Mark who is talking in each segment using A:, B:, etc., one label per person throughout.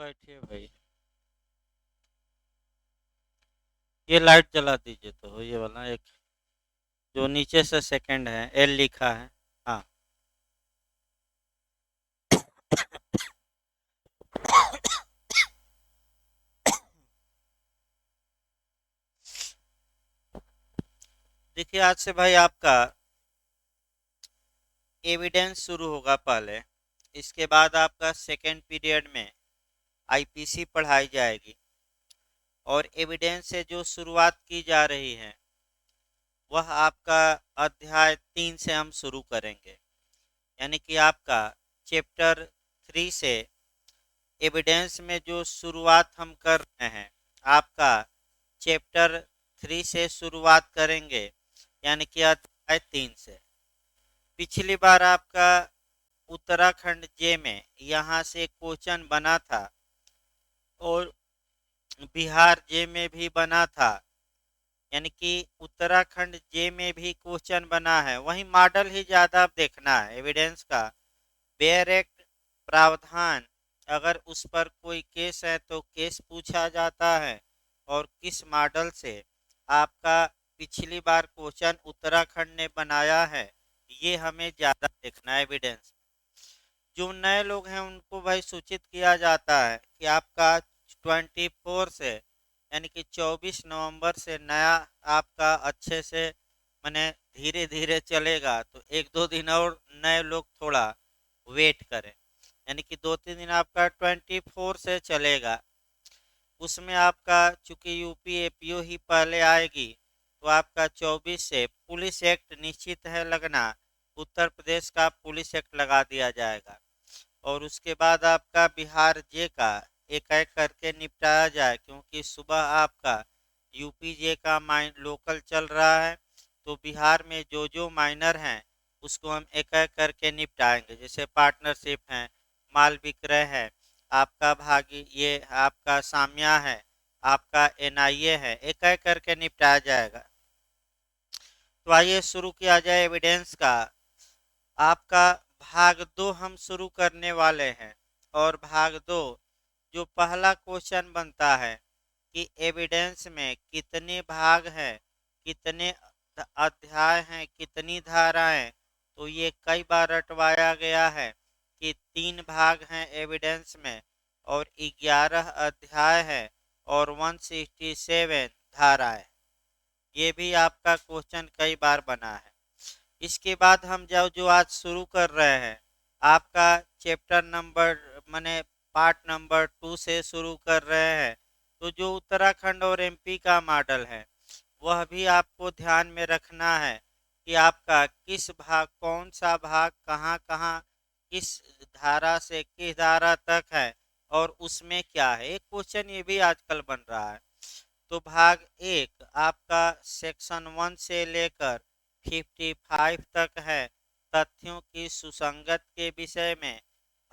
A: बैठिए भाई। ये लाइट जला दीजिए तो ये वाला एक जो नीचे से सेकंड है एल लिखा है। हाँ। देखिए आज से भाई आपका एविडेंस शुरू होगा पहले। इसके बाद आपका सेकंड पीरियड में आईपीसी पढ़ाई जाएगी। और एविडेंस से जो शुरुआत की जा रही है वह आपका अध्याय 3 से हम शुरू करेंगे। यानी कि आपका चैप्टर 3 से एविडेंस में जो शुरुआत हम कर रहे हैं आपका चैप्टर 3 से शुरुआत करेंगे। यानी कि अध्याय 3 से पिछली बार आपका उत्तराखंड जे में यहाँ से क्वेश्चन बना था और बिहार जे में भी बना था। यानी कि उत्तराखंड जे में भी क्वेश्चन बना है, वही मॉडल ही ज़्यादा देखना है एविडेंस का। बेयर एक्ट प्रावधान अगर उस पर कोई केस है तो केस पूछा जाता है और किस मॉडल से आपका पिछली बार क्वेश्चन उत्तराखंड ने बनाया है ये हमें ज़्यादा देखना है एविडेंस। जो नए लोग हैं उनको भाई सूचित किया जाता है कि आपका 24 से यानी कि 24 नवंबर से नया आपका अच्छे से मैंने धीरे धीरे चलेगा, तो 1-2 दिन और नए लोग थोड़ा वेट करें। यानी कि 2-3 दिन आपका 24 से चलेगा। उसमें आपका चूंकि यूपी एपीओ ही पहले आएगी तो आपका 24 से पुलिस एक्ट निश्चित है लगना। उत्तर प्रदेश का पुलिस एक्ट लगा दिया जाएगा और उसके बाद आपका बिहार जे का एक एक करके निपटाया जाए, क्योंकि सुबह आपका यूपी जे का लोकल चल रहा है तो बिहार में जो जो माइनर हैं उसको हम एक एक करके निपटाएंगे। जैसे पार्टनरशिप है, माल विक्रय है, आपका भागी ये आपका साम्या है, आपका एनआईए है, एक एक करके निपटाया जाएगा। तो आइए शुरू किया जाए एविडेंस का। आपका भाग 2 हम शुरू करने वाले हैं। और भाग 2 जो पहला क्वेश्चन बनता है कि एविडेंस में कितने भाग हैं, कितने अध्याय हैं, कितनी धाराएं। तो ये कई बार रटवाया गया है कि 3 भाग हैं एविडेंस में और 11 अध्याय है और 167 धाराएं। ये भी आपका क्वेश्चन कई बार बना है। इसके बाद हम जो आज शुरू कर रहे हैं आपका चैप्टर नंबर माने पार्ट नंबर 2 से शुरू कर रहे हैं। तो जो उत्तराखंड और एमपी का मॉडल है वह भी आपको ध्यान में रखना है कि आपका किस भाग कौन सा भाग कहाँ कहाँ किस धारा से किस धारा तक है और उसमें क्या है। एक क्वेश्चन ये भी आजकल बन रहा है। तो भाग 1 आपका सेक्शन 1 से लेकर 55 तक है तथ्यों की सुसंगत के विषय में।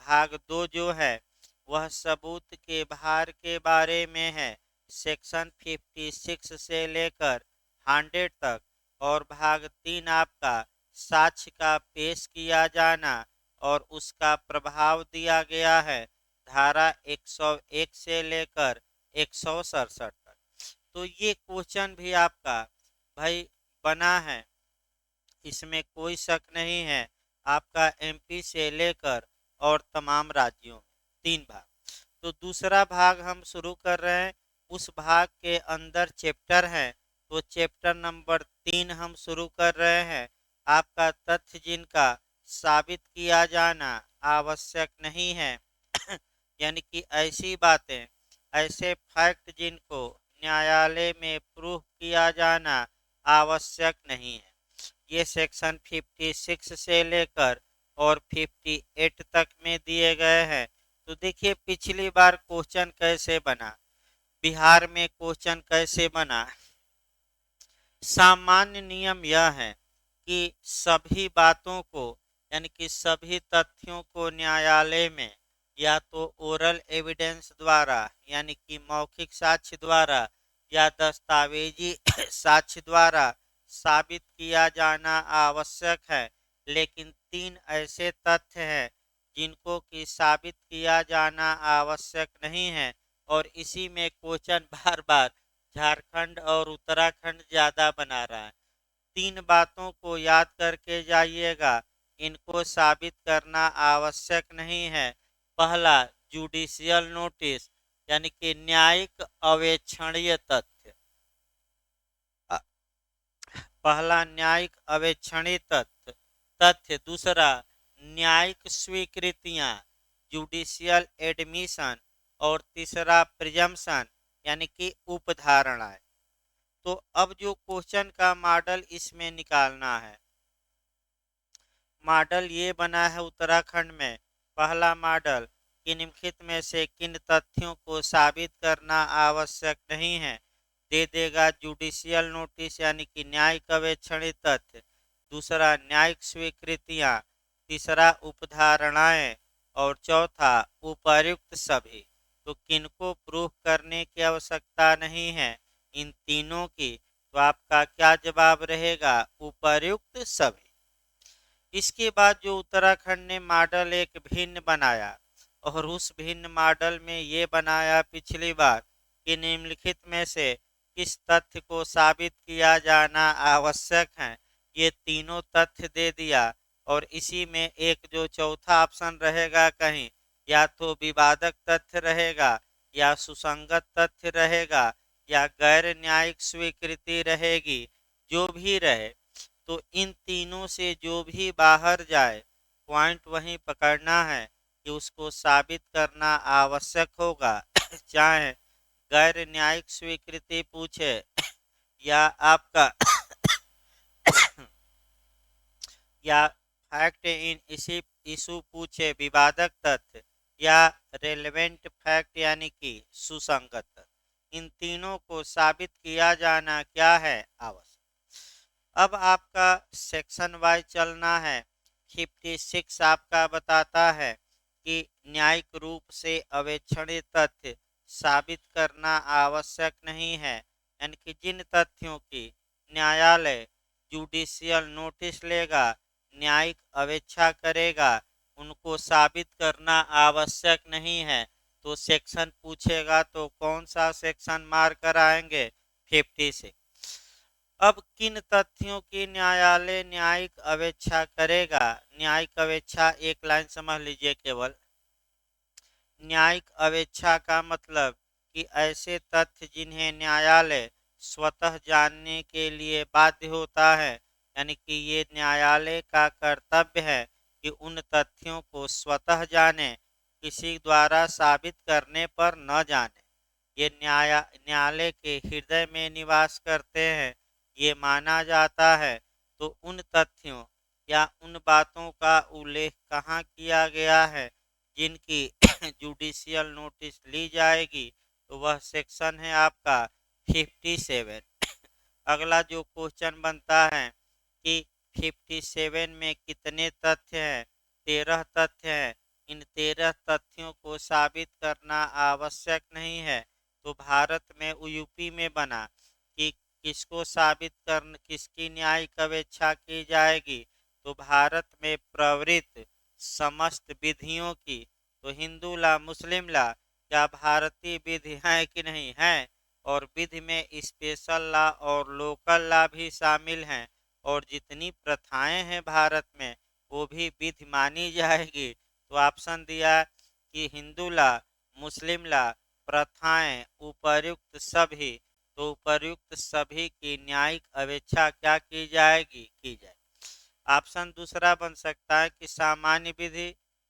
A: भाग 2 जो है वह सबूत के भार के बारे में है, सेक्शन 56 से लेकर 100 तक। और भाग 3 आपका साक्ष्य का पेश किया जाना और उसका प्रभाव दिया गया है, धारा 101 से लेकर 167 तक। तो ये क्वेश्चन भी आपका भाई बना है, इसमें कोई शक नहीं है। आपका एमपी से लेकर और तमाम राज्यों में 3 भाग। तो दूसरा भाग हम शुरू कर रहे हैं। उस भाग के अंदर चैप्टर है तो चैप्टर नंबर 3 हम शुरू कर रहे हैं। आपका तथ्य जिनका साबित किया जाना आवश्यक नहीं है यानी कि ऐसी बातें ऐसे फैक्ट जिनको न्यायालय में प्रूफ किया जाना आवश्यक नहीं है। ये सेक्शन 56 से लेकर और 58 तक में दिए गए हैं। तो देखिए पिछली बार क्वेश्चन कैसे बना, बिहार में क्वेश्चन कैसे बना। सामान्य नियम यह है कि सभी बातों को यानी कि सभी तथ्यों को न्यायालय में या तो ओरल एविडेंस द्वारा यानी कि मौखिक साक्ष्य द्वारा या दस्तावेजी साक्ष्य द्वारा साबित किया जाना आवश्यक है। लेकिन 3 ऐसे तथ्य हैं जिनको कि साबित किया जाना आवश्यक नहीं है, और इसी में क्वेश्चन बार बार झारखंड और उत्तराखंड ज़्यादा बना रहा है। 3 बातों को याद करके जाइएगा, इनको साबित करना आवश्यक नहीं है। पहला, जुडिशियल नोटिस यानी कि न्यायिक अवेक्षणीय तथ्य। पहला, न्यायिक अवेक्षणीय तथ्य। दूसरा, न्यायिक स्वीकृतियां, जुडिशियल एडमिशन। और तीसरा, प्रिजम्पशन यानी कि उपधारणाएं। तो अब जो क्वेश्चन का मॉडल इसमें निकालना है, मॉडल ये बना है उत्तराखंड में। पहला मॉडल, कि निम्नलिखित में से किन तथ्यों को साबित करना आवश्यक नहीं है, दे देगा जुडिशियल नोटिस यानी कि न्यायिक अवेक्षणीय तथ्य। दूसरा, न्यायिक स्वीकृतियां। तीसरा, उपधारणाएं। और चौथा, उपर्युक्त सभी। तो किनको प्रूफ करने की आवश्यकता नहीं है, इन तीनों की। तो आपका क्या जवाब रहेगा, उपर्युक्त सभी। इसके बाद जो उत्तराखंड ने मॉडल एक भिन्न बनाया, और उस भिन्न मॉडल में ये बनाया पिछली बार कि निम्नलिखित में से किस तथ्य को साबित किया जाना आवश्यक है, ये तीनों तथ्य दे दिया। और इसी में एक जो चौथा ऑप्शन रहेगा, कहीं या तो विवादक तथ्य रहेगा, या सुसंगत तथ्य रहेगा, या गैर न्यायिक स्वीकृति रहेगी। जो भी रहे, तो इन तीनों से जो भी बाहर जाए, पॉइंट वहीं पकड़ना है कि उसको साबित करना आवश्यक होगा। चाहे गैर न्यायिक स्वीकृति पूछे, या आपका या फैक्ट इन इसी इशू पूछे, विवादक तथ्य, या रेलेवेंट फैक्ट यानी कि सुसंगत तथ्य। इन तीनों को साबित किया जाना क्या है, आवश्यक। अब आपका सेक्शन वाइज चलना है। 56 आपका बताता है कि न्यायिक रूप से अवेक्षणीय तथ्य साबित करना आवश्यक नहीं है, यानी कि जिन तथ्यों की न्यायालय जुडिशियल नोटिस लेगा, न्यायिक अवेक्षा करेगा, उनको साबित करना आवश्यक नहीं है। तो सेक्शन पूछेगा तो कौन सा सेक्शन मार्क कराएंगे, 56। अब किन तथ्यों की न्यायालय न्यायिक अवेक्षा करेगा। न्यायिक अवेक्षा एक लाइन समझ लीजिए केवल। न्यायिक अवेक्षा का मतलब कि ऐसे तथ्य जिन्हें न्यायालय स्वतः जानने के लिए बाध्य होता है, यानी कि ये न्यायालय का कर्तव्य है कि उन तथ्यों को स्वतः जाने, किसी द्वारा साबित करने पर न जाने। ये न्यायालय के हृदय में निवास करते हैं, ये माना जाता है। तो उन तथ्यों या उन बातों का उल्लेख कहाँ किया गया है जिनकी जुडिशियल नोटिस ली जाएगी, तो वह सेक्शन है आपका 57। अगला जो क्वेश्चन बनता है कि 57 में कितने तथ्य हैं, 13 तथ्य हैं। इन 13 तथ्यों को साबित करना आवश्यक नहीं है। तो भारत में यूपी में बना कि किसको साबित कर किसकी न्यायिक अवेक्षा की जाएगी, तो भारत में प्रवृत्त समस्त विधियों की। तो हिंदू ला, मुस्लिम ला, क्या भारतीय विधि है कि नहीं है, और विधि में स्पेशल ला और लोकल ला भी शामिल हैं, और जितनी प्रथाएं हैं भारत में वो भी विधि मानी जाएगी। तो ऑप्शन दिया कि हिंदू ला, मुस्लिम ला, प्रथाएं, उपर्युक्त सभी। तो उपर्युक्त सभी की न्यायिक अवेक्षा क्या की जाएगी, की जाएगी। ऑप्शन दूसरा बन सकता है कि सामान्य विधि,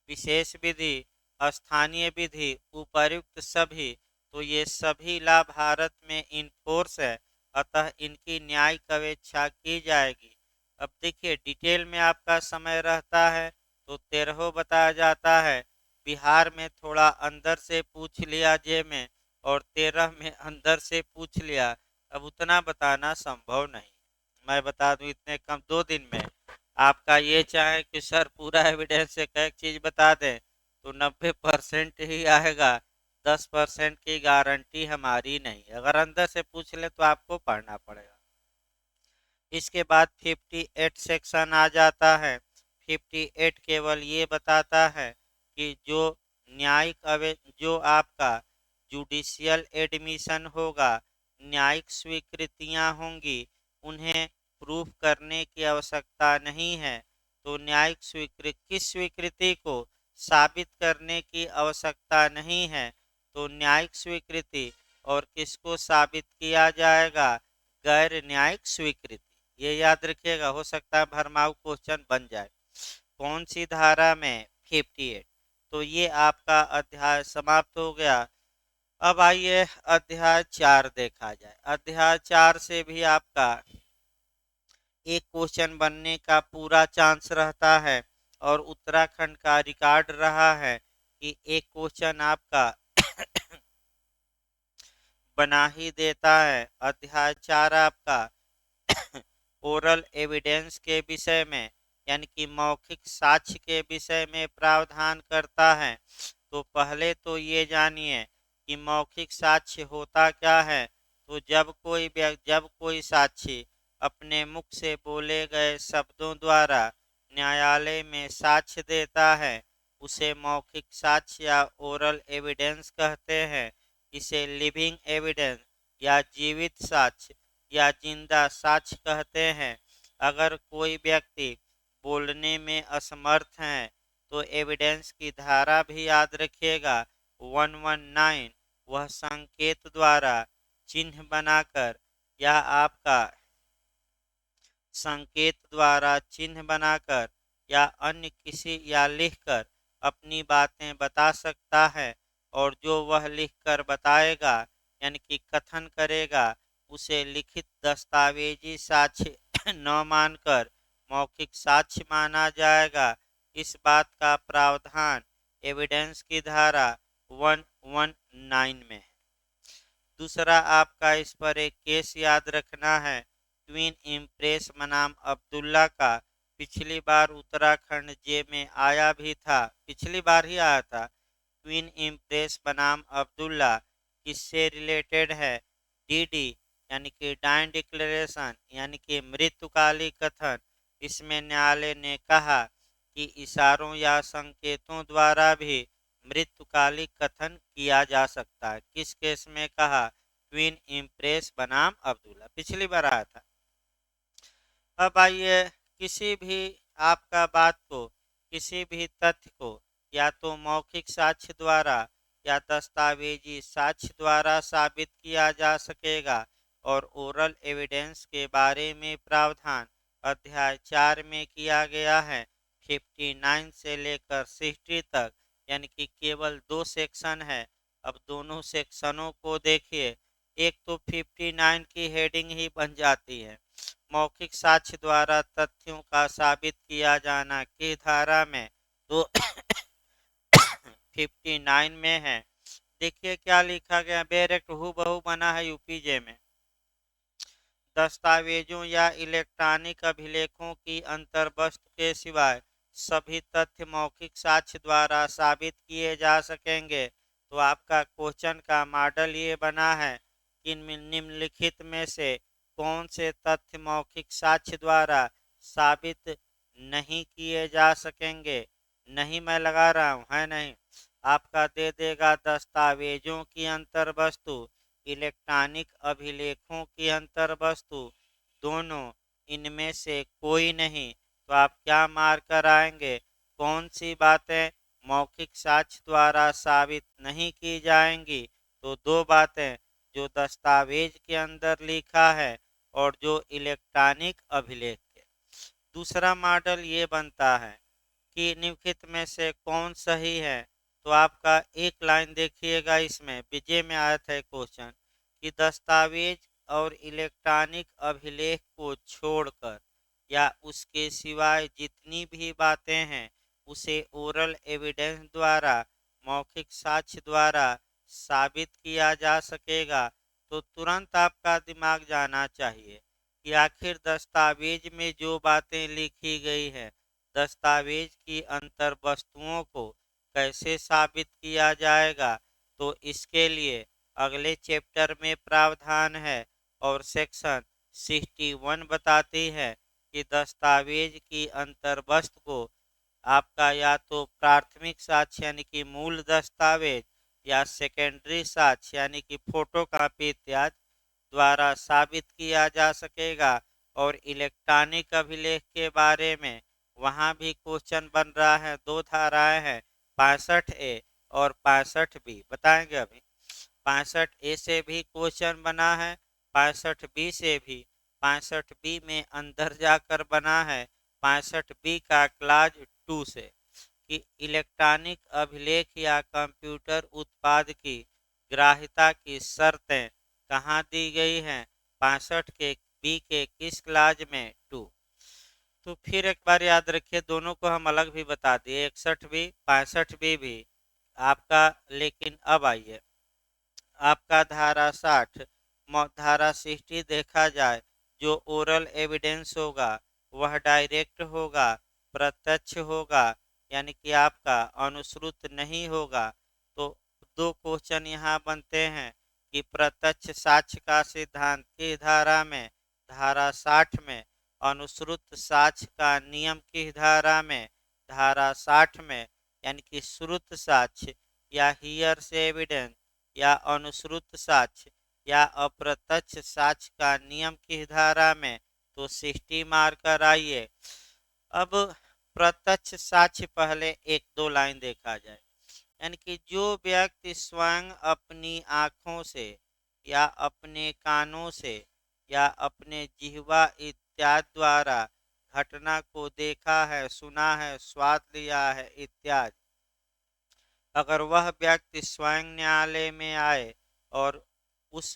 A: विशेष विधि, स्थानीय विधि, उपर्युक्त सभी। तो ये सभी ला भारत में इनफोर्स है, अतः इनकी न्यायिक अवेक्षा की जाएगी। अब देखिए डिटेल में आपका समय रहता है तो 13 बताया जाता है। बिहार में थोड़ा अंदर से पूछ लिया जे में, और 13 में अंदर से पूछ लिया। अब उतना बताना संभव नहीं। मैं बता दूं इतने कम 2 दिन में आपका ये चाहे कि सर पूरा एविडेंस एक एक चीज बता दें, तो 90% ही आएगा। 10% की गारंटी हमारी नहीं। अगर अंदर से पूछ ले तो आपको पढ़ना पड़ेगा। इसके बाद 58 सेक्शन आ जाता है। 58 केवल ये बताता है कि जो आपका जुडिशियल एडमिशन होगा, न्यायिक स्वीकृतियां होंगी, उन्हें प्रूफ करने की आवश्यकता नहीं है। तो न्यायिक किस स्वीकृति को साबित करने की आवश्यकता नहीं है, तो न्यायिक स्वीकृति। और किसको साबित किया जाएगा? गैर न्यायिक स्वीकृति। ये याद रखिएगा, हो सकता है भरमाऊ क्वेश्चन बन जाए। कौन सी धारा में? 58। तो ये आपका अध्याय समाप्त हो गया। अब आइए अध्याय 4 देखा जाए। अध्याय 4 से भी आपका एक क्वेश्चन बनने का पूरा चांस रहता है, और उत्तराखंड का रिकॉर्ड रहा है कि एक क्वेश्चन आपका बना ही देता है। अध्याय 4 आपका ओरल एविडेंस के विषय में, यानी कि मौखिक साक्ष्य के विषय में प्रावधान करता है। तो पहले तो ये जानिए कि मौखिक साक्ष्य होता क्या है। तो जब कोई साक्षी अपने मुख से बोले गए शब्दों द्वारा न्यायालय में साक्ष्य देता है, उसे मौखिक साक्ष्य या ओरल एविडेंस कहते हैं। इसे लिविंग एविडेंस या जीवित साक्ष्य या जिंदा साक्ष्य कहते हैं। अगर कोई व्यक्ति बोलने में असमर्थ है तो एविडेंस की धारा भी याद रखिएगा, 119। वह संकेत द्वारा, चिन्ह बनाकर या आपका संकेत द्वारा, चिन्ह बनाकर या अन्य किसी या लिखकर अपनी बातें बता सकता है। और जो वह लिखकर बताएगा, यानी कि कथन करेगा, उसे लिखित दस्तावेजी साक्ष्य न मानकर मौखिक साक्ष्य माना जाएगा। इस बात का प्रावधान एविडेंस की धारा 119 में है। दूसरा आपका इस पर एक केस याद रखना है, ट्विन इम्प्रेस बनाम अब्दुल्ला का। पिछली बार उत्तराखंड जे में आया भी था, पिछली बार ही आया था। ट्विन इम्प्रेस बनाम अब्दुल्ला किससे रिलेटेड है? डीडी यानी कि डाइन डिक्लेरेशन, यानी कि मृत्युकाली कथन। इसमें न्यायालय ने कहा कि इशारों या संकेतों द्वारा भी मृत्युकालिक कथन किया जा सकता है। किस केस में कहा? ट्विन इम्प्रेस बनाम अब्दुल्ला, पिछली बार आया था। अब आइए, किसी भी आपका बात को, किसी भी तथ्य को या तो मौखिक साक्ष्य द्वारा या दस्तावेजी साक्ष्य द्वारा साबित किया जा सकेगा। और ओरल एविडेंस के बारे में प्रावधान अध्याय 4 में किया गया है। 59 से लेकर 60 तक, यानी कि केवल 2 सेक्शन है। अब दोनों सेक्शनों को देखिए। एक तो 59 की हेडिंग ही बन जाती है, मौखिक साक्ष्य द्वारा तथ्यों का साबित किया जाना, की धारा में? तो 59 में है। देखिए क्या लिखा गया, डायरेक्ट हूबहू बना है यूपीजे में। दस्तावेजों या इलेक्ट्रॉनिक अभिलेखों की अंतर्वस्तु के सिवाय सभी तथ्य मौखिक साक्ष्य द्वारा साबित किए जा सकेंगे। तो आपका क्वेश्चन का मॉडल ये बना है कि निम्नलिखित में से कौन से तथ्य मौखिक साक्ष्य द्वारा साबित नहीं किए जा सकेंगे। नहीं मैं लगा रहा हूँ, है नहीं, आपका दे देगा दस्तावेजों की अंतर्वस्तु, इलेक्ट्रॉनिक अभिलेखों की अंतर्वस्तु, दोनों, इनमें से कोई नहीं। तो आप क्या मार कर आएंगे? कौन सी बातें मौखिक साक्ष्य द्वारा साबित नहीं की जाएंगी? तो 2 बातें, जो दस्तावेज के अंदर लिखा है और जो इलेक्ट्रॉनिक अभिलेख के। दूसरा मॉडल ये बनता है कि निम्नलिखित में से कौन सही है। तो आपका एक लाइन देखिएगा, इसमें विजय में आया था क्वेश्चन कि दस्तावेज और इलेक्ट्रॉनिक अभिलेख को छोड़कर या उसके सिवाय जितनी भी बातें हैं उसे ओरल एविडेंस द्वारा, मौखिक साक्ष्य द्वारा साबित किया जा सकेगा। तो तुरंत आपका दिमाग जाना चाहिए कि आखिर दस्तावेज में जो बातें लिखी गई है, दस्तावेज की अंतर्वस्तुओं को कैसे साबित किया जाएगा। तो इसके लिए अगले चैप्टर में प्रावधान है, और सेक्शन 61 बताती है कि दस्तावेज की अंतर्वस्तु को आपका या तो प्राथमिक साक्ष्य यानी कि मूल दस्तावेज या सेकेंडरी साक्ष्य यानी कि फोटोकॉपी इत्यादि द्वारा साबित किया जा सकेगा। और इलेक्ट्रॉनिक अभिलेख के बारे में वहाँ भी क्वेश्चन बन रहा है, दो धाराएं हैं 65A और 65B बताएंगे अभी। 65A से भी क्वेश्चन बना है, 65B से भी। 65B में अंदर जाकर बना है 65B का क्लाज 2 से कि इलेक्ट्रॉनिक अभिलेख या कंप्यूटर उत्पाद की ग्राह्यता की शर्तें कहाँ दी गई हैं, 65 के बी के किस क्लाज में 2। तो फिर एक बार याद रखिए, दोनों को हम अलग भी बता दिए, 61 भी 65 भी आपका। लेकिन अब आइए आपका धारा 60 धारा 60 देखा जाए, जो ओरल एविडेंस होगा वह डायरेक्ट होगा, प्रत्यक्ष होगा, यानी कि आपका अनुश्रुत नहीं होगा। तो दो क्वेश्चन यहाँ बनते हैं कि प्रत्यक्ष साक्ष्य का सिद्धांत की धारा में, धारा 60 में, अनुश्रुत साक्ष्य का नियम की धारा में, धारा 60 में, यानी कि श्रुत साक्ष्य या हियर से एविडेंस या अनुश्रुत साक्ष्य या अप्रत्यक्ष साक्ष्य का नियम की धारा में। तो 60 मार्कर आइए। अब प्रत्यक्ष साक्ष्य पहले एक दो लाइन देखा जाए, यानी कि जो व्यक्ति स्वयं अपनी आँखों से या अपने कानों से या अपने जिह्वा इत्यादि द्वारा घटना को देखा है, सुना है, स्वाद लिया है इत्यादि, अगर वह व्यक्ति स्वयं न्यायालय में आए और उस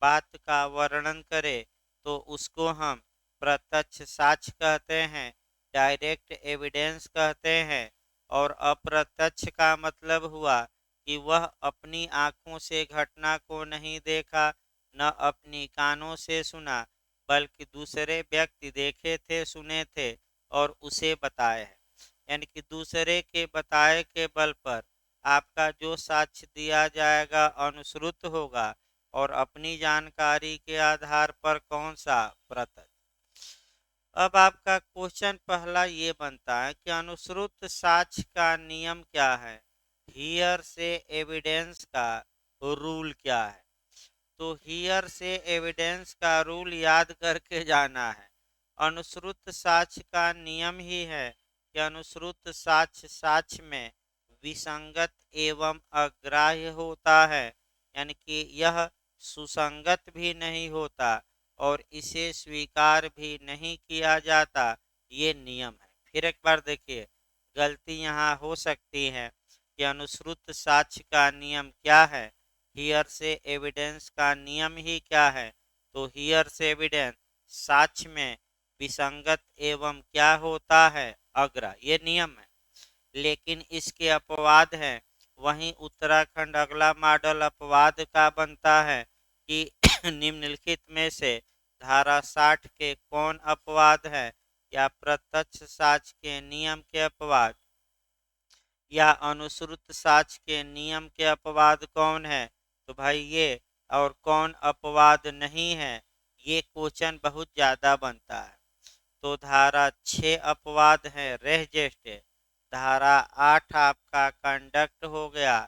A: बात का वर्णन करे तो उसको हम प्रत्यक्ष साक्ष्य कहते हैं, डायरेक्ट एविडेंस कहते हैं। और अप्रत्यक्ष का मतलब हुआ कि वह अपनी आँखों से घटना को नहीं देखा, न अपनी कानों से सुना, बल्कि दूसरे व्यक्ति देखे थे, सुने थे और उसे बताए हैं। यानी कि दूसरे के बताए के बल पर आपका जो साक्ष्य दिया जाएगा अनुश्रुत होगा और अपनी जानकारी के आधार पर कौन सा, प्रत्यक्ष। अब आपका क्वेश्चन पहला ये बनता है कि अनुश्रुत साक्ष्य का नियम क्या है, हियर से एविडेंस का रूल क्या है। तो हियर से एविडेंस का रूल याद करके जाना है। अनुश्रुत साक्ष्य का नियम ही है कि अनुश्रुत साक्ष्य साक्ष्य में विसंगत एवं अग्राह्य होता है, यानी कि यह सुसंगत भी नहीं होता और इसे स्वीकार भी नहीं किया जाता, ये नियम है। फिर एक बार देखिए, गलती यहाँ हो सकती है कि अनुश्रुत साक्ष्य का नियम क्या है, हियर से एविडेंस का नियम ही क्या है। तो हियर से एविडेंस साक्ष्य में विसंगत एवं क्या होता है, अग्रा, ये नियम है। लेकिन इसके अपवाद हैं। वहीं उत्तराखंड अगला मॉडल अपवाद का बनता है कि निम्नलिखित में से धारा 60 के कौन अपवाद है, या प्रत्यक्ष साक्ष्य के नियम के अपवाद या अनुश्रुत साक्ष्य के नियम के अपवाद कौन है। तो भाई ये और कौन अपवाद नहीं है, ये क्वेश्चन बहुत ज़्यादा बनता है। तो धारा 6 अपवाद है, रेहजेस्ट। धारा 8 आपका कंडक्ट हो गया।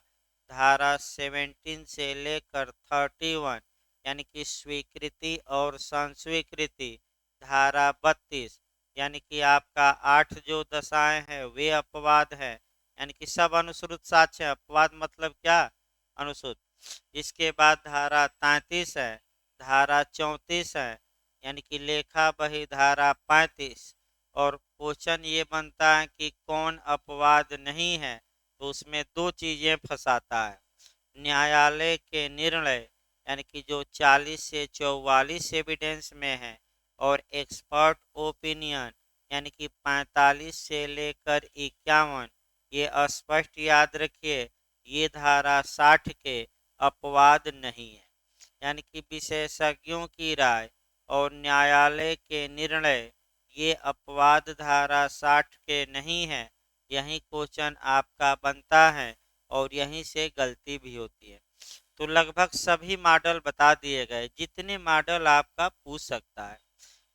A: धारा 17 से लेकर 31 यानी कि स्वीकृति और संस्वीकृति। धारा 32 यानी कि आपका 8 जो दशाएं हैं वे अपवाद है, यानी कि सब अनुश्रुत साक्ष्य है। अपवाद मतलब क्या, अनुश्रुत। इसके बाद धारा 33 है, धारा 34 है, यानी कि लेखा बही धारा 35। और क्वेश्चन ये बनता है कि कौन अपवाद नहीं है, तो उसमें दो चीजें फंसाता है। न्यायालय के निर्णय यानी कि जो 40 से 44 एविडेंस में है, और एक्सपर्ट ओपिनियन यानी कि 45 से लेकर 51। ये स्पष्ट याद रखिए, ये धारा 60 के अपवाद नहीं है। यानी कि विशेषज्ञों की राय और न्यायालय के निर्णय ये अपवाद धारा 60 के नहीं है। यही क्वेश्चन आपका बनता है और यहीं से गलती भी होती है। तो लगभग सभी मॉडल बता दिए गए, जितने मॉडल आपका पूछ सकता है।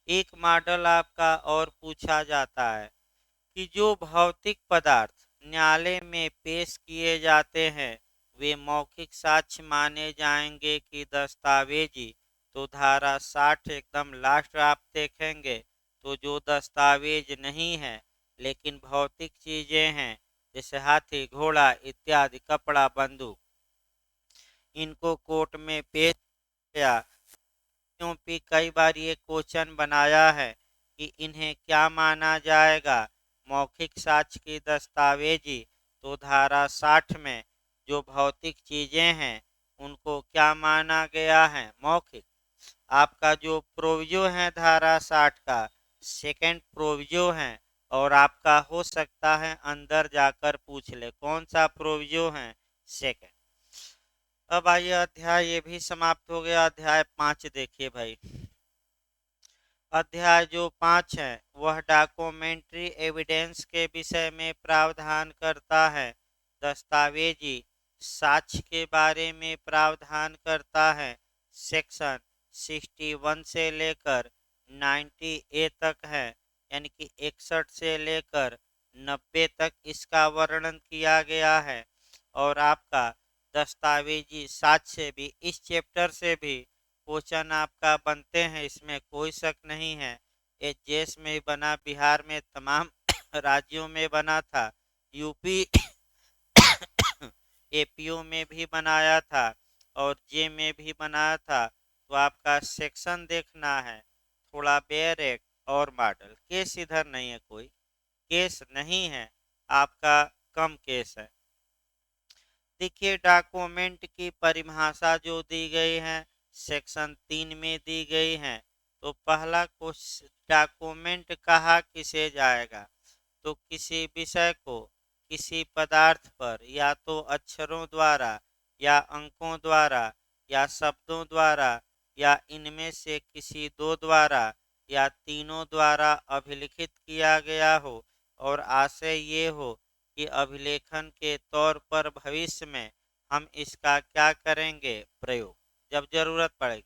A: एक मॉडल आपका और पूछा जाता है कि जो भौतिक पदार्थ न्यायालय में पेश किए जाते हैं वे मौखिक साक्ष्य माने जाएंगे कि दस्तावेजी। तो धारा 60 एकदम लास्ट आप देखेंगे तो जो दस्तावेज नहीं है लेकिन भौतिक चीजें हैं जैसे हाथी घोड़ा इत्यादि कपड़ा बंदूक, इनको कोर्ट में पेश किया। क्योंकि कई बार ये क्वेश्चन बनाया है कि इन्हें क्या माना जाएगा, मौखिक साक्ष्य की दस्तावेजी। तो धारा 60 में जो भौतिक चीजें हैं उनको क्या माना गया है, मौखिक। आपका जो प्रोविजो है धारा 60 का सेकंड प्रोविजो है, और आपका हो सकता है अंदर जाकर पूछ ले कौन सा प्रोविजो है, सेकंड। अब आइए अध्याय ये भी समाप्त हो गया। अध्याय 5 देखिए भाई। अध्याय जो 5 है वह डॉक्यूमेंट्री एविडेंस के विषय में प्रावधान करता है। दस्तावेजी साक्ष्य के बारे में प्रावधान करता है। सेक्शन 61 से लेकर 90A तक है, यानी कि 61 से लेकर 90 तक इसका वर्णन किया गया है। और आपका दस्तावेजी साक्ष्य भी इस चैप्टर से भी क्वेश्चन आपका बनते हैं, इसमें कोई शक नहीं है। ये देश में बना, बिहार में तमाम राज्यों में बना था, यूपी एपीओ में भी बनाया था और जे में भी बनाया था। तो आपका सेक्शन देखना है, थोड़ा बेयर एक्ट और मॉडल। केस इधर नहीं है, कोई केस नहीं है, आपका कम केस है। देखिए डॉक्यूमेंट की परिभाषा जो दी गई है सेक्शन 3 में दी गई है। तो पहला क्वेश्चन, डॉक्यूमेंट कहा किसे जाएगा, तो किसी विषय को किसी पदार्थ पर या तो अक्षरों द्वारा या अंकों द्वारा या शब्दों द्वारा या इनमें से किसी दो द्वारा या तीनों द्वारा अभिलिखित किया गया हो और आशय ये हो कि अभिलेखन के तौर पर भविष्य में हम इसका क्या करेंगे, प्रयोग, जब जरूरत पड़ेगी।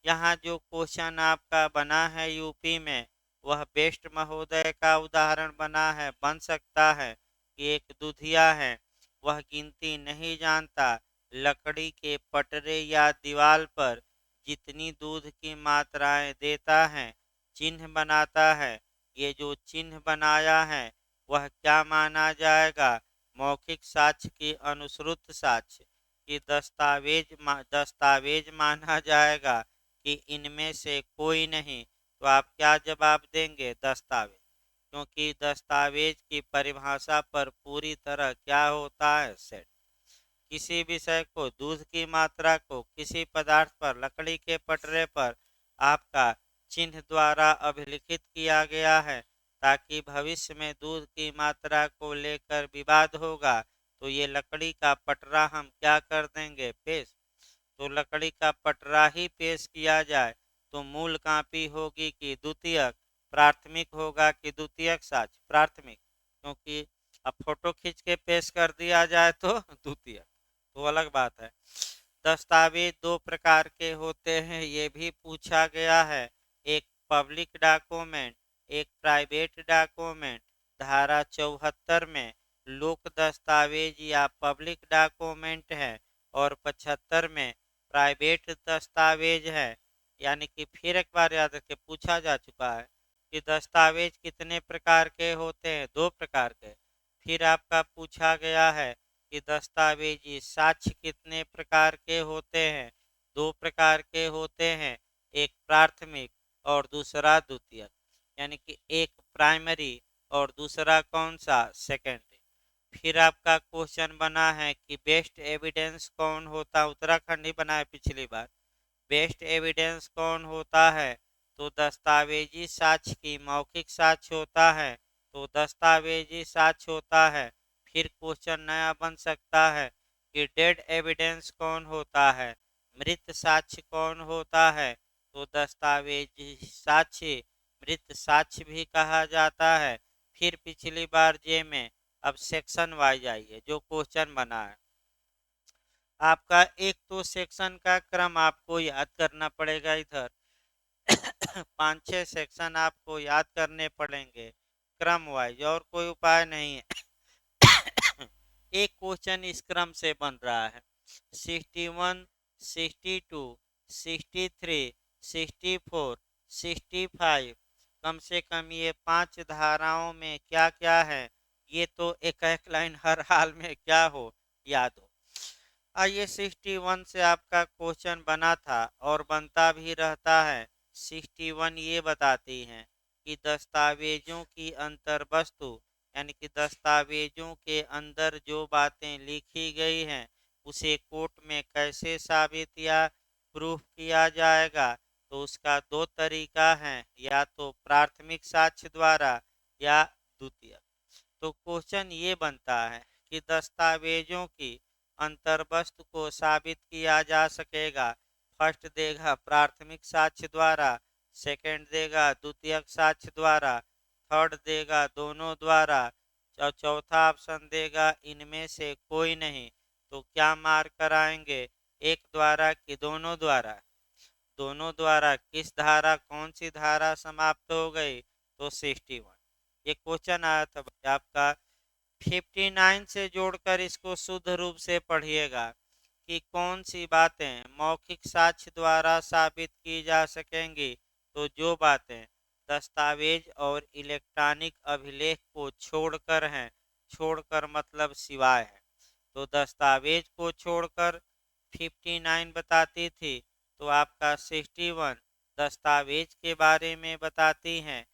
A: यहाँ जो क्वेश्चन आपका बना है यूपी में वह बेस्ट महोदय का उदाहरण बना है, बन सकता है कि एक दुधिया है, वह गिनती नहीं जानता, लकड़ी के पटरे या दीवार पर जितनी दूध की मात्राएं देता है चिन्ह बनाता है। ये जो चिन्ह बनाया है वह क्या माना जाएगा, मौखिक साक्ष्य की अनुश्रुत साक्ष्य कि दस्तावेज माना जाएगा कि इनमें से कोई नहीं। तो आप क्या जवाब देंगे, दस्तावेज, क्योंकि दस्तावेज की परिभाषा पर पूरी तरह क्या होता है, सेट। किसी विषय को, दूध की मात्रा को किसी पदार्थ पर, लकड़ी के पटरे पर आपका चिन्ह द्वारा अभिलिखित किया गया है ताकि भविष्य में दूध की मात्रा को लेकर विवाद होगा तो ये लकड़ी का पटरा हम क्या कर देंगे, पेश। तो लकड़ी का पटरा ही पेश किया जाए तो मूल कापी होगी कि द्वितीयक, प्राथमिक होगा कि द्वितीयक साक्ष्य, प्राथमिक, क्योंकि अब फोटो खींच के पेश कर दिया जाए तो द्वितीयक, तो अलग बात है। दस्तावेज दो प्रकार के होते हैं ये भी पूछा गया है, एक पब्लिक डॉक्यूमेंट, एक प्राइवेट डॉक्यूमेंट। धारा 74 में लोक दस्तावेज या पब्लिक डॉक्यूमेंट है और 75 में प्राइवेट दस्तावेज है। यानी कि फिर एक बार याद रखें, पूछा जा चुका है कि दस्तावेज कितने प्रकार के होते हैं, दो प्रकार के। फिर आपका पूछा गया है कि दस्तावेजी साक्ष्य कितने प्रकार के होते हैं, दो प्रकार के होते हैं, एक प्राथमिक और दूसरा द्वितीयक। यानी कि एक प्राइमरी और दूसरा कौन सा, सेकेंडरी। फिर आपका क्वेश्चन बना है कि बेस्ट एविडेंस कौन होता, उत्तराखंड ही बना है पिछली बार। बेस्ट एविडेंस कौन होता है, तो दस्तावेजी साक्ष्य की मौखिक साक्ष्य होता है, तो दस्तावेजी साक्ष्य होता है। फिर क्वेश्चन नया बन सकता है कि डेड एविडेंस कौन होता है, मृत साक्ष्य कौन होता है, तो दस्तावेजी साक्ष्य मृत साक्ष्य भी कहा जाता है। फिर पिछली बार जे में, अब सेक्शन वाइज आइए जो क्वेश्चन बना है आपका। एक तो सेक्शन का क्रम आपको याद करना पड़ेगा, इधर 5-6 सेक्शन आपको याद करने पड़ेंगे। क्रम वाइज, और कोई उपाय नहीं है। एक क्वेश्चन इस क्रम से बन रहा है। 61, 62, 63, 64, 65। कम से कम ये 5 धाराओं में क्या क्या है, ये तो एक एक लाइन हर हाल में क्या हो, याद हो। आइए 61 से आपका क्वेश्चन बना था और बनता भी रहता है। 61 ये बताती हैं कि दस्तावेजों की अंतर वस्तु, यानी कि दस्तावेजों के अंदर जो बातें लिखी गई हैं उसे कोर्ट में कैसे साबित या प्रूफ किया जाएगा। तो उसका दो तरीका है, या तो प्राथमिक साक्ष्य द्वारा या द्वितीयक। तो क्वेश्चन ये बनता है कि दस्तावेजों की अंतर्वस्तु को साबित किया जा सकेगा। फर्स्ट देगा प्राथमिक साक्ष्य द्वारा, सेकंड देगा द्वितीयक साक्ष्य द्वारा, थर्ड देगा दोनों द्वारा, और चौथा ऑप्शन देगा इनमें से कोई नहीं। तो क्या मार्क कराएंगे, एक द्वारा कि दोनों द्वारा? दोनों द्वारा। किस धारा, कौन सी धारा समाप्त हो गई? तो 61। ये क्वेश्चन आया था आपका। 59 से जोड़कर इसको शुद्ध रूप से पढ़िएगा कि कौन सी बातें मौखिक साक्ष्य द्वारा साबित की जा सकेंगी। तो जो बातें दस्तावेज और इलेक्ट्रॉनिक अभिलेख को छोड़कर हैं, छोड़कर मतलब सिवाय है, तो दस्तावेज को छोड़कर 59 बताती थी, तो आपका 61 दस्तावेज के बारे में बताती हैं।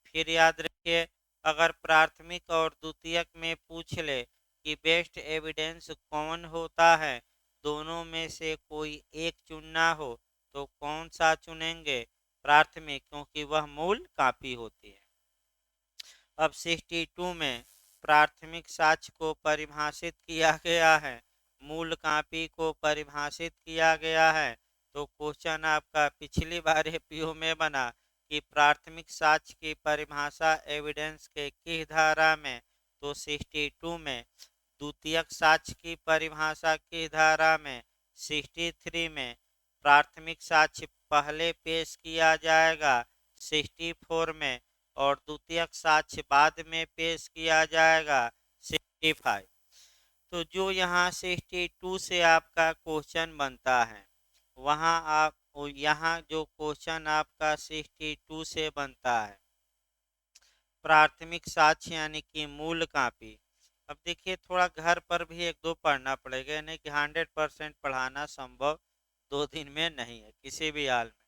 A: फिर याद रखिए, अगर प्राथमिक और द्वितीयक में पूछ ले कि बेस्ट एविडेंस कौन होता है, दोनों में से कोई एक चुनना हो, तो कौन सा चुनेंगे? प्राथमिक, क्योंकि वह मूल कॉपी होती है। अब 62 में प्राथमिक साक्ष्य को परिभाषित किया गया है, मूल कॉपी को परिभाषित किया गया है। तो क्वेश्चन आपका पिछली बार एपीओ में बना कि प्राथमिक साक्ष्य की परिभाषा एविडेंस के किस धारा में? तो 62 में। द्वितीयक साक्ष्य की परिभाषा किस धारा में? 63 में। प्राथमिक साक्ष्य पहले पेश किया जाएगा 64 में, और द्वितीयक साक्ष्य बाद में पेश किया जाएगा 65। तो जो यहाँ 62 से आपका क्वेश्चन बनता है, वहाँ आप यहाँ जो क्वेश्चन आपका 62 से बनता है, प्राथमिक साक्ष्य यानी कि मूल कॉपी। अब देखिए, थोड़ा घर पर भी एक दो पढ़ना पड़ेगा, नहीं कि 100% पढ़ाना संभव 2 दिन में नहीं है किसी भी हाल में।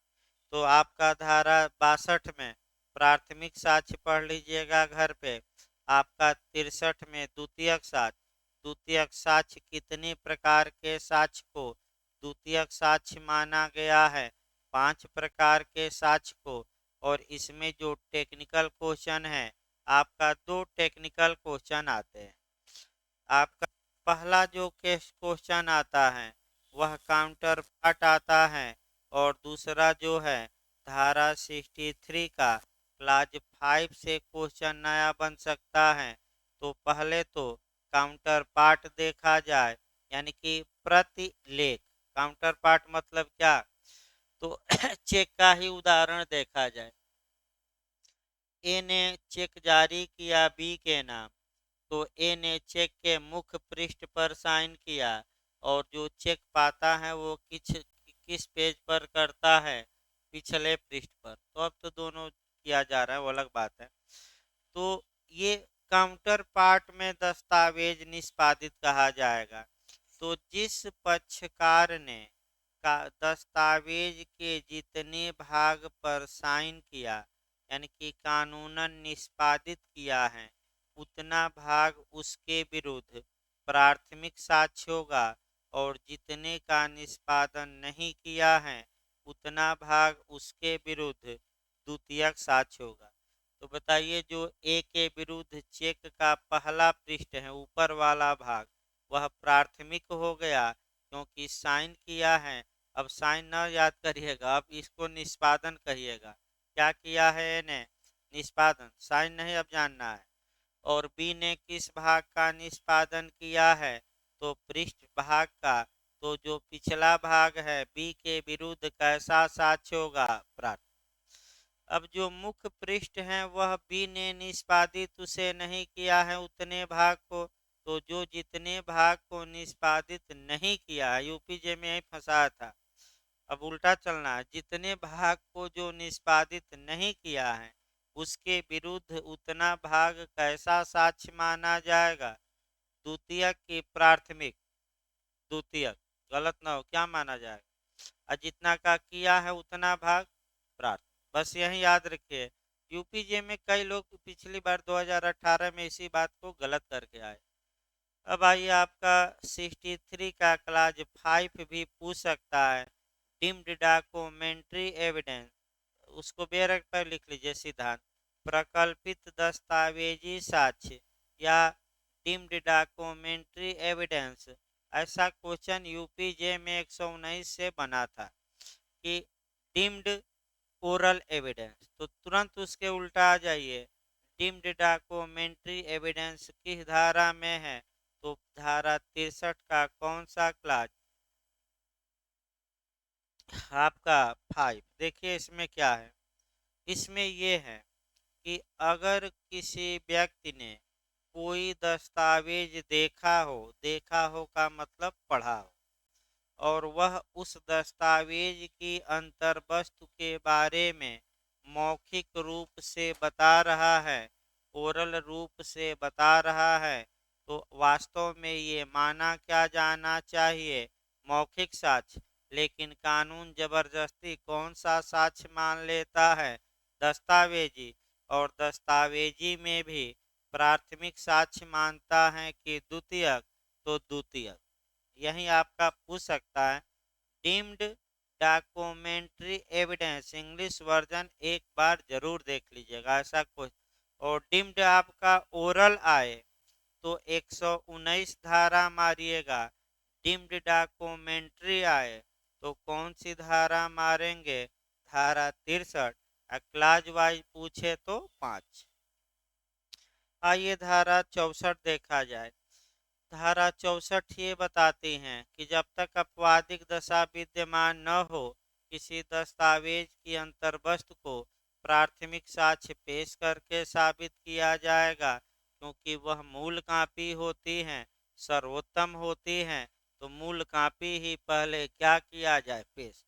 A: तो आपका धारा 62 में प्राथमिक साक्ष्य पढ़ लीजिएगा घर पे। आपका 63 में द्वितीयक साक्ष्य। द्वितीयक साक्ष्य कितने प्रकार के साक्ष्य को द्वितीयक साक्ष्य माना गया है? 5 प्रकार के साक्ष्य को। और इसमें जो टेक्निकल क्वेश्चन है, आपका 2 टेक्निकल क्वेश्चन आते हैं। आपका पहला जो क्वेश्चन आता है वह काउंटर पार्ट आता है, और दूसरा जो है धारा 63 का क्लाज 5 से क्वेश्चन नया बन सकता है। तो पहले तो काउंटर पार्ट देखा जाए, यानी कि प्रतिलेख। काउंटर पार्ट मतलब क्या? तो चेक का ही उदाहरण देखा जाए। ए ने चेक जारी किया बी के नाम, तो ए ने चेक के मुख्य पृष्ठ पर साइन किया, और जो चेक पाता है वो किस पेज पर करता है? पिछले पृष्ठ पर। तो अब तो दोनों किया जा रहा है, वो अलग बात है। तो ये काउंटर पार्ट में दस्तावेज निष्पादित कहा जाएगा। तो जिस पक्षकार ने का दस्तावेज के जितने भाग पर साइन किया, यानी कि कानूनन निष्पादित किया है, उतना भाग उसके विरुद्ध प्राथमिक साक्ष्य होगा, और जितने का निष्पादन नहीं किया है उतना भाग उसके विरुद्ध द्वितीयक साक्ष्य होगा। तो बताइए, जो ए के विरुद्ध चेक का पहला पृष्ठ है, ऊपर वाला भाग, वह प्राथमिक हो गया क्योंकि साइन किया है। अब साइन न याद करिएगा, अब इसको निष्पादन कहिएगा। क्या किया है ए ने? निष्पादन। साइन नहीं अब जानना है। और बी ने किस भाग का निष्पादन किया है? तो पृष्ठ भाग का। तो जो पिछला भाग है बी के विरुद्ध कैसा साक्ष्य होगा? प्राथमिक। अब जो मुख्य पृष्ठ है वह बी ने निष्पादित उसे नहीं किया है उतने भाग को, तो जो जितने भाग को निष्पादित नहीं किया है, यूपीजे में फंसा था, अब उल्टा चलना है, जितने भाग को जो निष्पादित नहीं किया है उसके विरुद्ध उतना भाग कैसा साक्ष्य माना जाएगा? द्वितीयक की प्राथमिक? द्वितीयक। गलत ना हो, क्या माना जाएगा? और जितना का किया है उतना भाग प्राप्त। बस यही याद रखिए। यूपीजे में कई लोग पिछली बार 2018 में इसी बात को गलत करके आए। अब आइए, आपका 63 का क्लास 5 भी पूछ सकता है। डिम्ड डॉक्यूमेंट्री एविडेंस, उसको बेरक पर लिख लीजिए सिद्धांत। प्रकल्पित दस्तावेजी साक्ष्य या डिम्ड डॉक्यूमेंट्री एविडेंस, ऐसा क्वेश्चन यूपीजे में 119 से बना था कि डिम्ड ओरल एविडेंस, तो तुरंत उसके उल्टा आ जाइए। डिम्ड डॉक्यूमेंट्री एविडेंस किस धारा में है? तो धारा 63 का कौन सा क्लास? आपका 5। देखिए इसमें क्या है, इसमें ये है कि अगर किसी व्यक्ति ने कोई दस्तावेज देखा हो का मतलब पढ़ा हो, और वह उस दस्तावेज की अंतर्वस्तु के बारे में मौखिक रूप से बता रहा है, ओरल रूप से बता रहा है, तो वास्तव में ये माना क्या जाना चाहिए? मौखिक साक्ष्य। लेकिन कानून जबरदस्ती कौन सा साक्ष्य मान लेता है? दस्तावेजी। और दस्तावेजी में भी प्राथमिक साक्ष्य मानता है कि द्वितीयक? तो द्वितीयक। यही आपका पूछ सकता है। Deemed documentary evidence English version एक बार जरूर देख लीजिएगा, ऐसा कुछ। और डीम्ड आपका ओरल आए तो 119 धारा मारिएगा। डीम्ड डॉक्यूमेंट्री आए तो कौन सी धारा मारेंगे? धारा 63। क्लास वाइज पूछे तो 5। आइए धारा 64 देखा जाए। धारा 64 ये बताती हैं कि जब तक अपवादिक दशा विद्यमान न हो, किसी दस्तावेज की अंतर्वस्तु को प्राथमिक साक्ष्य पेश करके साबित किया जाएगा, क्योंकि वह मूल कापी होती हैं, सर्वोत्तम होती हैं, तो मूल कापी ही पहले क्या किया जाए? पेश।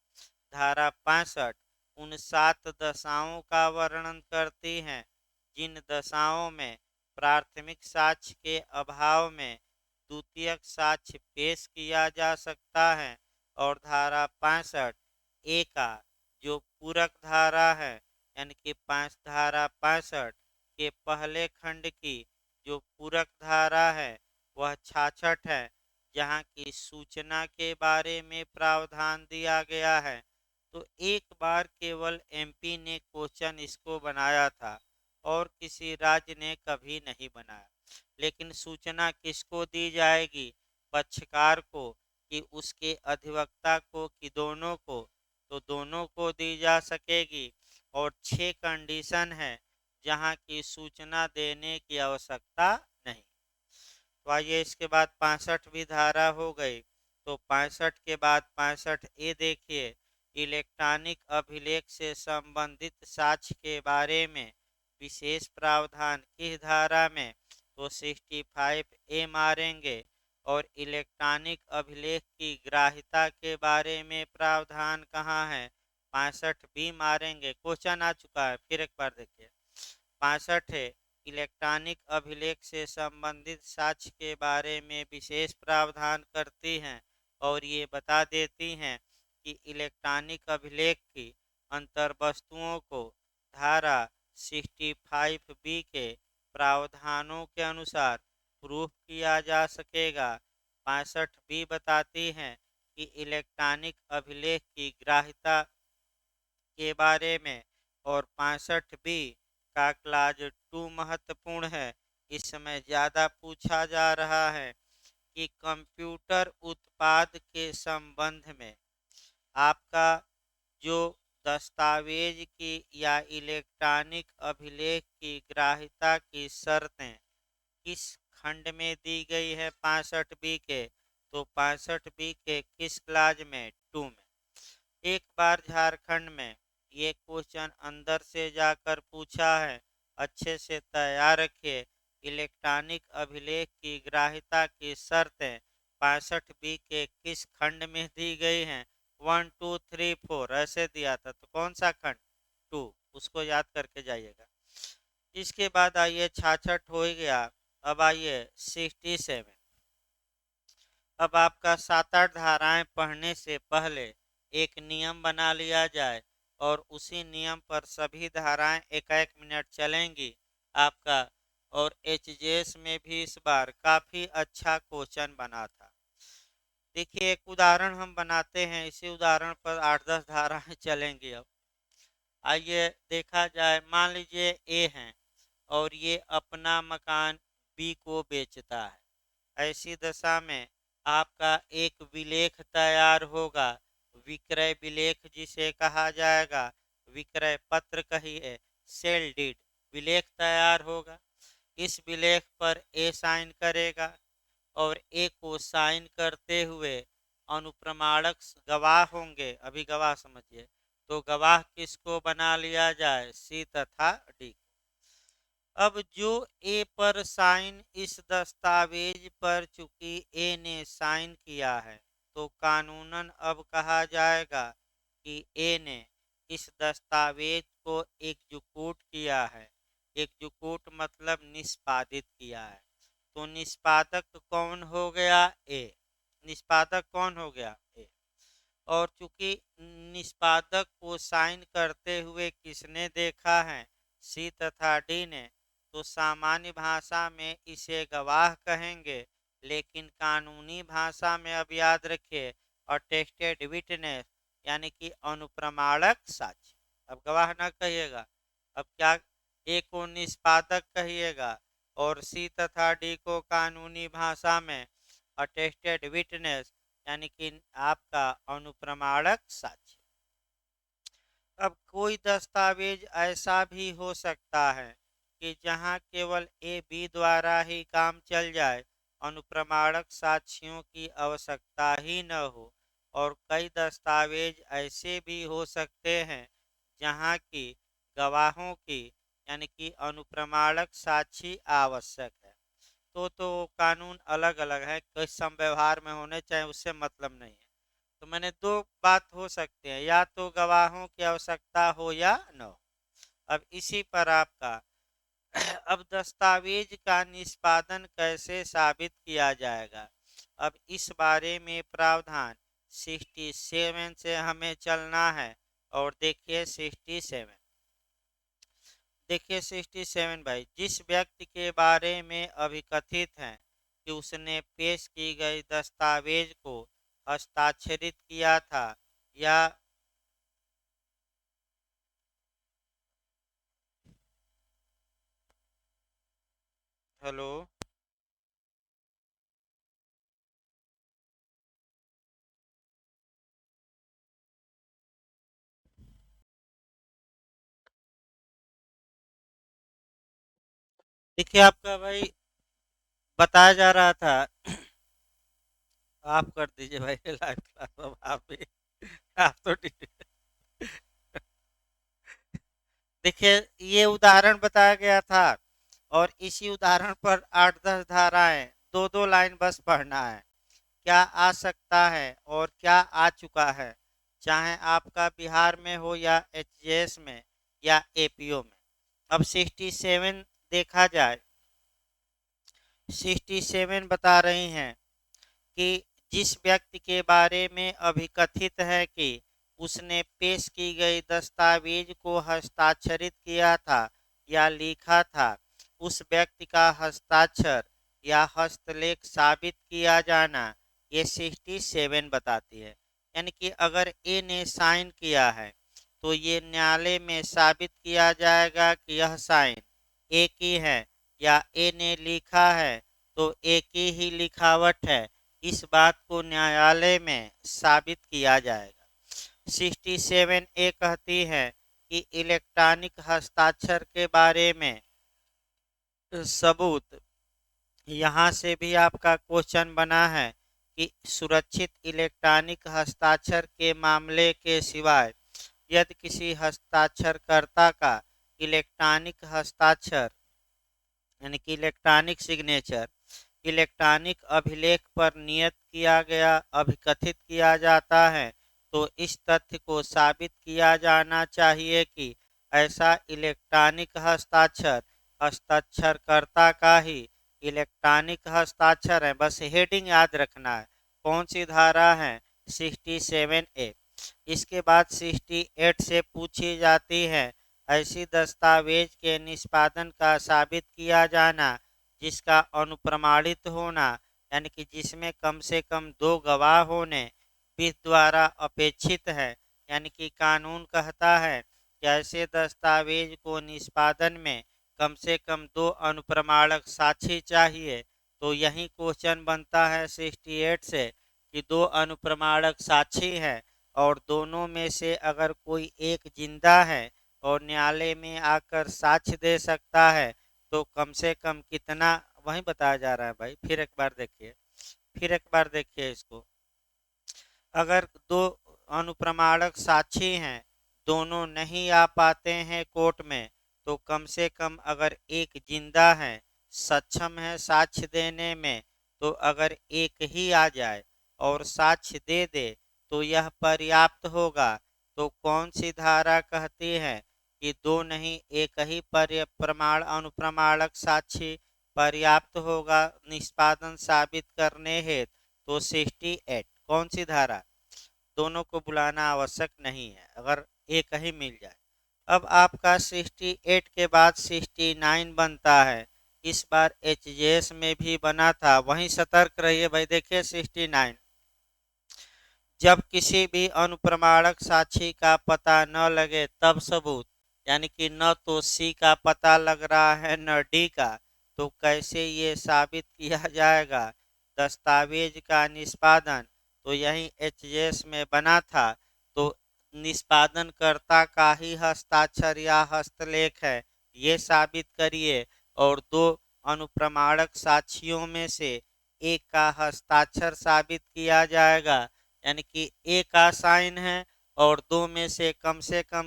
A: धारा 65 उन 7 दशाओं का वर्णन करती हैं जिन दशाओं में प्राथमिक साक्ष्य के अभाव में द्वितीयक साक्ष्य पेश किया जा सकता है। और धारा 65 ए का जो पूरक धारा है, यानी कि धारा 65 के पहले खंड की जो पूरक धारा है वह 66 है, जहाँ की सूचना के बारे में प्रावधान दिया गया है। तो एक बार केवल एमपी ने क्वेश्चन इसको बनाया था और किसी राज्य ने कभी नहीं बनाया। लेकिन सूचना किसको दी जाएगी? पक्षकार को कि उसके अधिवक्ता को कि दोनों को? तो दोनों को दी जा सकेगी। और 6 कंडीशन है जहां की सूचना देने की आवश्यकता नहीं। तो आइए इसके बाद 65वीं धारा हो गई। तो 65 के बाद 65 ए देखिए, इलेक्ट्रॉनिक अभिलेख से संबंधित साक्ष्य के बारे में विशेष प्रावधान किस धारा में? तो 65 ए मारेंगे। और इलेक्ट्रॉनिक अभिलेख की ग्राह्यता के बारे में प्रावधान कहाँ है? 65 बी मारेंगे। क्वेश्चन आ चुका है, फिर एक बार देखिए। 65 है, इलेक्ट्रॉनिक अभिलेख से संबंधित साक्ष्य के बारे में विशेष प्रावधान करती हैं और ये बता देती हैं कि इलेक्ट्रॉनिक अभिलेख की अंतर्वस्तुओं को धारा 65 बी के प्रावधानों के अनुसार प्रूफ किया जा सकेगा। 65 बी बताती हैं कि इलेक्ट्रॉनिक अभिलेख की ग्राह्यता के बारे में। और 65 बी का क्लाज 2 महत्वपूर्ण है, इस समय ज़्यादा पूछा जा रहा है कि कंप्यूटर उत्पाद के संबंध में आपका जो दस्तावेज की या इलेक्ट्रॉनिक अभिलेख की ग्राह्यता की शर्तें किस खंड में दी गई है? 65 बी के। तो 65 बी के किस क्लाज में? 2 में। एक बार झारखंड में ये क्वेश्चन अंदर से जाकर पूछा है, अच्छे से तैयार रखिए। इलेक्ट्रॉनिक अभिलेख की ग्राह्यता की शर्तें 65 बी के किस खंड में दी गई हैं? 1 2 3 4 ऐसे दिया था, तो कौन सा खंड? 2, उसको याद करके जाइएगा। इसके बाद आइए 66 हो गया। अब आइए 67। अब आपका 7-8 धाराएं पढ़ने से पहले एक नियम बना लिया जाए और उसी नियम पर सभी धाराएं 1-1 मिनट चलेंगी आपका। और एचजीएस में भी इस बार काफी अच्छा क्वेश्चन बना था। देखिए एक उदाहरण हम बनाते हैं, इसी उदाहरण पर 8-10 धाराएं चलेंगी। अब आइए देखा जाए, मान लीजिए ए है और ये अपना मकान बी को बेचता है। ऐसी दशा में आपका एक विलेख तैयार होगा, विक्रय विलेख जिसे कहा जाएगा, विक्रय पत्र कहिए, सेल डीड विलेख तैयार होगा। इस विलेख पर ए साइन करेगा और ए को साइन करते हुए अनुप्रमाणक गवाह होंगे। अभी गवाह समझिए, तो गवाह किसको बना लिया जाए? सी तथा डी। अब जो ए पर साइन इस दस्तावेज पर चूंकि ए ने साइन किया है, तो कानूनन अब कहा जाएगा कि ए ने इस दस्तावेज को एग्जीक्यूट किया है। एग्जीक्यूट मतलब निष्पादित किया है। तो निष्पादक कौन हो गया? ए। निष्पादक कौन हो गया? ए। और चूंकि निष्पादक को साइन करते हुए किसने देखा है? सी तथा डी ने। तो सामान्य भाषा में इसे गवाह कहेंगे, लेकिन कानूनी भाषा में अब याद रखिए अटेस्टेड विटनेस, यानी कि अनुप्रमाणक साक्ष्य। अब गवाह ना कहिएगा, अब क्या? ए को निष्पादक कहिएगा और सी तथा डी को कानूनी भाषा में अटेस्टेड विटनेस, यानी कि आपका अनुप्रमाणक साक्ष्य। अब कोई दस्तावेज ऐसा भी हो सकता है कि जहां केवल ए बी द्वारा ही काम चल जाए, अनुप्रमाणक साक्ष्यों की आवश्यकता ही न हो। और कई दस्तावेज ऐसे भी हो सकते हैं जहां की गवाहों की, यानी कि अनुप्रमाणक साक्षी आवश्यक है। तो कानून अलग अलग है, किस व्यवहार में होने चाहिए उससे मतलब नहीं है। तो मैंने दो बात हो सकते हैं, या तो गवाहों की आवश्यकता हो या न हो। अब इसी पर आपका अब दस्तावेज का निष्पादन कैसे साबित किया जाएगा? अब इस बारे में प्रावधान 67 से हमें चलना है। और देखिए 67, देखिए 67 भाई, जिस व्यक्ति के बारे में अभिकथित है कि उसने पेश की गई दस्तावेज को हस्ताक्षरित किया था या हेलो, देखिए आपका भाई बताया जा रहा था। आप कर दीजिए भाई लाइव क्लास, अब आप भी, आप तो देखिए ये उदाहरण बताया गया था और इसी उदाहरण पर 8-10 धाराएं, दो दो लाइन बस पढ़ना है। क्या आ सकता है और क्या आ चुका है, चाहे आपका बिहार में हो या एचजेएस में या एपीओ में। अब 67 देखा जाए, 67 बता रही हैं कि जिस व्यक्ति के बारे में अभिकथित है कि उसने पेश की गई दस्तावेज को हस्ताक्षरित किया था या लिखा था, उस व्यक्ति का हस्ताक्षर या हस्तलेख साबित किया जाना, ये 67 बताती है। यानी कि अगर ए ने साइन किया है तो ये न्यायालय में साबित किया जाएगा कि यह साइन ए की है, या ए ने लिखा है तो ए की ही लिखावट है। इस बात को न्यायालय में साबित किया जाएगा। 67 ए कहती है कि इलेक्ट्रॉनिक हस्ताक्षर के बारे में सबूत, यहाँ से भी आपका क्वेश्चन बना है कि सुरक्षित इलेक्ट्रॉनिक हस्ताक्षर के मामले के सिवाय यदि किसी हस्ताक्षरकर्ता का इलेक्ट्रॉनिक हस्ताक्षर यानी कि इलेक्ट्रॉनिक सिग्नेचर इलेक्ट्रॉनिक अभिलेख पर नियत किया गया अभिकथित किया जाता है, तो इस तथ्य को साबित किया जाना चाहिए कि ऐसा इलेक्ट्रॉनिक हस्ताक्षर हस्ताक्षरकर्ता का ही इलेक्ट्रॉनिक हस्ताक्षर है। बस हेडिंग याद रखना है। कौन सी धारा है? 67A। इसके बाद 68 से पूछी जाती है ऐसी दस्तावेज के निष्पादन का साबित किया जाना जिसका अनुप्रमाणित होना, यानी कि जिसमें कम से कम 2 गवाह होने विधि द्वारा अपेक्षित है। यानी कि कानून कहता है कि ऐसे दस्तावेज को निष्पादन में कम से कम 2 अनुप्रमाणक साक्षी चाहिए। तो यही क्वेश्चन बनता है 68 से कि 2 अनुप्रमाणक साक्षी हैं और दोनों में से अगर कोई एक जिंदा है और न्यायालय में आकर साक्ष्य दे सकता है तो कम से कम कितना, वही बताया जा रहा है भाई। फिर एक बार देखिए इसको। अगर 2 अनुप्रमाणक साक्षी हैं, दोनों नहीं आ पाते हैं कोर्ट में, तो कम से कम अगर एक जिंदा है, सक्षम है साक्ष्य देने में, तो अगर एक ही आ जाए और साक्ष्य दे दे तो यह पर्याप्त होगा। तो कौन सी धारा कहती है कि 2 नहीं एक ही प्रमाण अनुप्रमाणक साक्षी पर्याप्त होगा निष्पादन साबित करने हेतु? तो 68। कौन सी धारा? दोनों को बुलाना आवश्यक नहीं है, अगर एक ही मिल जाए। अब आपका 68 के बाद 69 बनता है। इस बार एचजेएस में भी बना था, वहीं सतर्क रहिए भाई। देखिए 69, जब किसी भी अनुप्रमाणक साक्षी का पता न लगे तब सबूत, यानी कि न तो सी का पता लग रहा है न डी का, तो कैसे ये साबित किया जाएगा दस्तावेज का निष्पादन? तो यही एचजेएस में बना था। तो निष्पादनकर्ता का ही हस्ताक्षर या हस्तलेख है, ये साबित करिए। और 2 अनुप्रमाणक साक्षियों में से एक का हस्ताक्षर साबित किया जाएगा, यानी कि एक का साइन है और 2 में से कम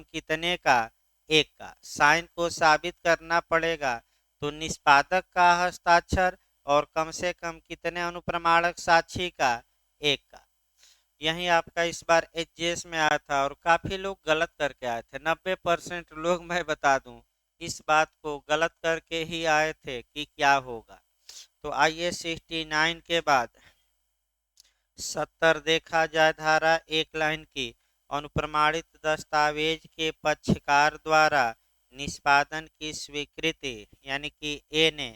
A: कितने का? एक का। साइन को साबित करना पड़ेगा, तो निष्पादक का हस्ताक्षर और कम से कम कितने अनुप्रमाणक साक्षी का? एक का। यही आपका इस बार एचजेएस में आया था और काफ़ी लोग गलत करके आए थे। 90% लोग, मैं बता दूं, इस बात को गलत करके ही आए थे कि क्या होगा। तो आइए 69 के बाद 70 देखा जाए। धारा 1 लाइन की, अनुप्रमाणित दस्तावेज के पक्षकार द्वारा निष्पादन की स्वीकृति, यानी कि ए ने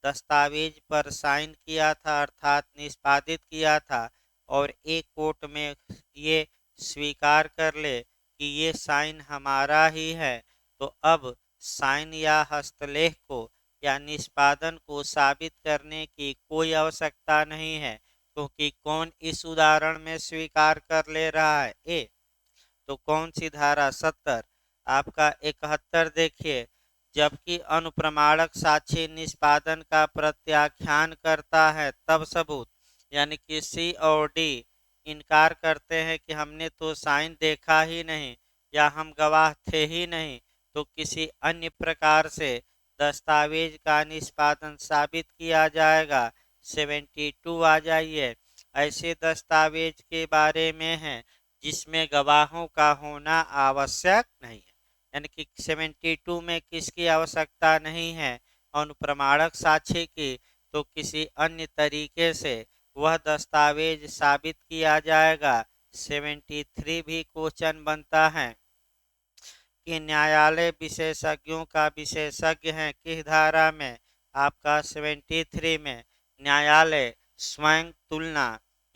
A: दस्तावेज पर साइन किया था अर्थात निष्पादित किया था और एक कोर्ट में ये स्वीकार कर ले कि ये साइन हमारा ही है, तो अब साइन या हस्तलेख को या निष्पादन को साबित करने की कोई आवश्यकता नहीं है, क्योंकि कौन इस उदाहरण में स्वीकार कर ले रहा है? ए। तो कौन सी धारा? 70। आपका 71 देखिए, जबकि अनुप्रमाणक साक्षी निष्पादन का प्रत्याख्यान करता है तब सबूत, यानी कि सी और डी इनकार करते हैं कि हमने तो साइन देखा ही नहीं या हम गवाह थे ही नहीं, तो किसी अन्य प्रकार से दस्तावेज का निष्पादन साबित किया जाएगा। 72 आ जाइए। ऐसे दस्तावेज के बारे में है जिसमें गवाहों का होना आवश्यक नहीं है, यानी कि 72 में किसकी आवश्यकता नहीं है? अनुप्रमाणक साक्षी की। तो किसी अन्य तरीके से वह दस्तावेज साबित किया जाएगा। 73 भी क्वेश्चन बनता है कि न्यायालय विशेषज्ञों का विशेषज्ञ है किस धारा में? आपका 73 में न्यायालय स्वयं तुलना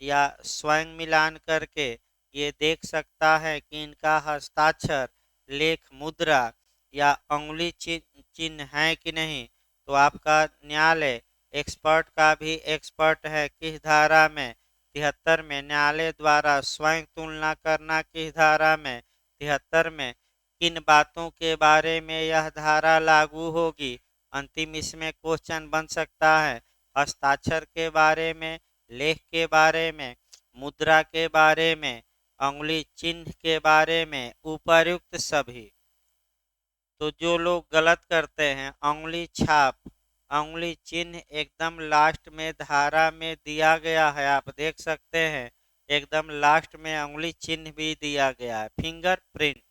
A: या स्वयं मिलान करके ये देख सकता है कि इनका हस्ताक्षर, लेख, मुद्रा या अंगुली चिन्ह है कि नहीं। तो आपका न्यायालय एक्सपर्ट का भी एक्सपर्ट है किस धारा में? 73 में। न्यायालय द्वारा स्वयं तुलना करना किस धारा में? 73 में। किन बातों के बारे में यह धारा लागू होगी? अंतिम इसमें क्वेश्चन बन सकता है हस्ताक्षर के बारे में, लेख के बारे में, मुद्रा के बारे में अंगुली चिन्ह के बारे में उपर्युक्त सभी। तो जो लोग गलत करते हैं, अंगुली छाप, अंगुली चिन्ह एकदम लास्ट में धारा में दिया गया है, आप देख सकते हैं एकदम लास्ट में अंगुली चिन्ह भी दिया गया है, फिंगरप्रिंट।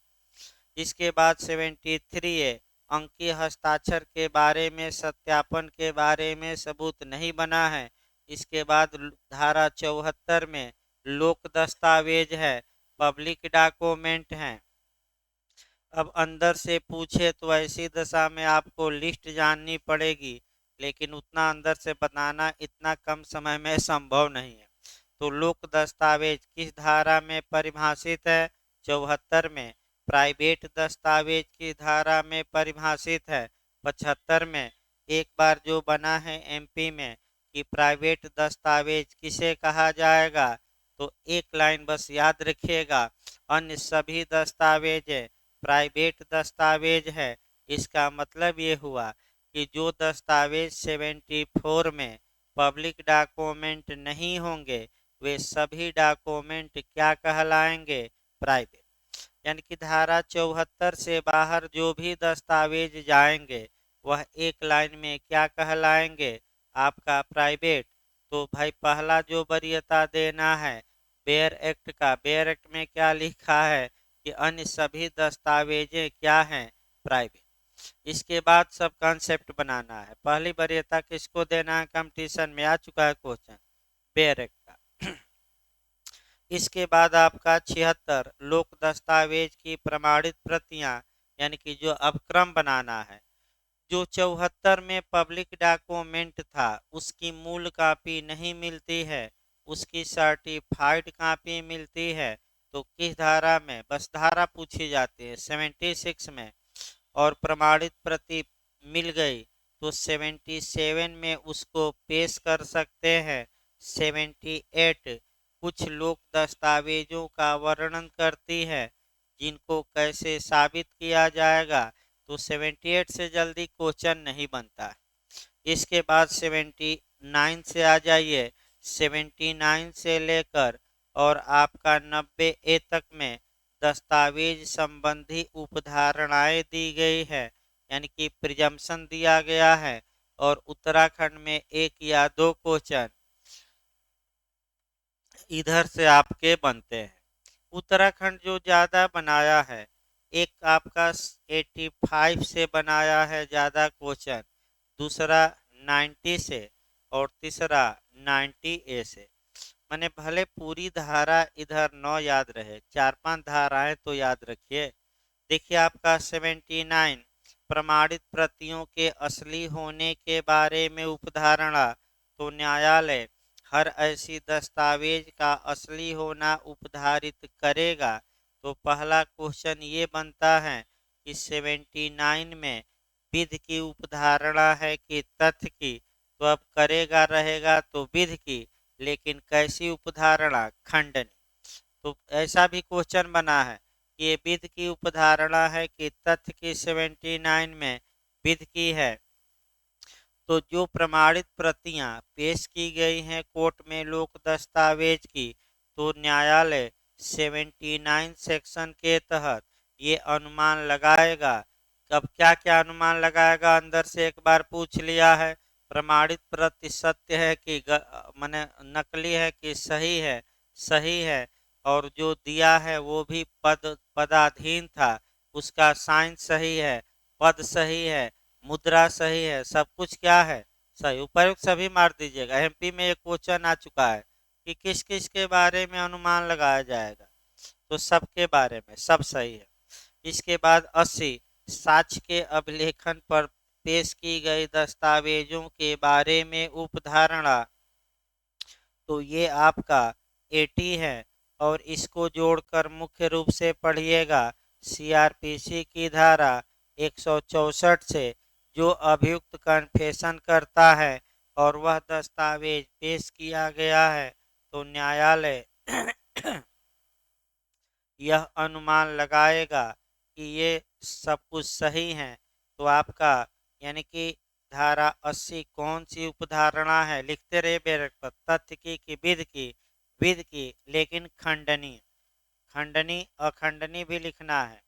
A: इसके बाद 73 है, अंकीय हस्ताक्षर के बारे में सत्यापन के बारे में सबूत नहीं बना है। इसके बाद धारा 74 में लोक दस्तावेज है, पब्लिक डॉक्यूमेंट है। अब अंदर से पूछे तो ऐसी दशा में आपको लिस्ट जाननी पड़ेगी, लेकिन उतना अंदर से बताना इतना कम समय में संभव नहीं है। तो लोक दस्तावेज किस धारा में परिभाषित है? 74 में। प्राइवेट दस्तावेज किस धारा में परिभाषित है? 75 में। एक बार जो बना है एमपी में कि प्राइवेट दस्तावेज किसे कहा जाएगा, तो एक लाइन बस याद रखिएगा, अन्य सभी दस्तावेज प्राइवेट दस्तावेज है। इसका मतलब ये हुआ कि जो दस्तावेज 74 में पब्लिक डॉक्यूमेंट नहीं होंगे, वे सभी डॉक्यूमेंट क्या कहलाएंगे? प्राइवेट। यानी कि धारा 74 से बाहर जो भी दस्तावेज जाएंगे वह एक लाइन में क्या कहलाएंगे? आपका प्राइवेट। तो भाई पहला जो वरीयता देना है बेयर एक्ट का, बेयर एक्ट में क्या लिखा है कि अन्य सभी दस्तावेजें क्या हैं? प्राइवेट। इसके बाद सब कॉन्सेप्ट बनाना है। पहली वरीयता किसको देना है? कंपटीशन में आ चुका है क्वेश्चन, बेयर एक्ट का। इसके बाद आपका 76 लोक दस्तावेज की प्रमाणित प्रतियां, यानी कि जो अपक्रम बनाना है। जो 74 में पब्लिक डॉक्यूमेंट था उसकी मूल कॉपी नहीं मिलती है, उसकी सर्टिफाइड कॉपी मिलती है। तो किस धारा में? बस धारा पूछी जाती है, 76 में। और प्रमाणित प्रति मिल गई तो 77 में उसको पेश कर सकते हैं। 78 कुछ लोक दस्तावेजों का वर्णन करती है जिनको कैसे साबित किया जाएगा। तो 78 से जल्दी क्वेश्चन नहीं बनता। इसके बाद 79 से आ जाइए। 79 से लेकर और आपका 90 तक में दस्तावेज संबंधी उपधारणाएं दी गई है, यानी कि प्रिजम्पशन दिया गया है। और उत्तराखंड में एक या दो क्वेश्चन इधर से आपके बनते हैं। उत्तराखंड जो ज़्यादा बनाया है, एक आपका 85 से बनाया है ज़्यादा क्वेश्चन, दूसरा 90 से और तीसरा 90A से। मैंने भले पूरी धारा इधर 9 याद रहे, 4-5 धाराएं तो याद रखिए। देखिए आपका 79 प्रमाणित प्रतियों के असली होने के बारे में उपधारणा। तो न्यायालय हर ऐसी दस्तावेज का असली होना उपधारित करेगा। तो पहला क्वेश्चन ये बनता है कि 79 में विधि की उपधारणा है कि तथ्य की? तो अब करेगा रहेगा तो विधि की, लेकिन कैसी उपधारणा? खंडनी। तो ऐसा भी क्वेश्चन बना है कि ये विधि की उपधारणा है कि तथ्य की? 79 में विधि की है। तो जो प्रमाणित प्रतियां पेश की गई हैं कोर्ट में लोक दस्तावेज की, तो न्यायालय 79 सेक्शन के तहत ये अनुमान लगाएगा। अब क्या क्या अनुमान लगाएगा? अंदर से एक बार पूछ लिया है, प्रमाणित प्रति सत्य है कि माने नकली है कि सही है? सही है। और जो दिया है वो भी पदाधीन था, उसका साइन सही है, पद सही है, मुद्रा सही है, सब कुछ क्या है? सही। उपयुक्त सभी मार दीजिएगा। एमपी में एक क्वेश्चन आ चुका है कि किस किस के बारे में अनुमान लगाया जाएगा, तो सबके बारे में, सब सही है। इसके बाद 80 साक्ष्य के अभिलेखन पर पेश की गई दस्तावेजों के बारे में उपधारणा। तो ये आपका 80 है और इसको जोड़कर मुख्य रूप से पढ़िएगा सीआरपीसी की धारा 164 से जो अभियुक्त कन्फेशन करता है और वह दस्तावेज पेश किया गया है, तो न्यायालय यह अनुमान लगाएगा कि ये सब कुछ सही है। तो आपका यानी कि धारा 80 कौन सी उपधारणा है? लिखते रहे बेरक पर, तथ्य की कि विधि की? विधि की, लेकिन खंडनीय। खंडनी अखंडनी भी लिखना है।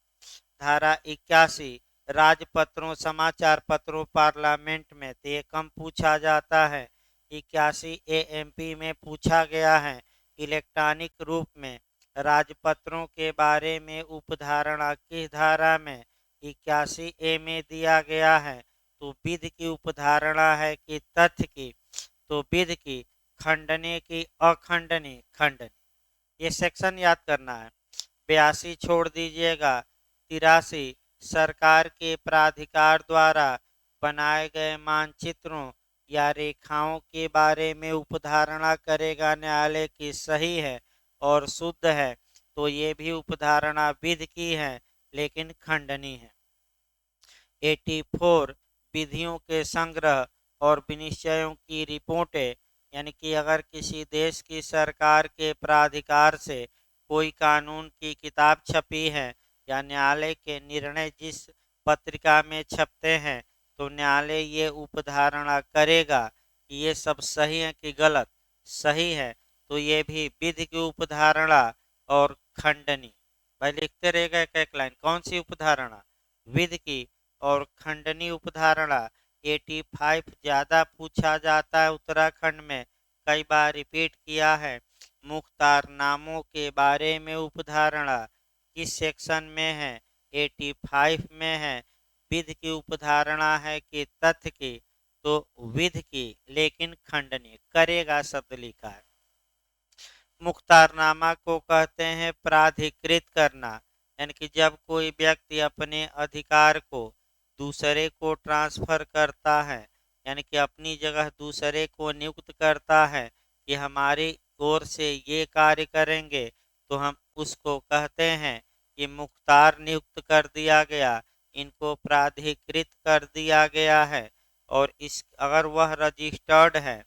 A: धारा 81 राजपत्रों समाचार पत्रों पार्लियामेंट में, तो ये कम पूछा जाता है। 81 एएमपी में पूछा गया है। इलेक्ट्रॉनिक रूप में राजपत्रों के बारे में उपधारणा किस धारा में? 81 ए में दिया गया है। तो विधि की उपधारणा है कि तथ्य की, तो विधि की, खंडने की अखंडनी खंडनी। ये सेक्शन याद करना है। 82 छोड़ दीजिएगा। 83 सरकार के प्राधिकार द्वारा बनाए गए मानचित्रों या रेखाओं के बारे में उपधारणा करेगा न्यायालय की सही है और शुद्ध है, तो ये भी उपधारणा विधि की है लेकिन खंडनी है। 84 विधियों के संग्रह और विनिश्चयों की रिपोर्टें, यानी कि अगर किसी देश की सरकार के प्राधिकार से कोई कानून की किताब छपी है या न्यायालय के निर्णय जिस पत्रिका में छपते हैं, तो न्यायालय ये उपधारणा करेगा कि ये सब सही है कि गलत। सही है तो ये भी विधि की उपधारणा और खंडनी। भाई लिखते रहेगा एक एक लाइन। कौन सी उपधारणा? विधि की और खंडनी उपधारणा। 85 ज्यादा पूछा जाता है, उत्तराखंड में कई बार रिपीट किया है। मुख्तार नामों के बारे में उपधारणा किस सेक्शन में है? 85 में है। विधि की उपधारणा है कि तथ्य की? तो विधि की, लेकिन खंडनी। करेगा शब्द लिखा है। मुख्तारनामा को कहते हैं प्राधिकृत करना, यानी कि जब कोई व्यक्ति अपने अधिकार को दूसरे को ट्रांसफर करता है, यानी कि अपनी जगह दूसरे को नियुक्त करता है कि हमारी ओर से ये कार्य करेंगे, तो हम उसको कहते हैं कि मुख्तार नियुक्त कर दिया गया, इनको प्राधिकृत कर दिया गया है। और इस अगर वह रजिस्टर्ड है,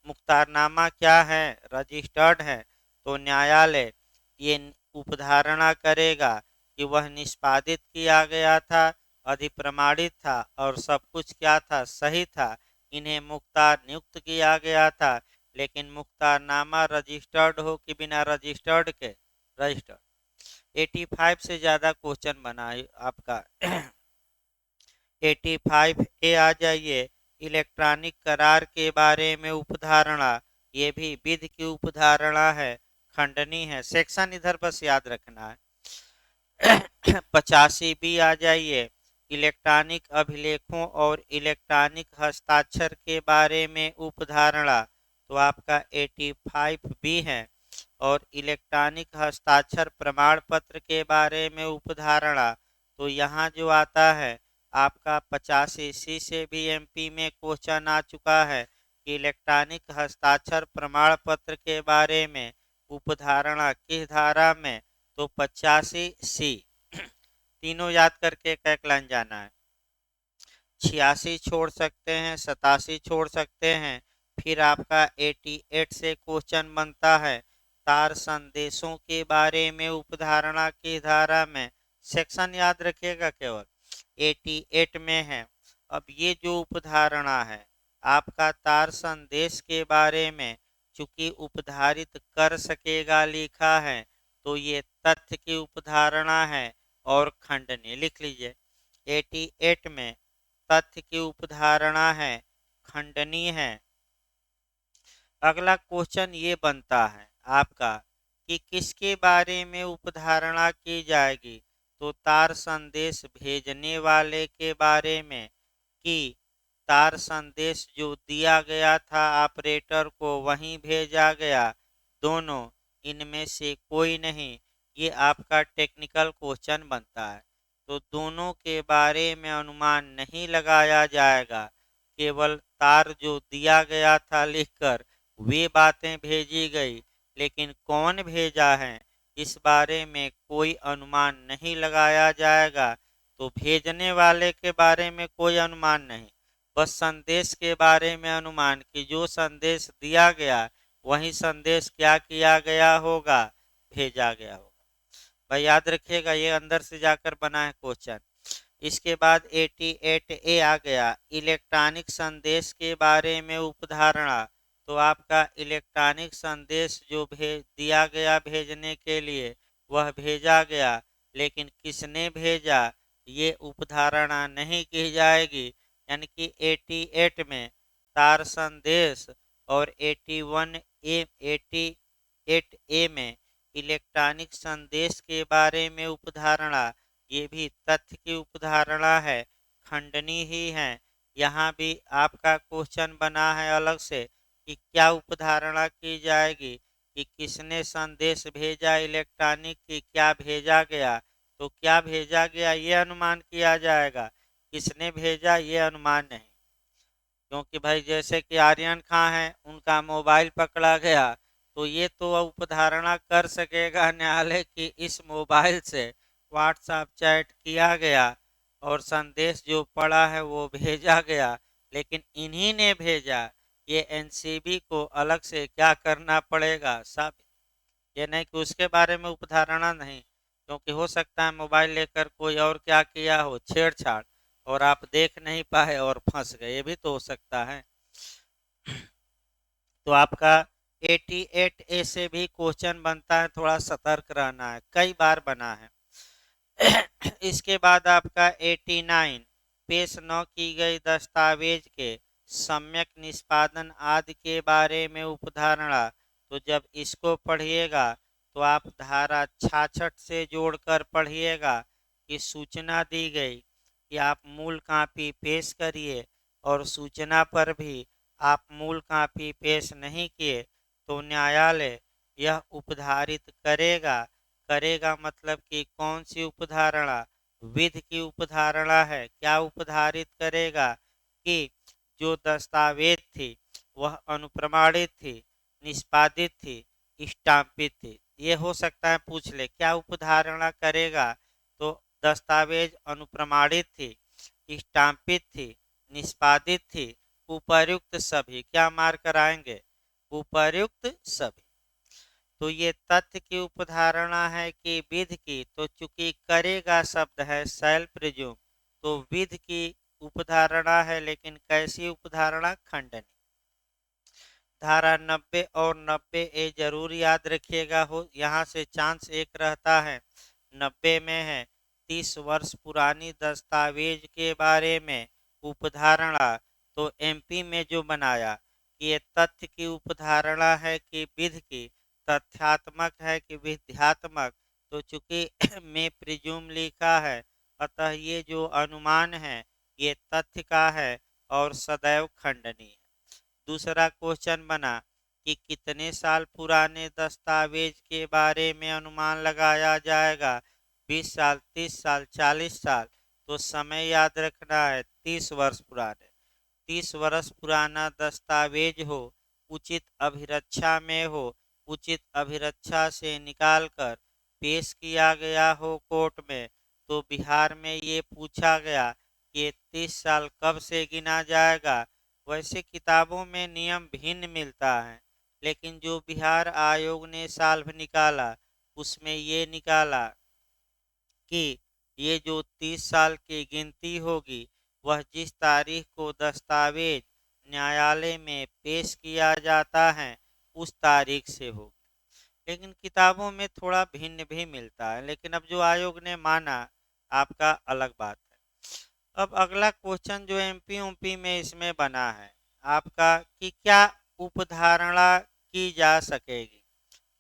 A: मुख्तारनामा क्या है? रजिस्टर्ड है, तो न्यायालय ये उपधारणा करेगा कि वह निष्पादित किया गया था, अधिप्रमाणित था और सब कुछ क्या था? सही था। इन्हें मुख्तार नियुक्त किया गया था, लेकिन मुख्तारनामा रजिस्टर्ड हो कि बिना रजिस्टर्ड के? रजिस्टर्ड। 85 से ज्यादा क्वेश्चन बना है आपका। 85 ए आ जाइए। इलेक्ट्रॉनिक करार के बारे में उपधारणा, ये भी विधि की उपधारणा है, खंडनी है। सेक्शन इधर बस याद रखना है। 85 बी आ जाइए। इलेक्ट्रॉनिक अभिलेखों और इलेक्ट्रॉनिक हस्ताक्षर के बारे में उपधारणा, तो आपका 85 बी है। और इलेक्ट्रॉनिक हस्ताक्षर प्रमाण पत्र के बारे में उपधारणा, तो यहाँ जो आता है आपका 85 सी से भी एमपी में क्वेश्चन आ चुका है कि इलेक्ट्रॉनिक हस्ताक्षर प्रमाण पत्र के बारे में उपधारणा किस धारा में? तो 85 सी। तीनों याद करके एक एक लाइन जाना है। 86 छोड़ सकते हैं, 87 छोड़ सकते हैं। फिर आपका 88 से क्वेश्चन बनता है तार संदेशों के बारे में उपधारणा की धारा में। सेक्शन याद रखिएगा केवल। 88 में है। अब ये जो उपधारणा है आपका तार संदेश के बारे में, चूंकि उपधारित कर सकेगा लिखा है, तो ये तथ्य की उपधारणा है और खंडनी। लिख लीजिए। 88 में तथ्य की उपधारणा है, खंडनी है। अगला क्वेश्चन ये बनता है आपका कि किसके बारे में उपधारणा की जाएगी? तो तार संदेश भेजने वाले के बारे में, कि तार संदेश जो दिया गया था ऑपरेटर को वहीं भेजा गया, दोनों, इनमें से कोई नहीं। ये आपका टेक्निकल क्वेश्चन बनता है। तो दोनों के बारे में अनुमान नहीं लगाया जाएगा, केवल तार जो दिया गया था लिखकर वे बातें भेजी गई, लेकिन कौन भेजा है इस बारे में कोई अनुमान नहीं लगाया जाएगा। तो भेजने वाले के बारे में कोई अनुमान नहीं, बस संदेश के बारे में अनुमान कि जो संदेश दिया गया वही संदेश क्या किया गया होगा? भेजा गया होगा। भाई याद रखिएगा, ये अंदर से जाकर बना है क्वेश्चन। इसके बाद 88 ए आ गया। इलेक्ट्रॉनिक संदेश के बारे में उपधारणा, तो आपका इलेक्ट्रॉनिक संदेश जो भेज दिया गया भेजने के लिए, वह भेजा गया, लेकिन किसने भेजा ये उपधारणा नहीं की जाएगी। यानी कि 88 में तार संदेश और 88A में इलेक्ट्रॉनिक संदेश के बारे में उपधारणा, ये भी तथ्य की उपधारणा है, खंडनी ही है। यहाँ भी आपका क्वेश्चन बना है अलग से कि क्या उपधारणा की जाएगी, कि किसने संदेश भेजा इलेक्ट्रॉनिक, की क्या भेजा गया। तो क्या भेजा गया ये अनुमान किया जाएगा, किसने भेजा ये अनुमान नहीं। क्योंकि भाई जैसे कि आर्यन खां है, उनका मोबाइल पकड़ा गया, तो ये तो उपधारणा कर सकेगा न्यायालय कि इस मोबाइल से व्हाट्सएप चैट किया गया और संदेश जो पड़ा है वो भेजा गया, लेकिन इन्हीं ने भेजा, ये एनसीबी को अलग से क्या करना पड़ेगा साबित। ये नहीं कि उसके बारे में उपधारणा नहीं, क्योंकि हो सकता है मोबाइल लेकर कोई और क्या किया हो, छेड़छाड़, और आप देख नहीं पाए और फंस गए, ये भी तो हो सकता है। तो आपका 88A से भी क्वेश्चन बनता है, थोड़ा सतर्क रहना है, कई बार बना है। इसके बाद आपका 89 पेश न की गई दस्तावेज के सम्यक निष्पादन आदि के बारे में उपधारणा। तो जब इसको पढ़िएगा तो आप धारा 66 से जोड़कर पढ़िएगा कि सूचना दी गई कि आप मूल कॉपी पेश करिए, और सूचना पर भी आप मूल कॉपी पेश नहीं किए तो न्यायालय यह उपधारित करेगा। करेगा मतलब कि कौन सी उपधारणा, विधि की उपधारणा है। क्या उपधारित करेगा कि जो दस्तावेज थी वह अनुप्रमाणित थी, निष्पादित थी, स्टाम्पित थी। ये हो सकता है पूछ ले, क्या उपधारणा करेगा। तो दस्तावेज अनुप्रमाणित थी, स्टाम्पित थी, निष्पादित थी, उपर्युक्त सभी, क्या मार कराएंगे, उपर्युक्त सभी। तो ये तथ्य की उपधारणा है कि विधि की, तो चूंकि करेगा शब्द है शैल प्रिज्यूम, तो विधि की उपधारणा है, लेकिन कैसी उपधारणा, खंडनी। धारा 90 और 90A जरूर याद रखिएगा हो, यहाँ से चांस एक रहता है। 90 में है 30 वर्ष पुरानी दस्तावेज के बारे में उपधारणा। तो एमपी में जो बनाया कि ये तथ्य की उपधारणा है कि विधि की, तथ्यात्मक है कि विध्यात्मक, तो चूंकि में प्रिज्यूम लिखा है, अतः ये जो अनुमान है ये तथ्य का है और सदैव खंडनीय है। दूसरा क्वेश्चन बना कि कितने साल पुराने दस्तावेज के बारे में अनुमान लगाया जाएगा, 20 साल, 30 साल, 40 साल। तो समय याद रखना है, 30 वर्ष पुराने। 30 वर्ष पुराना दस्तावेज हो, उचित अभिरक्षा में हो, उचित अभिरक्षा से निकालकर पेश किया गया हो कोर्ट में, तो बिहार में ये पूछा गया कि 30 साल कब से गिना जाएगा। वैसे किताबों में नियम भिन्न मिलता है, लेकिन जो बिहार आयोग ने साल निकाला उसमें ये निकाला कि ये जो 30 साल की गिनती होगी वह जिस तारीख को दस्तावेज न्यायालय में पेश किया जाता है उस तारीख से होगी। लेकिन किताबों में थोड़ा भिन्न भी मिलता है, लेकिन अब जो आयोग ने माना आपका अलग बात है। अब अगला क्वेश्चन जो एमपी यूपी में इसमें बना है आपका कि क्या उपधारणा की जा सकेगी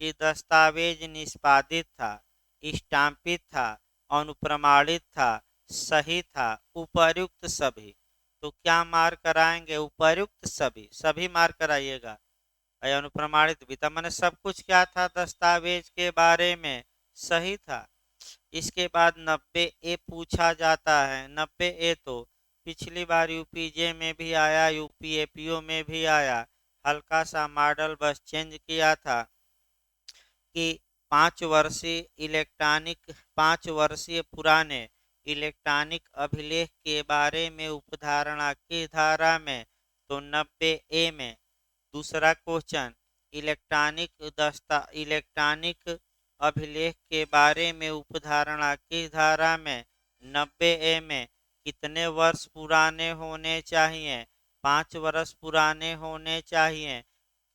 A: कि दस्तावेज निष्पादित था, स्टाम्पित था, अनुप्रमाणित था, सही था, उपर्युक्त सभी। तो क्या मार कराएंगे, उपर्युक्त सभी, सभी मार कराइएगा। अनुप्रमाणित भी था, मैंने सब कुछ क्या था दस्तावेज के बारे में सही था। इसके बाद 90A पूछा जाता है। 90A तो पिछली बार यूपीजे में भी आया, यूपीएपीओ में भी आया, हल्का सा मॉडल बस चेंज किया था कि 5 वर्षीय पुराने इलेक्ट्रॉनिक अभिलेख के बारे में उपधारणा की धारा में। तो 90A में दूसरा क्वेश्चन इलेक्ट्रॉनिक अभिलेख के बारे में उपधारणा की धारा में 90A में कितने वर्ष पुराने होने चाहिए, 5 वर्ष पुराने होने चाहिए,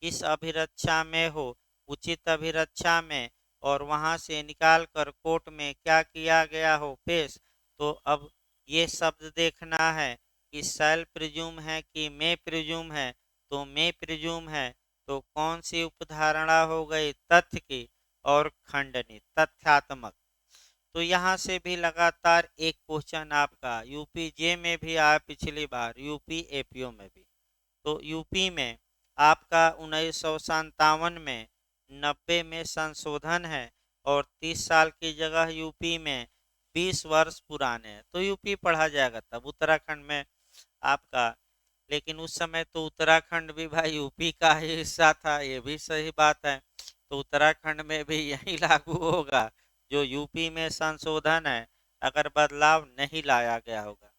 A: किस अभिरक्षा में हो, उचित अभिरक्षा में, और वहाँ से निकाल कर कोर्ट में क्या किया गया हो पेश, तो अब ये शब्द देखना है कि शैल प्रिज्यूम है कि मे प्रिज्यूम है। तो मे प्रिज्यूम है तो कौन सी उपधारणा हो गई, तथ्य की और खंडनी तथ्यात्मक। तो यहाँ से भी लगातार एक क्वेश्चन आपका यूपी जे में भी आया, पिछली बार यूपी एपीओ में भी। तो यूपी में आपका 1957 में 90 में संशोधन है और 30 साल की जगह यूपी में 20 वर्ष पुराने हैं। तो यूपी पढ़ा जाएगा तब उत्तराखंड में आपका। लेकिन उस समय तो उत्तराखंड भी भाई यूपी का ही हिस्सा था, ये भी सही बात है। तो उत्तराखंड में भी यही लागू होगा जो यूपी में संशोधन है, अगर बदलाव नहीं लाया गया होगा।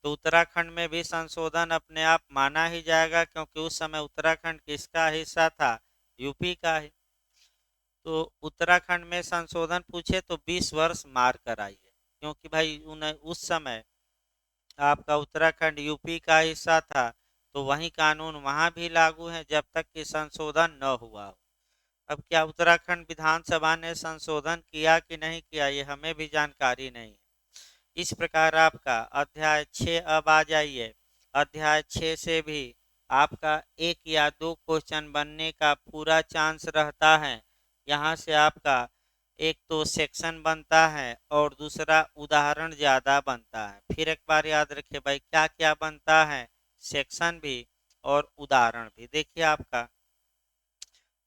A: तो उत्तराखंड में भी संशोधन अपने आप माना ही जाएगा, क्योंकि उस समय उत्तराखंड किसका हिस्सा था, यूपी का ही। तो उत्तराखंड में संशोधन पूछे तो 20 वर्ष मार कर आइए, क्योंकि भाई उस समय आपका उत्तराखंड यूपी का हिस्सा था। तो वही कानून वहां भी लागू है जब तक कि संशोधन न हुआ हो। अब क्या उत्तराखंड विधानसभा ने संशोधन किया कि नहीं किया, ये हमें भी जानकारी नहीं है। इस प्रकार आपका अध्याय 6 अब आ जाइए। अध्याय 6 से भी आपका एक या दो क्वेश्चन बनने का पूरा चांस रहता है। यहाँ से आपका एक तो सेक्शन बनता है और दूसरा उदाहरण ज़्यादा बनता है। फिर एक बार याद रखिए भाई, क्या क्या बनता है, सेक्शन भी और उदाहरण भी। देखिए आपका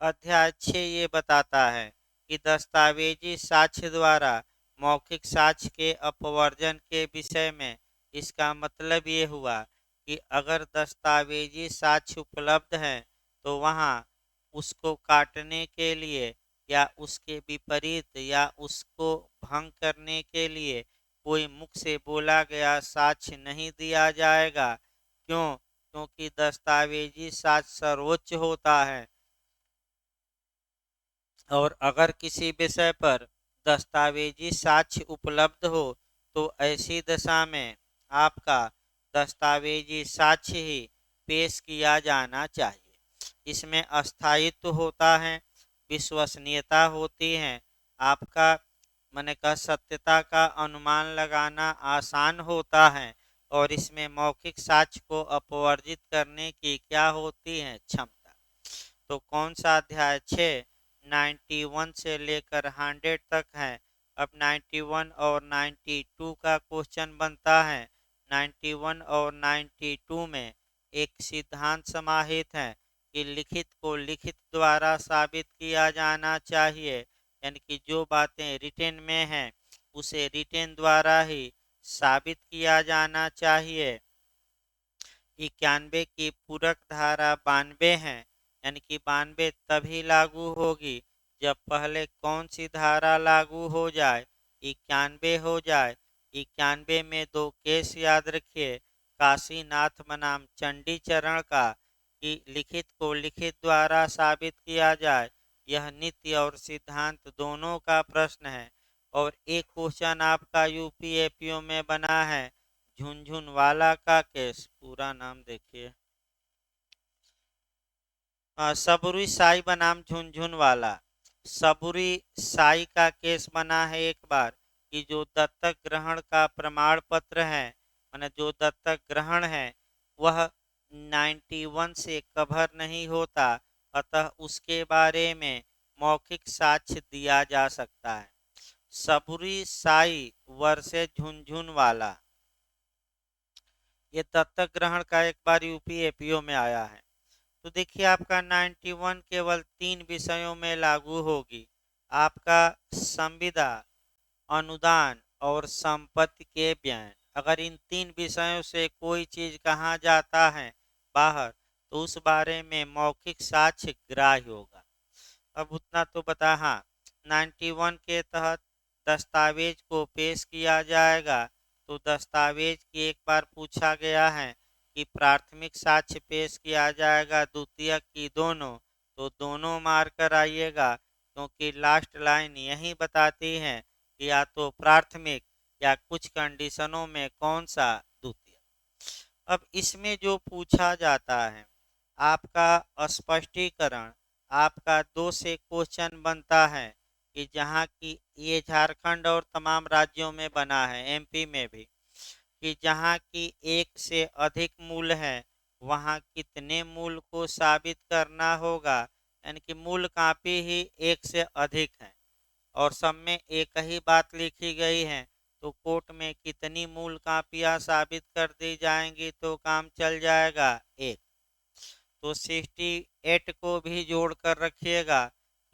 A: अध्याय 6 ये बताता है कि दस्तावेजी साक्ष्य द्वारा मौखिक साक्ष्य के अपवर्जन के विषय में। इसका मतलब ये हुआ कि अगर दस्तावेजी साक्ष्य उपलब्ध है तो वहाँ उसको काटने के लिए या उसके विपरीत या उसको भंग करने के लिए कोई मुख से बोला गया साक्ष्य नहीं दिया जाएगा। क्यों? क्योंकि दस्तावेजी साक्ष्य सर्वोच्च होता है और अगर किसी विषय पर दस्तावेजी साक्ष्य उपलब्ध हो तो ऐसी दशा में आपका दस्तावेजी साक्ष्य ही पेश किया जाना चाहिए। इसमें स्थायित्व होता है, विश्वसनीयता होती है, आपका मैंने कहा सत्यता का अनुमान लगाना आसान होता है और इसमें मौखिक साक्ष्य को अपवर्जित करने की क्या होती है, क्षमता। तो कौन सा अध्याय 6 91 से लेकर 100 तक है। अब 91 और 92 का क्वेश्चन बनता है। 91 और 92 में एक सिद्धांत समाहित है कि लिखित को लिखित द्वारा साबित किया जाना चाहिए, यानी कि जो बातें रिटेन में हैं उसे रिटेन द्वारा ही साबित किया जाना चाहिए। 91 की पूरक धारा 92 है, यानी कि 92 तभी लागू होगी जब पहले कौन सी धारा लागू हो जाए, 91 हो जाए। 91 में दो केस याद रखिए, काशीनाथ बनाम चंडी चरण का, कि लिखित को लिखित द्वारा साबित किया जाए। यह नीति और सिद्धांत दोनों का प्रश्न है। और एक क्वेश्चन आपका यूपी एपीओ में बना है, झुनझुनवाला का केस। पूरा नाम देखिए, सबुरी साई बनाम झुनझुनवाला। सबुरी साई का केस बना है एक बार, कि जो दत्तक ग्रहण का प्रमाण पत्र है, माने जो दत्तक ग्रहण है वह 91 से कवर नहीं होता, अतः उसके बारे में मौखिक साक्ष्य दिया जा सकता है। सबुरी साई वर्सेस झुनझुनवाला, ये दत्तक ग्रहण का एक बार यूपी एपीओ में आया है। तो देखिए आपका 91 केवल 3 विषयों में लागू होगी, आपका संविदा, अनुदान और संपत्ति के बयान। अगर इन 3 विषयों से कोई चीज कहा जाता है बाहर, तो उस बारे में मौखिक साक्ष्य ग्राह्य होगा। अब उतना तो बता, हाँ 91 के तहत दस्तावेज को पेश किया जाएगा। तो दस्तावेज की एक बार पूछा गया है कि प्राथमिक साक्ष्य पेश किया जाएगा, द्वितीयक की दोनों, तो दोनों मार कर आइएगा, क्योंकि लास्ट लाइन यही बताती है कि या तो प्राथमिक या कुछ कंडीशनों में कौन सा द्वितीयक। अब इसमें जो पूछा जाता है आपका स्पष्टीकरण, आपका 2 से क्वेश्चन बनता है। कि जहाँ की ये झारखंड और तमाम राज्यों में बना है, एमपी में भी, कि जहाँ की एक से अधिक मूल है वहाँ कितने मूल को साबित करना होगा, यानी कि मूल कापी ही एक से अधिक है और सब में एक ही बात लिखी गई है, तो कोर्ट में कितनी मूल कापियां साबित कर दी जाएंगी तो काम चल जाएगा? एक। तो 68 को भी जोड़ कर रखिएगा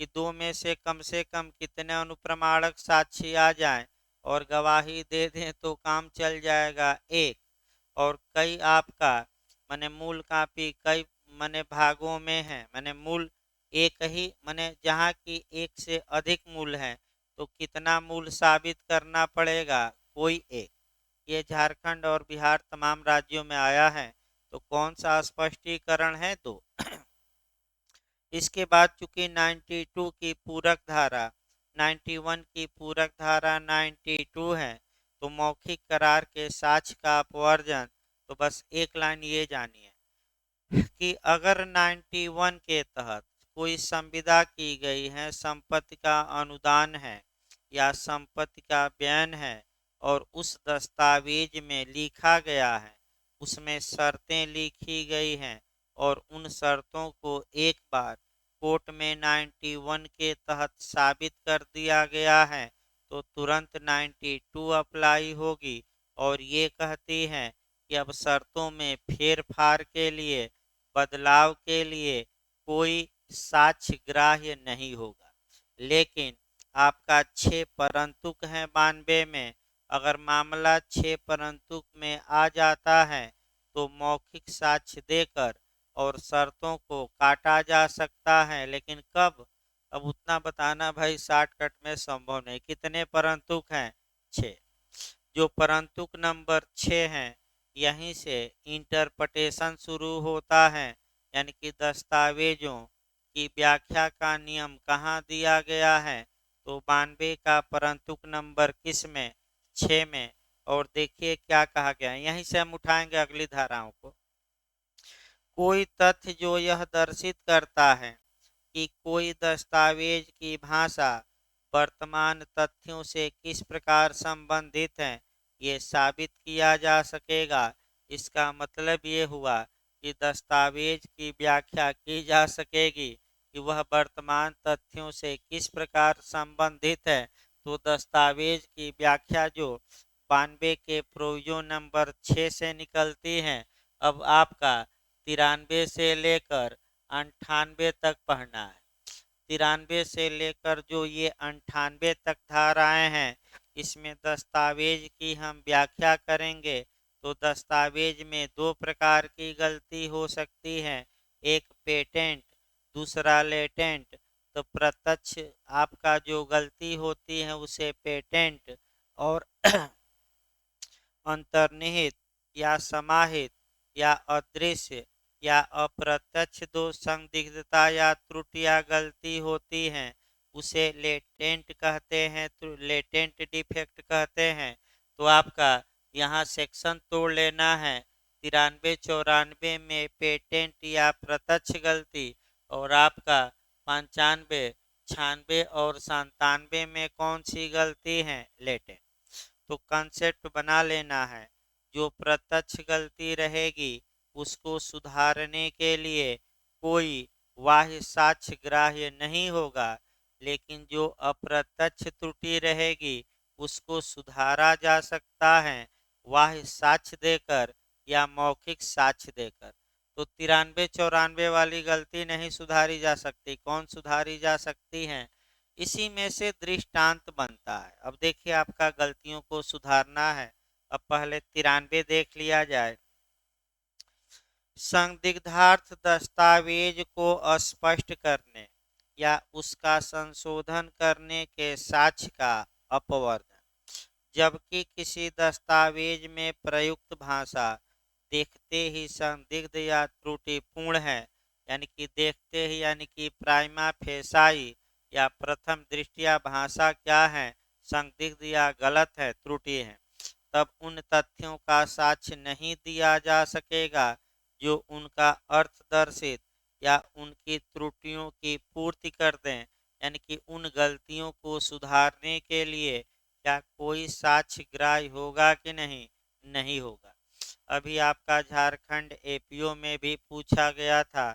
A: कि दो में से कम कितने अनुप्रमाणक साक्षी आ जाएं और गवाही दे दें तो काम चल जाएगा? एक। और कई आपका माने मूल कापी कई माने भागों में है, माने मूल एक ही, माने जहाँ की एक से अधिक मूल है तो कितना मूल साबित करना पड़ेगा? कोई एक। ये झारखंड और बिहार तमाम राज्यों में आया है, तो कौन सा स्पष्टीकरण है? दो। इसके बाद चूंकि 92 की पूरक धारा 91 की पूरक धारा 92 है, तो मौखिक करार के साक्ष्य का अपवर्जन, तो बस एक लाइन ये जानिए कि अगर 91 के तहत कोई संविदा की गई है, संपत्ति का अनुदान है या संपत्ति का बयान है और उस दस्तावेज में लिखा गया है, उसमें शर्तें लिखी गई हैं और उन शर्तों को एक बार कोर्ट में 91 के तहत साबित कर दिया गया है तो तुरंत 92 अप्लाई होगी और ये कहती है कि अब शर्तों में फेर फार के लिए, बदलाव के लिए कोई साक्ष्य ग्राह्य नहीं होगा। लेकिन आपका 6 परंतुक है 92 में, अगर मामला 6 परंतुक में आ जाता है तो मौखिक साक्ष्य देकर और शर्तों को काटा जा सकता है। लेकिन कब? अब उतना बताना भाई शॉर्टकट में संभव नहीं। कितने परंतुक हैं? 6। जो परंतुक नंबर 6 है, यहीं से इंटरप्रिटेशन शुरू होता है, यानी कि दस्तावेजों की व्याख्या का नियम कहाँ दिया गया है? तो 92 का परंतुक नंबर किस में? 6 में। और देखिए क्या कहा गया है, यहीं से हम उठाएंगे अगली धाराओं को। कोई तथ्य जो यह दर्शित करता है कि कोई दस्तावेज की भाषा वर्तमान तथ्यों से किस प्रकार संबंधित है, ये साबित किया जा सकेगा। इसका मतलब ये हुआ कि दस्तावेज की व्याख्या की जा सकेगी कि वह वर्तमान तथ्यों से किस प्रकार संबंधित है। तो दस्तावेज की व्याख्या जो 92 के प्रोविजो नंबर 6 से निकलती है, अब आपका 93 से लेकर 98 तक पढ़ना है। 93 से लेकर जो ये 98 तक धाराएं हैं, इसमें दस्तावेज की हम व्याख्या करेंगे तो दस्तावेज में दो प्रकार की गलती हो सकती है, एक पेटेंट, दूसरा लेटेंट। तो प्रत्यक्ष आपका जो गलती होती है उसे पेटेंट और अंतर्निहित या समाहित या अदृश्य या अप्रत्यक्ष दो संदिग्धता या त्रुटियां गलती होती हैं उसे लेटेंट कहते हैं, तो लेटेंट डिफेक्ट कहते हैं। तो आपका यहाँ सेक्शन तोड़ लेना है। 93-94 में पेटेंट या प्रत्यक्ष गलती और आपका 95, 96 और 97 में कौन सी गलती है? लेटेंट। तो कंसेप्ट बना लेना है, जो प्रत्यक्ष गलती रहेगी उसको सुधारने के लिए कोई बाह्य साक्ष्य ग्राह्य नहीं होगा, लेकिन जो अप्रत्यक्ष त्रुटि रहेगी उसको सुधारा जा सकता है बाह्य साक्ष्य देकर या मौखिक साक्ष्य देकर। तो 93-94 वाली गलती नहीं सुधारी जा सकती। कौन सुधारी जा सकती है? इसी में से दृष्टांत बनता है। अब देखिए आपका गलतियों को सुधारना है। अब पहले 93 देख लिया जाए। संदिग्धार्थ दस्तावेज को स्पष्ट करने या उसका संशोधन करने के साक्ष्य का अपवर्तन। जबकि किसी दस्तावेज में प्रयुक्त भाषा देखते ही संदिग्ध या त्रुटिपूर्ण है, यानी कि देखते ही यानी कि प्राइमा फेसाई या प्रथम दृष्टिया भाषा क्या है? संदिग्ध या गलत है, त्रुटि है, तब उन तथ्यों का साक्ष्य नहीं दिया जा सकेगा जो उनका अर्थ दर्शित या उनकी त्रुटियों की पूर्ति कर दें, यानी कि उन गलतियों को सुधारने के लिए क्या कोई साक्ष्य ग्राह्य होगा कि नहीं? नहीं होगा। अभी आपका झारखंड एपीओ में भी पूछा गया था,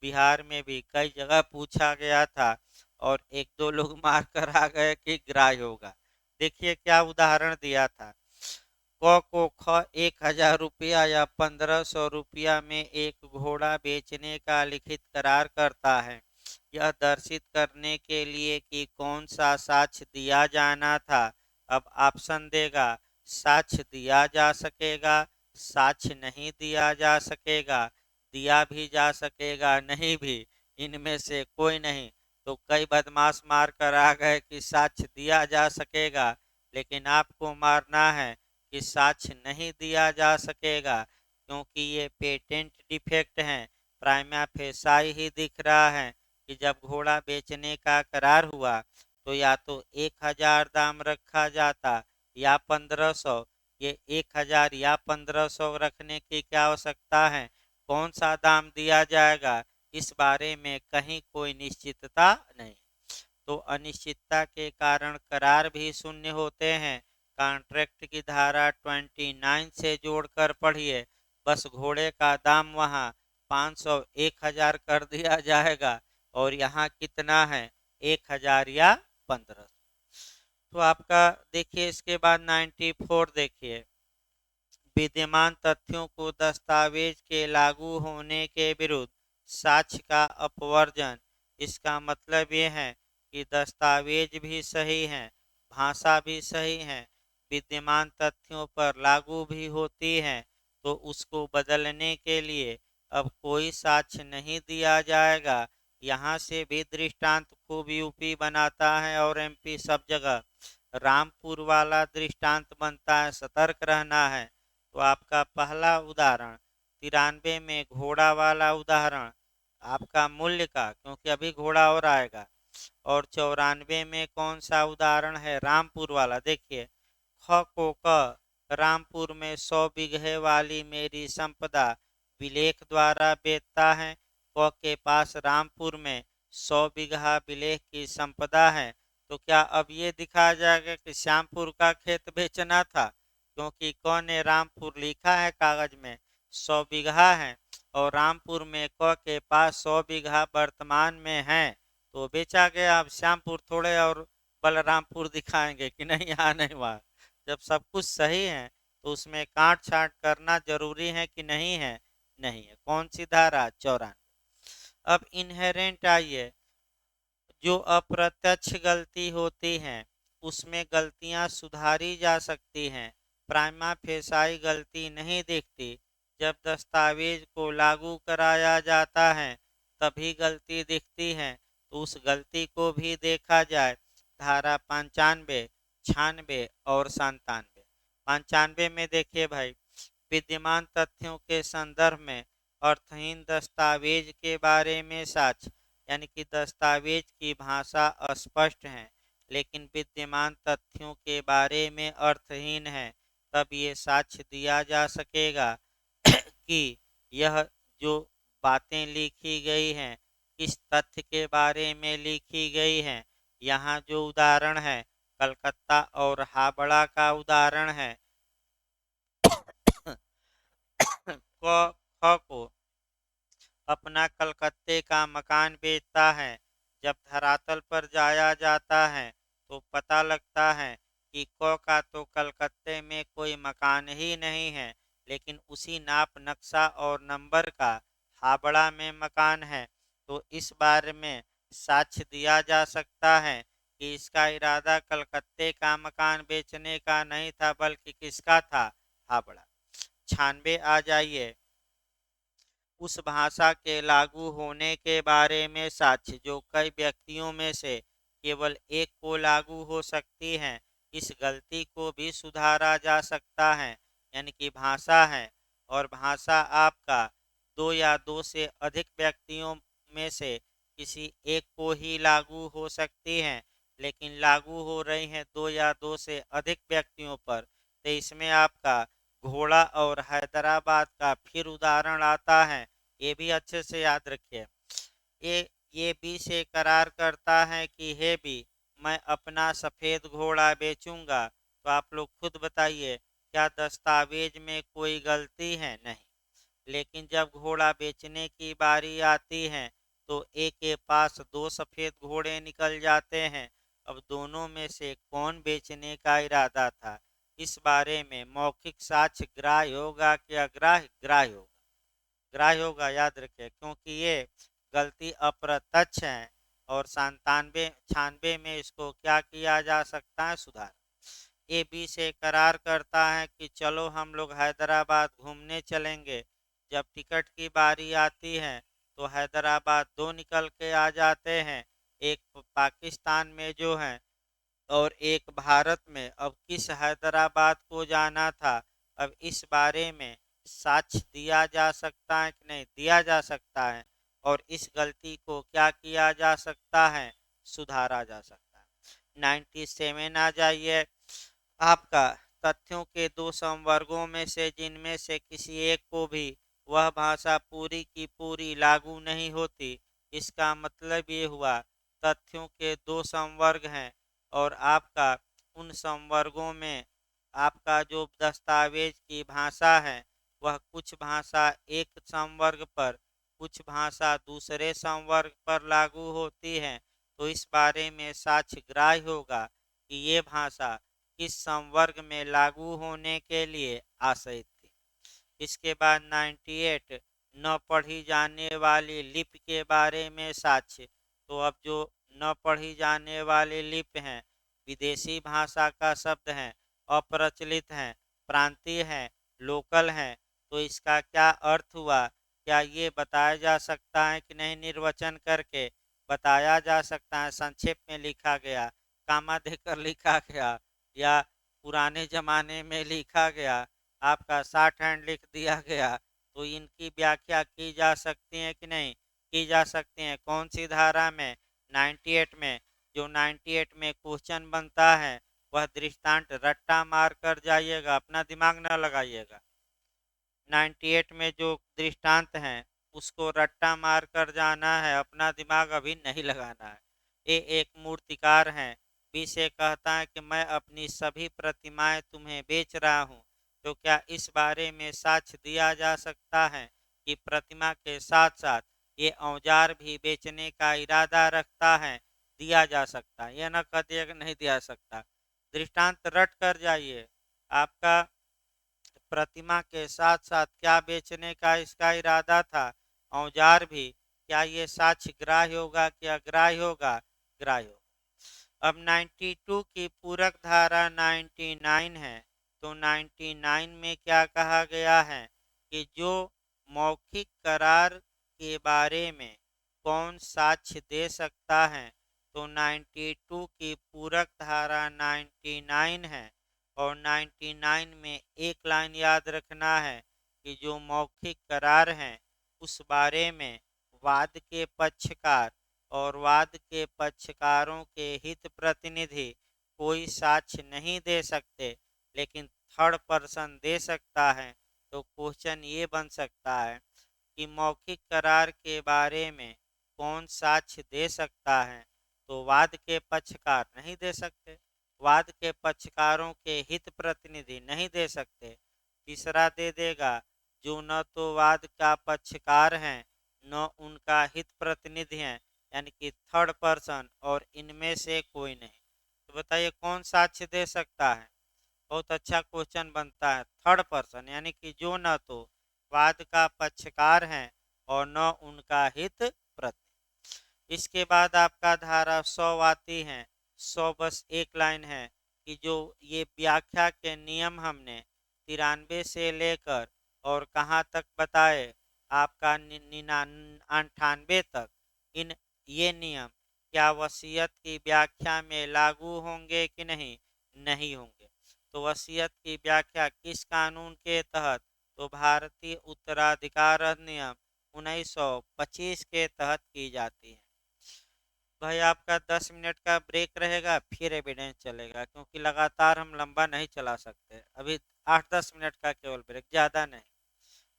A: बिहार में भी कई जगह पूछा गया था और एक दो लोग मार कर आ गए कि ग्राह्य होगा। देखिए क्या उदाहरण दिया था। क को ख 1,000 रुपया या 1,500 रुपया में एक घोड़ा बेचने का लिखित करार करता है, यह दर्शित करने के लिए कि कौन सा साक्ष्य दिया जाना था। अब ऑप्शन देगा, साक्ष्य दिया जा सकेगा, साक्ष्य नहीं दिया जा सकेगा, दिया भी जा सकेगा, नहीं भी, इनमें से कोई नहीं। तो कई बदमाश मार कर आ गए कि साक्ष्य दिया जा सकेगा, लेकिन आपको मारना है कि साक्ष्य नहीं दिया जा सकेगा, क्योंकि ये पेटेंट डिफेक्ट हैं। प्राइमा फेसाई ही दिख रहा है कि जब घोड़ा बेचने का करार हुआ तो या तो 1,000 दाम रखा जाता या 1,500। ये 1,000 या 1,500 रखने की क्या आवश्यकता है? कौन सा दाम दिया जाएगा, इस बारे में कहीं कोई निश्चितता नहीं। तो अनिश्चितता के कारण करार भी शून्य होते हैं। कॉन्ट्रैक्ट की धारा 29 से जोड़कर पढ़िए, बस घोड़े का दाम वहाँ 500 1,000 कर दिया जाएगा और यहाँ कितना है, 1,000 या 1,500। तो आपका देखिए इसके बाद 94 देखिए, विद्यमान तथ्यों को दस्तावेज के लागू होने के विरुद्ध साक्ष्य का अपवर्जन। इसका मतलब ये है कि दस्तावेज भी सही है, भाषा भी सही है, विद्यमान तथ्यों पर लागू भी होती है, तो उसको बदलने के लिए अब कोई साक्ष्य नहीं दिया जाएगा। यहाँ से भी दृष्टांत खूब यूपी बनाता है और एमपी सब जगह। रामपुर वाला दृष्टांत बनता है, सतर्क रहना है। तो आपका पहला उदाहरण 93 में घोड़ा वाला उदाहरण आपका मूल्य का, क्योंकि अभी घोड़ा और आएगा। और 94 में कौन सा उदाहरण है, रामपुर वाला। देखिए, ख को क, रामपुर में 100 बीघे वाली मेरी संपदा विलेख द्वारा बेचता है। क के पास रामपुर में 100 बीघा विलेख की संपदा है। तो क्या अब ये दिखाया जाएगा कि श्यामपुर का खेत बेचना था, क्योंकि क ने रामपुर लिखा है कागज में 100 बीघा है और रामपुर में क के पास 100 बीघा वर्तमान में है, तो बेचा गया। अब श्यामपुर थोड़े और बलरामपुर दिखाएंगे कि नहीं, यहाँ नहीं हुआ। जब सब कुछ सही है तो उसमें काट छाट करना जरूरी है कि नहीं है? नहीं है। कौन सी धारा? 94। अब इनहेरेंट आइए, जो अप्रत्यक्ष गलती होती हैं उसमें गलतियां सुधारी जा सकती हैं। प्राइमा फेसाई गलती नहीं दिखती, जब दस्तावेज को लागू कराया जाता है तभी गलती दिखती है, तो उस गलती को भी देखा जाए। धारा 95, 96 और 97। 95 में देखिए भाई, विद्यमान तथ्यों के संदर्भ में अर्थहीन दस्तावेज के बारे में साक्ष्य, यानी कि दस्तावेज की भाषा अस्पष्ट है लेकिन विद्यमान तथ्यों के बारे में अर्थहीन है, तब ये साक्ष्य दिया जा सकेगा कि यह जो बातें लिखी गई हैं किस तथ्य के बारे में लिखी गई हैं। यहाँ जो उदाहरण है कलकत्ता और हावड़ा का उदाहरण है। क ख को अपना कलकत्ते का मकान बेचता है। जब धरातल पर जाया जाता है तो पता लगता है कि क का तो कलकत्ते में कोई मकान ही नहीं है, लेकिन उसी नाप नक्शा और नंबर का हावड़ा में मकान है। तो इस बारे में साक्ष्य दिया जा सकता है कि इसका इरादा कलकत्ते का मकान बेचने का नहीं था बल्कि किसका था? हावड़ा। 96 आ जाइए, उस भाषा के लागू होने के बारे में साक्ष्य जो कई व्यक्तियों में से केवल एक को लागू हो सकती है। इस गलती को भी सुधारा जा सकता है, यानी कि भाषा है और भाषा आपका दो या दो से अधिक व्यक्तियों में से किसी एक को ही लागू हो सकती है, लेकिन लागू हो रही हैं दो या दो से अधिक व्यक्तियों पर। तो इसमें आपका घोड़ा और हैदराबाद का फिर उदाहरण आता है, ये भी अच्छे से याद रखिए। ये ये बी से करार करता है कि हे बी, मैं अपना सफ़ेद घोड़ा बेचूंगा। तो आप लोग खुद बताइए, क्या दस्तावेज में कोई गलती है? नहीं। लेकिन जब घोड़ा बेचने की बारी आती है तो ए के पास दो सफ़ेद घोड़े निकल जाते हैं। अब दोनों में से कौन बेचने का इरादा था, इस बारे में मौखिक साक्ष्य ग्राह्य होगा कि अग्राह्य? ग्राह्य होगा। ग्राह्य होगा, याद रखिए, क्योंकि ये गलती अप्रत्यक्ष है और 97 96 में इसको क्या किया जा सकता है? सुधार। ए बी से करार करता है कि चलो हम लोग हैदराबाद घूमने चलेंगे। जब टिकट की बारी आती है तो हैदराबाद दो निकल के आ जाते हैं, एक पाकिस्तान में जो है और एक भारत में। अब किस हैदराबाद को जाना था? अब इस बारे में साक्ष्य दिया जा सकता है कि नहीं? दिया जा सकता है। और इस गलती को क्या किया जा सकता है? सुधारा जा सकता है। 97 आ जाइए आपका। तथ्यों के दो संवर्गों में से जिनमें से किसी एक को भी वह भाषा पूरी की पूरी लागू नहीं होती। इसका मतलब ये हुआ, तथ्यों के दो संवर्ग हैं और आपका उन संवर्गों में आपका जो दस्तावेज की भाषा है वह कुछ भाषा एक संवर्ग पर, कुछ भाषा दूसरे संवर्ग पर लागू होती है। तो इस बारे में साक्ष्य ग्राह्य होगा कि ये भाषा किस संवर्ग में लागू होने के लिए आशयित थी। इसके बाद 98 न पढ़ी जाने वाली लिपि के बारे में साक्ष्य। तो अब जो न पढ़ी जाने वाली लिपि हैं, विदेशी भाषा का शब्द हैं, अप्रचलित हैं, प्रांतीय हैं, लोकल हैं। तो इसका क्या अर्थ हुआ? क्या ये बताया जा सकता है कि नहीं? निर्वचन करके बताया जा सकता है, संक्षेप में लिखा गया, कामा देकर लिखा गया, या पुराने ज़माने में लिखा गया, आपका शॉर्ट हैंड लिख दिया गया। तो इनकी व्याख्या की जा सकती है कि नहीं? की जा सकती है। कौन सी धारा में? 98 में। जो 98 में क्वेश्चन बनता है वह दृष्टांत रट्टा मार कर जाइएगा, अपना दिमाग न लगाइएगा। 98 में जो दृष्टांत हैं उसको रट्टा मार कर जाना है, अपना दिमाग अभी नहीं लगाना है। ये एक मूर्तिकार हैं, बी से कहता है कि मैं अपनी सभी प्रतिमाएं तुम्हें बेच रहा हूँ। तो क्या इस बारे में साक्ष्य दिया जा सकता है कि प्रतिमा के साथ साथ ये औजार भी बेचने का इरादा रखता है? दिया जा सकता है। यह न कह दिया कि नहीं दिया सकता। दृष्टांत रट कर जाइए। आपका प्रतिमा के साथ साथ क्या बेचने का इसका इरादा था? औजार भी। क्या ये साक्ष्य ग्राह्य होगा कि अग्राह्य होगा? ग्राह्य होगा। अब 92 की पूरक धारा 99 है। तो 99 में क्या कहा गया है कि जो मौखिक करार के बारे में कौन साक्ष्य दे सकता है? तो 92 की पूरक धारा 99 है और 99 में एक लाइन याद रखना है कि जो मौखिक करार हैं उस बारे में वाद के पक्षकार और वाद के पक्षकारों के हित प्रतिनिधि कोई साक्ष्य नहीं दे सकते, लेकिन थर्ड पर्सन दे सकता है। तो क्वेश्चन ये बन सकता है कि मौखिक करार के बारे में कौन साक्ष्य दे सकता है? तो वाद के पक्षकार नहीं दे सकते, वाद के पक्षकारों के हित प्रतिनिधि नहीं दे सकते। तीसरा दे देगा, जो न तो वाद का पक्षकार हैं न उनका हित प्रतिनिधि हैं, यानी कि थर्ड पर्सन, और इनमें से कोई नहीं। तो बताइए कौन साक्ष्य दे सकता है? बहुत अच्छा क्वेश्चन बनता है। थर्ड पर्सन यानी कि जो न तो वाद का पक्षकार हैं और न उनका हित प्रति। इसके बाद आपका धारा 100 आती है। 100 बस एक लाइन है कि जो ये व्याख्या के नियम हमने 93 से लेकर और कहाँ तक बताए, आपका 98 तक, इन ये नियम क्या वसीयत की व्याख्या में लागू होंगे कि नहीं? नहीं होंगे। तो वसीयत की व्याख्या किस कानून के तहत? तो भारतीय उत्तराधिकार अधिनियम 1925 के तहत की जाती है। भाई आपका 10 मिनट का ब्रेक रहेगा, फिर एविडेंस चलेगा, क्योंकि लगातार हम लंबा नहीं चला सकते। अभी 8-10 मिनट का केवल ब्रेक, ज़्यादा नहीं।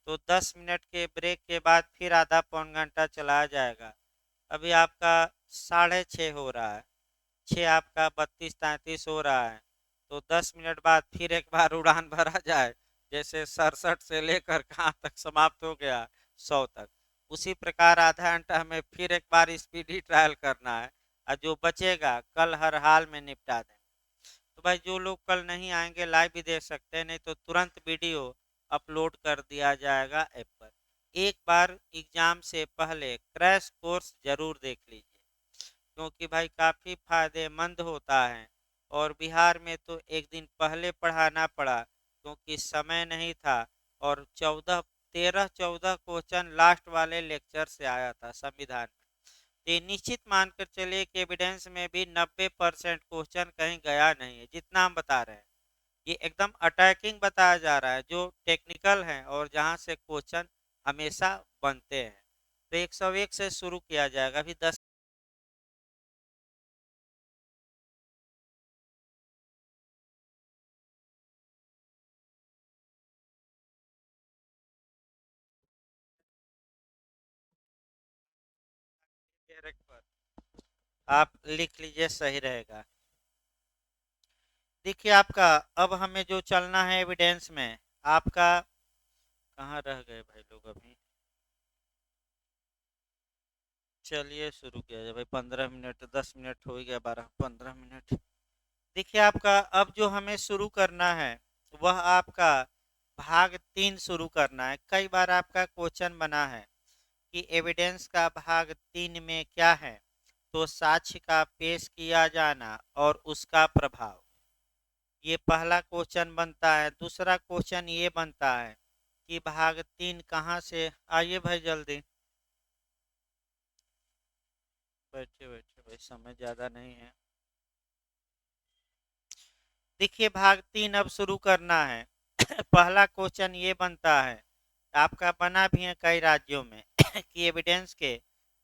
A: तो 10 मिनट के ब्रेक के बाद फिर आधा पौन घंटा चलाया जाएगा। अभी आपका 6:30 हो रहा है, 6 आपका 32-33 हो रहा है, तो 10 मिनट बाद फिर एक बार उड़ान भरा जाए, जैसे 67 से लेकर कहाँ तक समाप्त हो गया, 100 तक। उसी प्रकार आधा घंटा हमें फिर एक बार स्पीडी ट्रायल करना है, और जो बचेगा कल हर हाल में निपटा दें। तो भाई जो लोग कल नहीं आएंगे लाइव भी देख सकते हैं, नहीं तो तुरंत वीडियो अपलोड कर दिया जाएगा ऐप पर। एक बार एग्जाम से पहले क्रैश कोर्स जरूर देख लीजिए, क्योंकि भाई काफ़ी फायदेमंद होता है। और बिहार में तो एक दिन पहले पढ़ाना पड़ा, क्योंकि समय नहीं था, और 13-14 क्वेश्चन लास्ट वाले लेक्चर से आया था संविधान में। तो ये निश्चित मानकर चलिए कि एविडेंस में भी 90% क्वेश्चन कहीं गया नहीं है, जितना हम बता रहे हैं ये एकदम अटैकिंग बताया जा रहा है, जो टेक्निकल है और जहाँ से क्वेश्चन हमेशा बनते हैं। तो 101 से शुरू किया जाएगा, अभी 10 पर आप लिख लीजिए, सही रहेगा। देखिए आपका, अब हमें जो चलना है एविडेंस में, आपका कहाँ रह गए भाई लोग अभी। चलिए शुरू किया जाए भाई, 15 मिनट, 10 मिनट हो ही गया, 12-15 मिनट। देखिए आपका, अब जो हमें शुरू करना है वह आपका भाग 3 शुरू करना है। कई बार आपका क्वेश्चन बना है कि एविडेंस का भाग 3 में क्या है, तो साक्ष्य का पेश किया जाना और उसका प्रभाव, ये पहला क्वेश्चन बनता है। दूसरा क्वेश्चन ये बनता है कि भाग 3 कहाँ से, आइए भाई जल्दी बैठे बैठे भाई, समय ज़्यादा नहीं है। देखिए भाग 3 अब शुरू करना है। पहला क्वेश्चन ये बनता है, आपका बना भी है कई राज्यों में कि एविडेंस के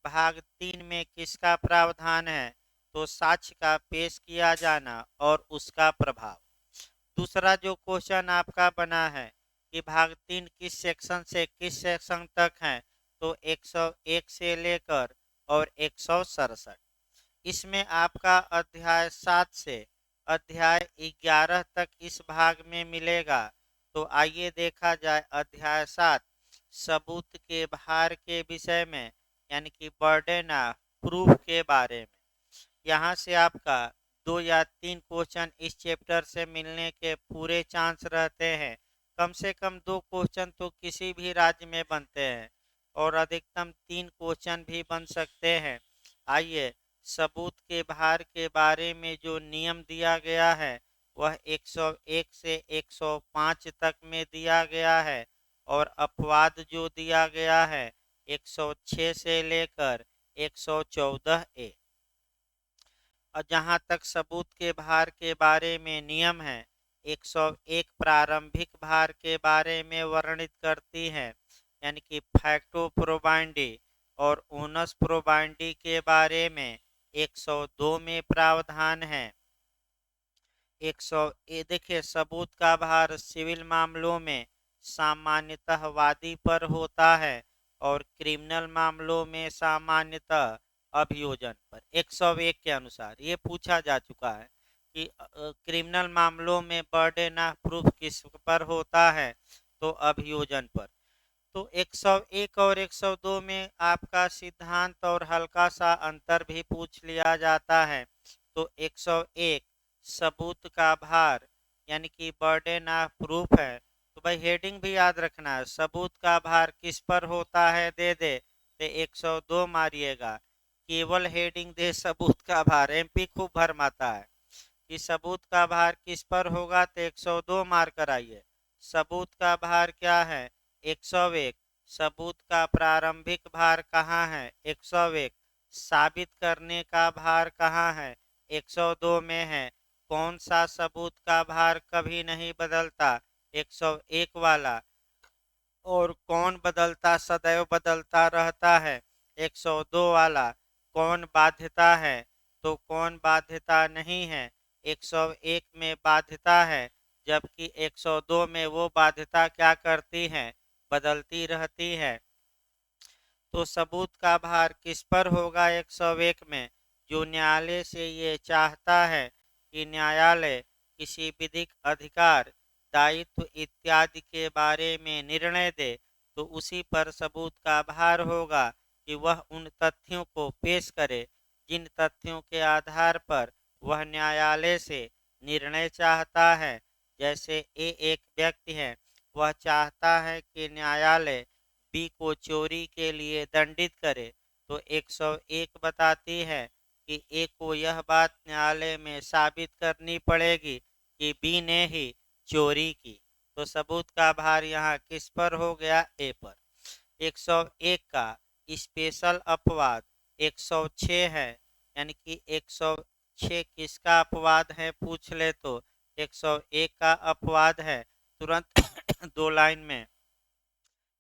A: भाग 3 में किसका प्रावधान है, तो साक्ष्य का पेश किया जाना और उसका प्रभाव। दूसरा जो क्वेश्चन आपका बना है कि भाग 3 किस सेक्शन से किस सेक्शन तक है, तो 101 से लेकर और 167। इसमें आपका अध्याय 7 से अध्याय 11 तक इस भाग में मिलेगा। तो आइए देखा जाए अध्याय 7, सबूत के भार के विषय में, यानी कि बर्डन ऑफ प्रूफ के बारे में। यहाँ से आपका 2 या 3 क्वेश्चन इस चैप्टर से मिलने के पूरे चांस रहते हैं। कम से कम 2 क्वेश्चन तो किसी भी राज्य में बनते हैं, और अधिकतम 3 क्वेश्चन भी बन सकते हैं। आइए, सबूत के भार के बारे में जो नियम दिया गया है वह 101 से 105 तक में दिया गया है, और अपवाद जो दिया गया है 106 से लेकर 114A। और जहाँ तक सबूत के भार के बारे में नियम है, 101 प्रारंभिक भार के बारे में वर्णित करती है, यानी कि फैक्टो प्रोबाइंडी, और ओनस प्रोबाइंडी के बारे में 102 में प्रावधान है। 100 ये देखिए, सबूत का भार सिविल मामलों में सामान्यतः वादी पर होता है, और क्रिमिनल मामलों में सामान्यतः अभियोजन पर। 101 के अनुसार ये पूछा जा चुका है कि क्रिमिनल मामलों में बर्डन ऑफ प्रूफ किस पर होता है, तो अभियोजन पर। तो 101 और 102 में आपका सिद्धांत और हल्का सा अंतर भी पूछ लिया जाता है। तो 101 सबूत का भार, यानी कि बर्डन ऑफ प्रूफ है। तो भाई हेडिंग भी याद रखना है, सबूत का भार किस पर होता है दे दे तो 102 मारिएगा। केवल हेडिंग दे सबूत का भार, एमपी खूब भरमाता है कि सबूत का भार किस पर होगा, तो 102 मार कर आइए। सबूत का भार क्या है, 101। सबूत का प्रारंभिक भार कहाँ है, 101। साबित करने का भार कहाँ है, 102 में है। कौन सा सबूत का भार कभी नहीं बदलता, 101 वाला। और कौन बदलता, सदैव बदलता रहता है, 102 वाला। कौन बाध्यता है, तो कौन बाध्यता नहीं है, 101 में बाध्यता है, जबकि 102 में वो बाध्यता क्या करती है, बदलती रहती है। तो सबूत का भार किस पर होगा 101 में? जो न्यायालय से ये चाहता है कि न्यायालय किसी विधिक अधिकार, दायित्व इत्यादि के बारे में निर्णय दे, तो उसी पर सबूत का भार होगा कि वह उन तथ्यों को पेश करे जिन तथ्यों के आधार पर वह न्यायालय से निर्णय चाहता है। जैसे एक व्यक्ति है, वह चाहता है कि न्यायालय बी को चोरी के लिए दंडित करे, तो 101 बताती है कि ए को यह बात न्यायालय में साबित करनी पड़ेगी कि बी ने ही चोरी की। तो सबूत का भार यहाँ किस पर हो गया? ए पर। 101 का स्पेशल अपवाद 106 है, यानी कि 106 किसका अपवाद है पूछ ले तो 101 का अपवाद है। तुरंत दो लाइन में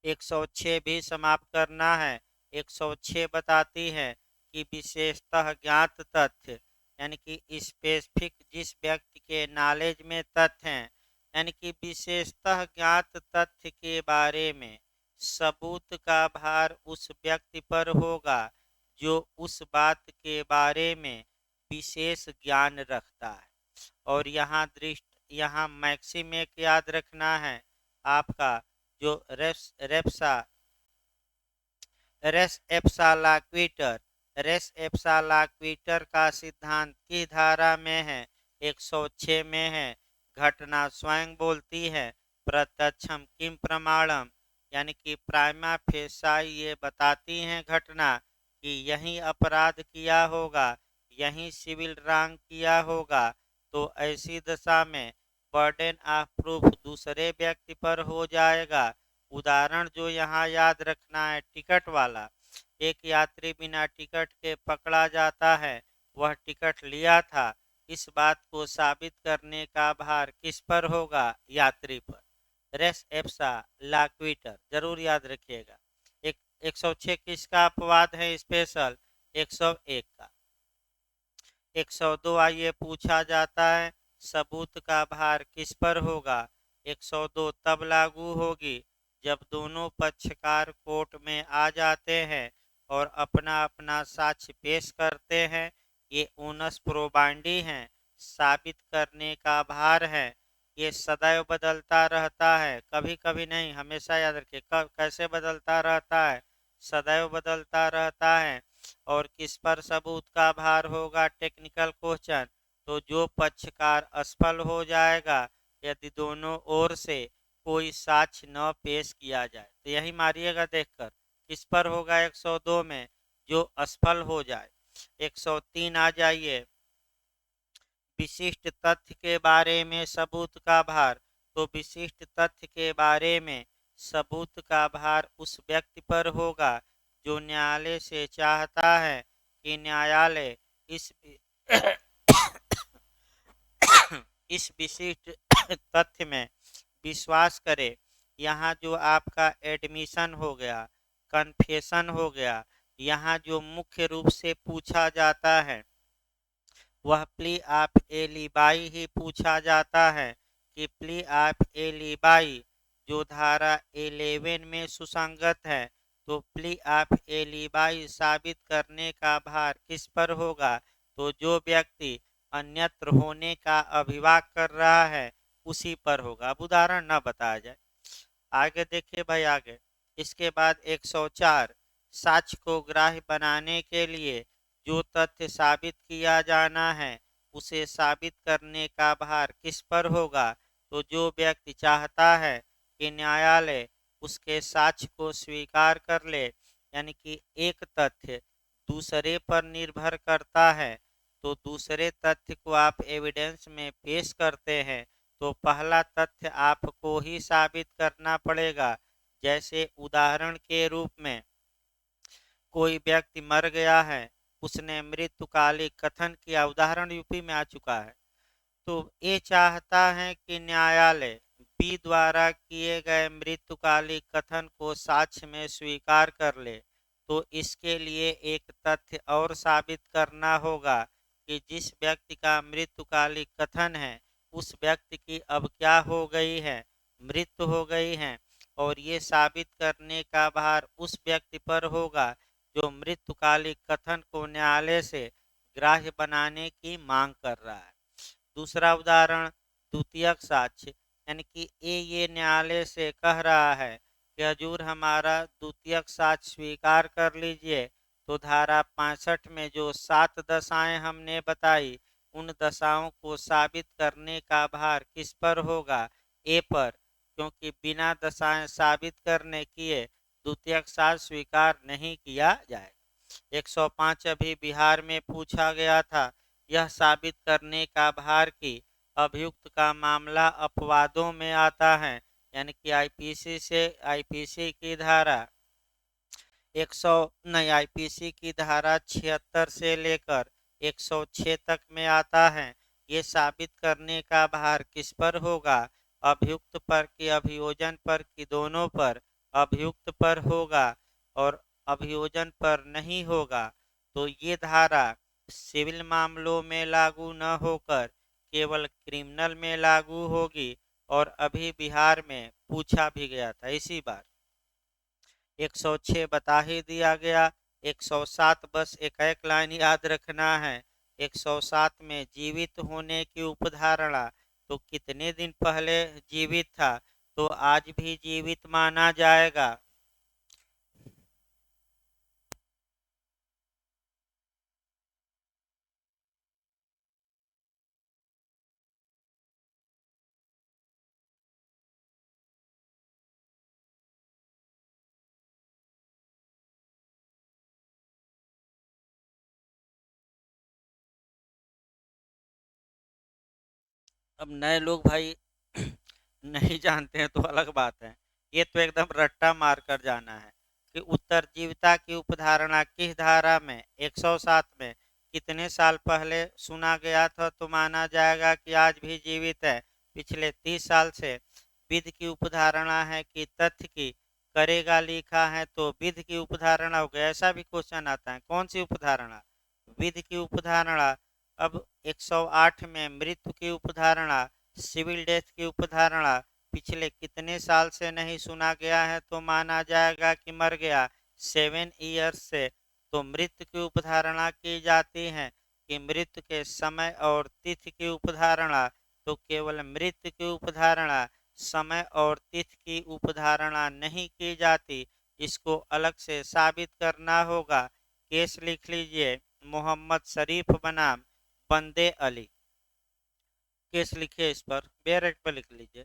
A: 106 भी समाप्त करना है। 106 बताती है कि विशेषतः ज्ञात तथ्य, यानी कि स्पेसिफिक जिस व्यक्ति के नॉलेज में तथ्य हैं, यानी कि विशेषतः ज्ञात तथ्य के बारे में सबूत का भार उस व्यक्ति पर होगा जो उस बात के बारे में विशेष ज्ञान रखता है। और यहाँ मैक्सिम एक याद रखना है आपका, जो रेस एप्सालाक्वीटर का सिद्धांत की धारा में है? 106 में है। घटना स्वयं बोलती है, प्रत्यक्षम किम प्रमाणम, यानी कि प्राइमा फेसाई ये बताती हैं घटना कि यही अपराध किया होगा, यही सिविल रॉन्ग किया होगा। तो ऐसी दशा में बर्डन ऑफ प्रूफ दूसरे व्यक्ति पर हो जाएगा। उदाहरण जो यहाँ याद रखना है, टिकट वाला। एक यात्री बिना टिकट के पकड़ा जाता है, वह टिकट लिया था। इस बात को साबित करने का भार किस पर होगा? यात्री पर। रेस एप्सा लाक्विटर जरूर याद रखिएगा। 106 किसका अपवाद है स्पेशल? 101 का। 102 आइए पूछा जाता है, सबूत का भार किस पर होगा? 102 तब लागू होगी जब दोनों पक्षकार कोर्ट में आ जाते हैं और अपना अपना साक्ष्य पेश करते हैं। ये ओनस प्रोबांडी हैं, साबित करने का भार है। ये सदैव बदलता रहता है, कभी कभी नहीं, हमेशा याद रखिए। कैसे बदलता रहता है? सदैव बदलता रहता है। और किस पर सबूत का भार होगा? Technical question. तो जो पक्षकार असफल हो जाएगा यदि दोनों ओर से कोई साक्ष्य न पेश किया जाए। तो यही मारिएगा देखकर, किस पर होगा 102 में? जो असफल हो जाए। 103 आ जाइए, विशिष्ट तथ्य के बारे में सबूत का भार। तो विशिष्ट तथ्य के बारे में सबूत का भार उस व्यक्ति पर होगा जो न्यायालय से चाहता है कि न्यायालय इस इस विशिष्ट तथ्य में विश्वास करे। यहाँ जो आपका एडमिशन हो गया, कन्फेशन हो गया, यहाँ जो मुख्य रूप से पूछा जाता है वह प्ली ऑफ एलिबाई ही पूछा जाता है कि प्ली ऑफ एलिबाई जो धारा 11 में सुसंगत है। तो प्ली ऑफ एलिबाई साबित करने का भार किस पर होगा? तो जो व्यक्ति अन्यत्र होने का अभिवाद कर रहा है उसी पर होगा। अब उदाहरण न बताया जाए। आगे देखिए भाई, आगे इसके बाद 104, साक्ष्य को ग्राह्य बनाने के लिए जो तथ्य साबित किया जाना है उसे साबित करने का भार किस पर होगा? तो जो व्यक्ति चाहता है कि न्यायालय उसके साक्ष्य को स्वीकार कर ले, यानी कि एक तथ्य दूसरे पर निर्भर करता है तो दूसरे तथ्य को आप एविडेंस में पेश करते हैं तो पहला तथ्य आपको ही साबित करना पड़ेगा। जैसे उदाहरण के रूप में कोई व्यक्ति मर गया है, उसने मृत्युकालिक कथन किया, उदाहरण यूपी में आ चुका है। तो ये चाहता है कि न्यायालय बी द्वारा किए गए मृत्युकालिक कथन को साक्ष्य में स्वीकार कर ले। तो इसके लिए एक तथ्य और साबित करना होगा कि जिस व्यक्ति का मृत्युकालिक कथन है उस व्यक्ति की अब क्या हो गई है? मृत्यु हो गई है। और ये साबित करने का भार उस व्यक्ति पर होगा जो मृत्युकालिक कथन को न्यायालय से ग्राह्य बनाने की मांग कर रहा है। दूसरा उदाहरण, द्वितीयक साक्ष्य, यानी कि ये न्यायालय से कह रहा है कि हजूर हमारा द्वितीयक साक्ष्य स्वीकार कर लीजिए। तो धारा 65 में जो 7 दशाएं हमने बताई, उन दशाओं को साबित करने का भार किस पर होगा? ए पर, क्योंकि बिना दशाएं साबित करने किए द्वितीयक साक्ष्य स्वीकार नहीं किया जाएगा। 105 अभी बिहार में पूछा गया था। यह साबित करने का भार कि अभियुक्त का मामला अपवादों में आता है, यानी कि आईपीसी की धारा 100 नहीं, आईपीसी की धारा 76 से लेकर 106 तक में आता है। ये साबित करने का भार किस पर होगा? अभियुक्त पर कि अभियोजन पर कि दोनों पर? अभियुक्त पर होगा और अभियोजन पर नहीं होगा। तो ये धारा सिविल मामलों में लागू न होकर केवल क्रिमिनल में लागू होगी। और अभी बिहार में पूछा भी गया था इसी बार। 106 बता ही दिया गया। 107 बस एक लाइन याद रखना है। 107 में जीवित होने की उपधारणा, तो कितने दिन पहले जीवित था तो आज भी जीवित माना जाएगा। अब नए लोग भाई नहीं जानते हैं तो अलग बात है। ये तो एकदम रट्टा मार कर जाना है कि उत्तरजीविता की उपधारणा किस धारा में? 107 में कितने साल पहले सुना गया था तो माना जाएगा कि आज भी जीवित है, पिछले 30 साल से। विधि की उपधारणा है कि तथ्य की? करेगा लिखा है तो विधि की उपधारणा हो गया। ऐसा भी क्वेश्चन आता है, कौन सी उपधारणा? विधि की उपधारणा। अब 108 में मृत्यु की उपधारणा, सिविल डेथ की उपधारणा, पिछले कितने साल से नहीं सुना गया है तो माना जाएगा कि मर गया, 7 ईयर्स से। तो मृत्यु की उपधारणा की जाती है कि मृत्यु के समय और तिथि की उपधारणा? तो केवल मृत्यु की उपधारणा, समय और तिथि की उपधारणा नहीं की जाती। इसको अलग से साबित करना होगा। केस लिख लीजिए, मोहम्मद शरीफ बनाम बंदे अली। केस लिखिए, इस पर बेरेट पर लिख लीजिए।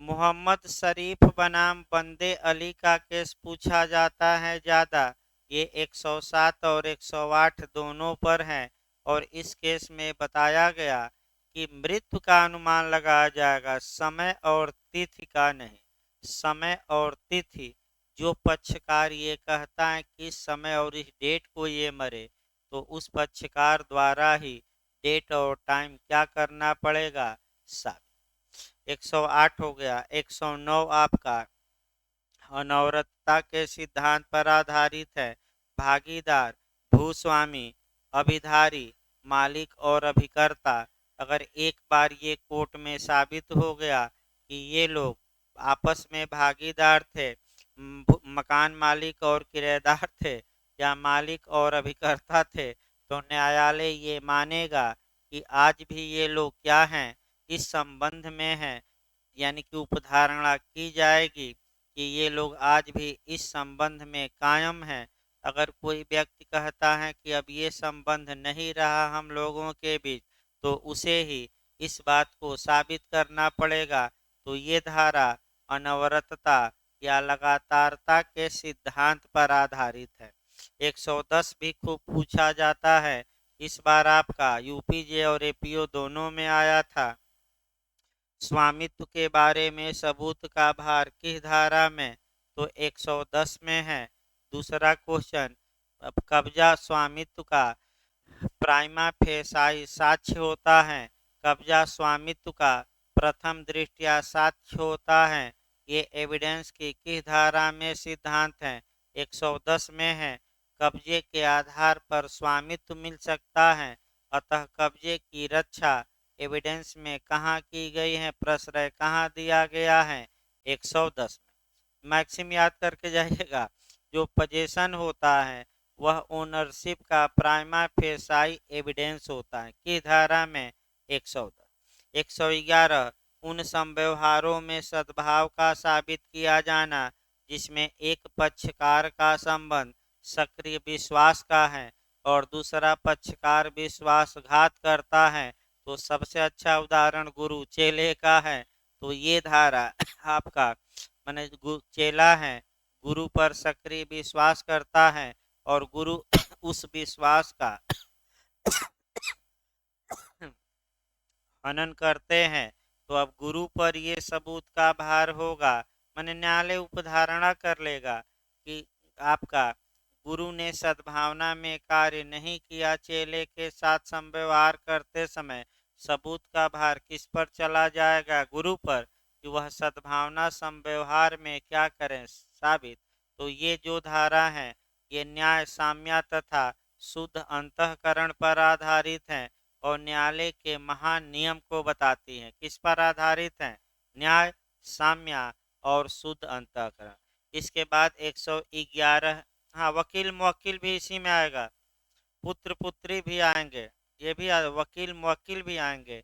A: मोहम्मद शरीफ बनाम बंदे अली का केस पूछा जाता है ज़्यादा। ये 107 और 108 दोनों पर है। और इस केस में बताया गया कि मृत्यु का अनुमान लगाया जाएगा, समय और तिथि का नहीं। समय और तिथि, जो पक्षकार ये कहता है कि इस समय और इस डेट को ये मरे, तो उस पक्षकार द्वारा ही डेट और टाइम क्या करना पड़ेगा? साबित। 108 हो गया। 109 आपका अनवरतता के सिद्धांत पर आधारित है। भागीदार, भूस्वामी, अभिधारी, मालिक और अभिकर्ता। अगर एक बार ये कोर्ट में साबित हो गया कि ये लोग आपस में भागीदार थे, मकान मालिक और किराएदार थे, या मालिक और अभिकर्ता थे, तो न्यायालय ये मानेगा कि आज भी ये लोग क्या हैं? इस संबंध में हैं। यानी कि उपधारणा की जाएगी कि ये लोग आज भी इस संबंध में कायम हैं। अगर कोई व्यक्ति कहता है कि अब ये संबंध नहीं रहा हम लोगों के बीच, तो उसे ही इस बात को साबित करना पड़ेगा। तो ये धारा अनवरतता या लगातारता के सिद्धांत पर आधारित है। 110 भी खूब पूछा जाता है। इस बार आपका यूपीजे और एपीओ दोनों में आया था। स्वामित्व के बारे में सबूत का भार किस धारा में? तो 110 में है। दूसरा क्वेश्चन, अब कब्जा स्वामित्व का प्राइमा फेसाई साक्ष्य होता है। कब्जा स्वामित्व का प्रथम दृष्टया साक्ष्य होता है। ये एविडेंस की किस धारा में सिद्धांत है? 110 में है। कब्जे के आधार पर स्वामित्व मिल सकता है, अतः कब्जे की रक्षा एविडेंस में कहाँ की गई है? प्रश्रय कहाँ दिया गया है? 110 में। मैक्सिम याद करके जाइएगा। जो पोजेशन होता है वह ओनरशिप का प्राइमा फेसाई एविडेंस होता है। किस धारा में? 110। 111 उन संव्यवहारों में सद्भाव का साबित किया जाना जिसमें एक पक्षकार का संबंध सक्रिय विश्वास का है और दूसरा पक्षकार विश्वासघात करता है। तो सबसे अच्छा उदाहरण गुरु चेले का है। तो ये धारा आपका माने चेला है, गुरु पर सक्रिय विश्वास करता है और गुरु उस विश्वास का हनन करते हैं। तो अब गुरु पर ये सबूत का भार होगा। माने न्यायालय उपधारणा कर लेगा कि आपका गुरु ने सद्भावना में कार्य नहीं किया। चेले के साथ संव्यवहार करते समय सबूत का भार किस पर चला जाएगा? गुरु पर, कि वह सद्भावना संव्यवहार में क्या करें? साबित। तो ये जो धारा है ये न्याय साम्य तथा शुद्ध अंतःकरण पर आधारित है और न्यायालय के महान नियम को बताती हैं। किस पर आधारित है? न्याय, साम्य और शुद्ध अंतःकरण। इसके बाद 111, हाँ वकील मुवक्किल भी इसी में आएगा, पुत्र पुत्री भी आएंगे, ये भी वकील मुवक्किल भी आएंगे,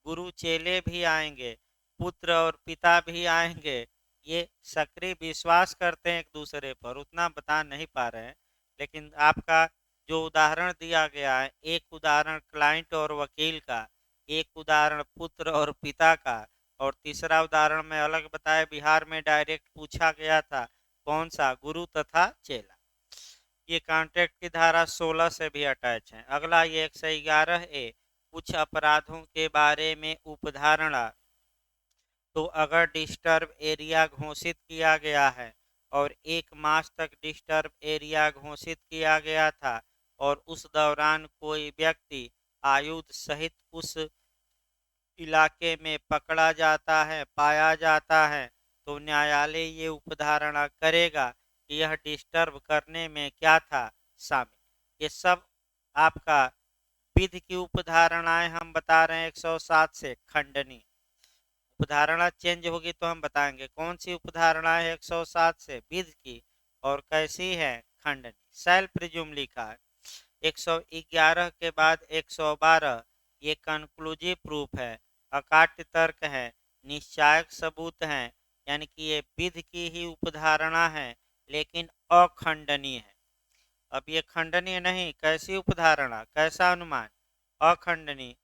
A: गुरु चेले भी आएंगे, पुत्र और पिता भी आएंगे। ये सक्रिय विश्वास करते हैं एक दूसरे पर, उतना बता नहीं पा रहे हैं। लेकिन आपका जो उदाहरण दिया गया है, एक उदाहरण क्लाइंट और वकील का, एक उदाहरण पुत्र और पिता का, और तीसरा उदाहरण में अलग बताया, बिहार में डायरेक्ट पूछा गया था, कौन सा? गुरु तथा चेला। ये कॉन्ट्रैक्ट की धारा 16 से भी अटैच है। अगला ये 111A, कुछ अपराधों के बारे में उपधारणा। तो अगर डिस्टर्ब एरिया घोषित किया गया है और 1 मास तक डिस्टर्ब एरिया घोषित किया गया था और उस दौरान कोई व्यक्ति आयुध सहित उस इलाके में पकड़ा जाता है, पाया जाता है, तो न्यायालय ये उपधारणा करेगा कि यह डिस्टर्ब करने में क्या था? शामिल। ये सब आपका विधि की उपधारणाएं हम बता रहे हैं 107 से। खंडनी उपधारणा चेंज होगी तो हम बताएंगे कौन सी उपधारणा है 107 से विधि की और कैसी है खंडनी। सेल्फ प्रिज्यूम लिखा है। 111 के बाद 112 ये कंक्लूसिव प्रूफ है, अकाट्य तर्क है, निश्चायक सबूत है, यानी कि ये विधि की ही उपधारणा है लेकिन अखंडनीय है। अब ये खंडनीय नहीं, कैसी उपधारणा, कैसा अनुमान? अखंडनीय।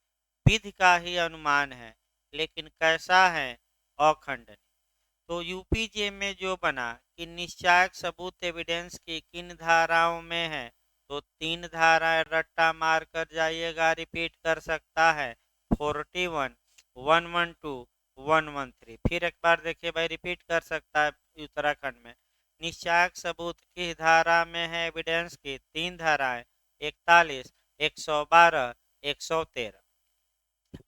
A: विधि का ही अनुमान है लेकिन कैसा है? अखंडनीय। तो यूपीजे में जो बना कि निश्चायक सबूत एविडेंस की किन धाराओं में है, तो 3 धाराएं रट्टा मार कर जाइएगा, रिपीट कर सकता है, 41, 112, 113। फिर एक बार देखिए भाई, रिपीट कर सकता है उत्तराखंड में। निश्चायक सबूत किस धारा में है? एविडेंस की 3 धाराएं, 41, 112, 113।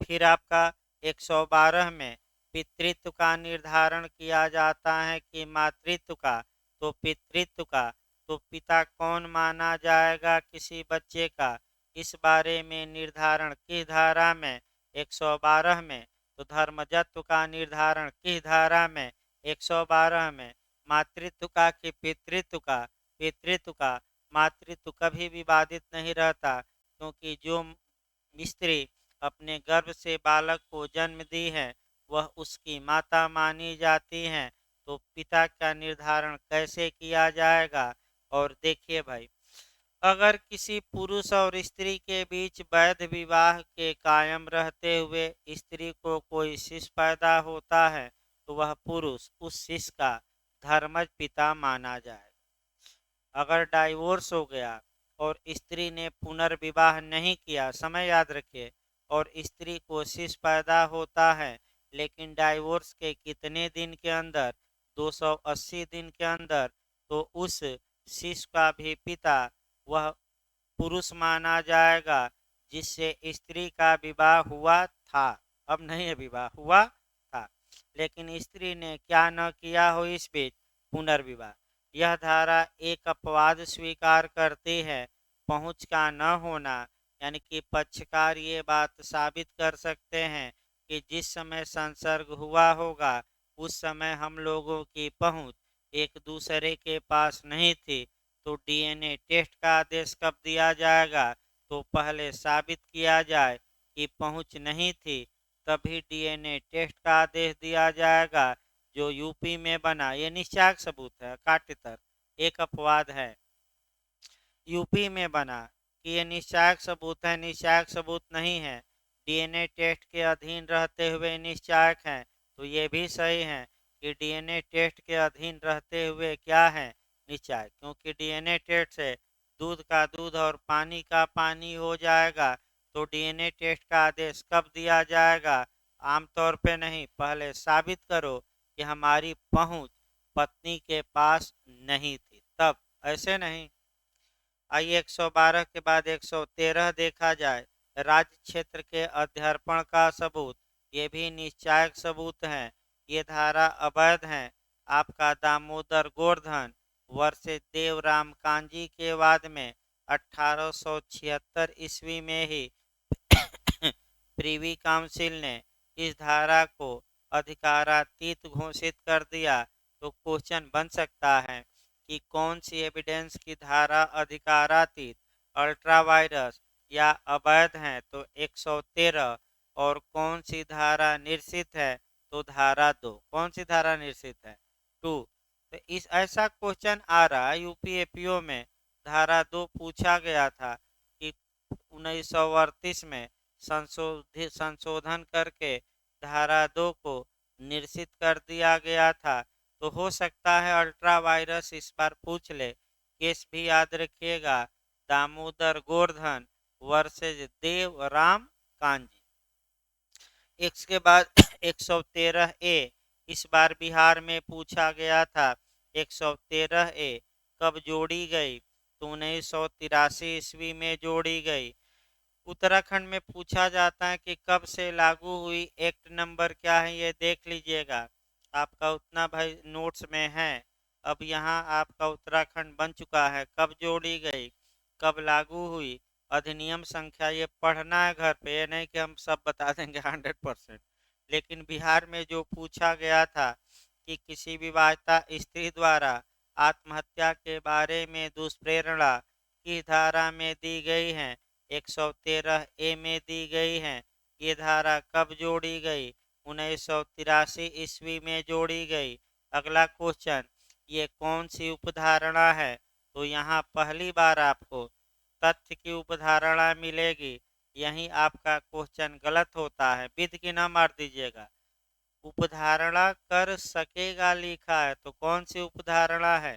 A: फिर आपका 112 में पितृत्व का निर्धारण किया जाता है कि मातृत्व का? तो पितृत्व का। तो पिता कौन माना जाएगा किसी बच्चे का? इस बारे में निर्धारण किस धारा में? 112 में। तो धर्मजत्व का निर्धारण किस धारा में? 112 में। मातृत्व का कि पितृत्व का? पितृत्व का। मातृत्व कभी विवादित नहीं रहता क्योंकि जो स्त्री अपने गर्भ से बालक को जन्म दी है वह उसकी माता मानी जाती हैं। तो पिता का निर्धारण कैसे किया जाएगा? और देखिए भाई, अगर किसी पुरुष और स्त्री के बीच वैध विवाह के कायम रहते हुए स्त्री को कोई शिशु पैदा होता है तो वह पुरुष उस शिशु का धर्मज पिता माना जाएगा। अगर डाइवोर्स हो गया और स्त्री ने पुनर्विवाह नहीं किया, समय याद रखिए, और स्त्री को शिशु पैदा होता है लेकिन डाइवोर्स के कितने दिन के अंदर? 280 दिन के अंदर, तो उस शिशु का भी पिता वह पुरुष माना जाएगा जिससे स्त्री का विवाह हुआ था। अब नहीं है, विवाह हुआ था लेकिन स्त्री ने क्या न किया हो इस बीच? पुनर्विवाह। यह धारा एक अपवाद स्वीकार करती है, पहुंच का न होना, यानी कि पक्षकार ये बात साबित कर सकते हैं कि जिस समय संसर्ग हुआ होगा उस समय हम लोगों की पहुंच एक दूसरे के पास नहीं थी, तो डीएनए टेस्ट का आदेश कब दिया जाएगा? तो पहले साबित किया जाए कि पहुंच नहीं थी, तभी डीएनए टेस्ट का आदेश दिया जाएगा, जो यूपी में बना। ये निश्चायक सबूत है, काटेतर एक अपवाद है, यूपी में बना कि ये निश्चायक सबूत है, निश्चायक सबूत नहीं है, डीएनए टेस्ट के अधीन रहते हुए निश्चायक है। तो ये भी सही है कि डीएनए टेस्ट के अधीन रहते हुए क्या है, निश्चायक, क्योंकि डीएनए टेस्ट से दूध का दूध और पानी का पानी हो जाएगा। तो डीएनए टेस्ट का आदेश कब दिया जाएगा? आमतौर पे नहीं, पहले साबित करो कि हमारी पहुंच पत्नी के पास नहीं थी, तब, ऐसे नहीं। आइए 112 के बाद 113 देखा जाए, राज्य क्षेत्र के अध्यार्पण का सबूत। ये भी निश्चायक सबूत है, ये धारा अवैध है। आपका दामोदर गोवर्धन वर्ष देवराम कांजी के वाद में 1876 ईस्वी में ही प्रीवी काउंसिल ने इस धारा को अधिकारातीत घोषित कर दिया। तो क्वेश्चन बन सकता है कि कौन सी एविडेंस की धारा अधिकारातीत, अल्ट्रा वायरस या अवैध है? तो 113। और कौन सी धारा निश्चित है? तो धारा 2। कौन सी धारा निश्चित है? 2। तो इस ऐसा क्वेश्चन आ रहा है यूपीएपीओ में, धारा 2 पूछा गया था कि 1938 में संशोधन करके धारा 2 को निश्चित कर दिया गया था। तो हो सकता है अल्ट्रा वायरस इस बार पूछ ले। केस भी याद रखिएगा, दामोदर गोवर्धन वर्सेज देव राम कांजी। इसके बाद 113 ए इस बार बिहार में पूछा गया था। 113 ए कब जोड़ी गई? तो 1983 ईस्वी में जोड़ी गई। उत्तराखंड में पूछा जाता है कि कब से लागू हुई, एक्ट नंबर क्या है, ये देख लीजिएगा, आपका उतना भाई नोट्स में है। अब यहाँ आपका उत्तराखंड बन चुका है, कब जोड़ी गई, कब लागू हुई, अधिनियम संख्या, ये पढ़ना है घर पे, ये नहीं कि हम सब बता देंगे 100%। लेकिन बिहार में जो पूछा गया था कि किसी विवाहिता स्त्री द्वारा आत्महत्या के बारे में दुष्प्रेरणा किस धारा में दी गई है? 113 ए में दी गई है। ये धारा कब जोड़ी गई? 1983 ईस्वी में जोड़ी गई। अगला क्वेश्चन, ये कौन सी उपधारणा है? तो यहाँ पहली बार आपको तथ्य की उपधारणा मिलेगी। यही आपका क्वेश्चन गलत होता है, विध की ना मार दीजिएगा। उपधारणा कर सकेगा लिखा है, तो कौन सी उपधारणा है?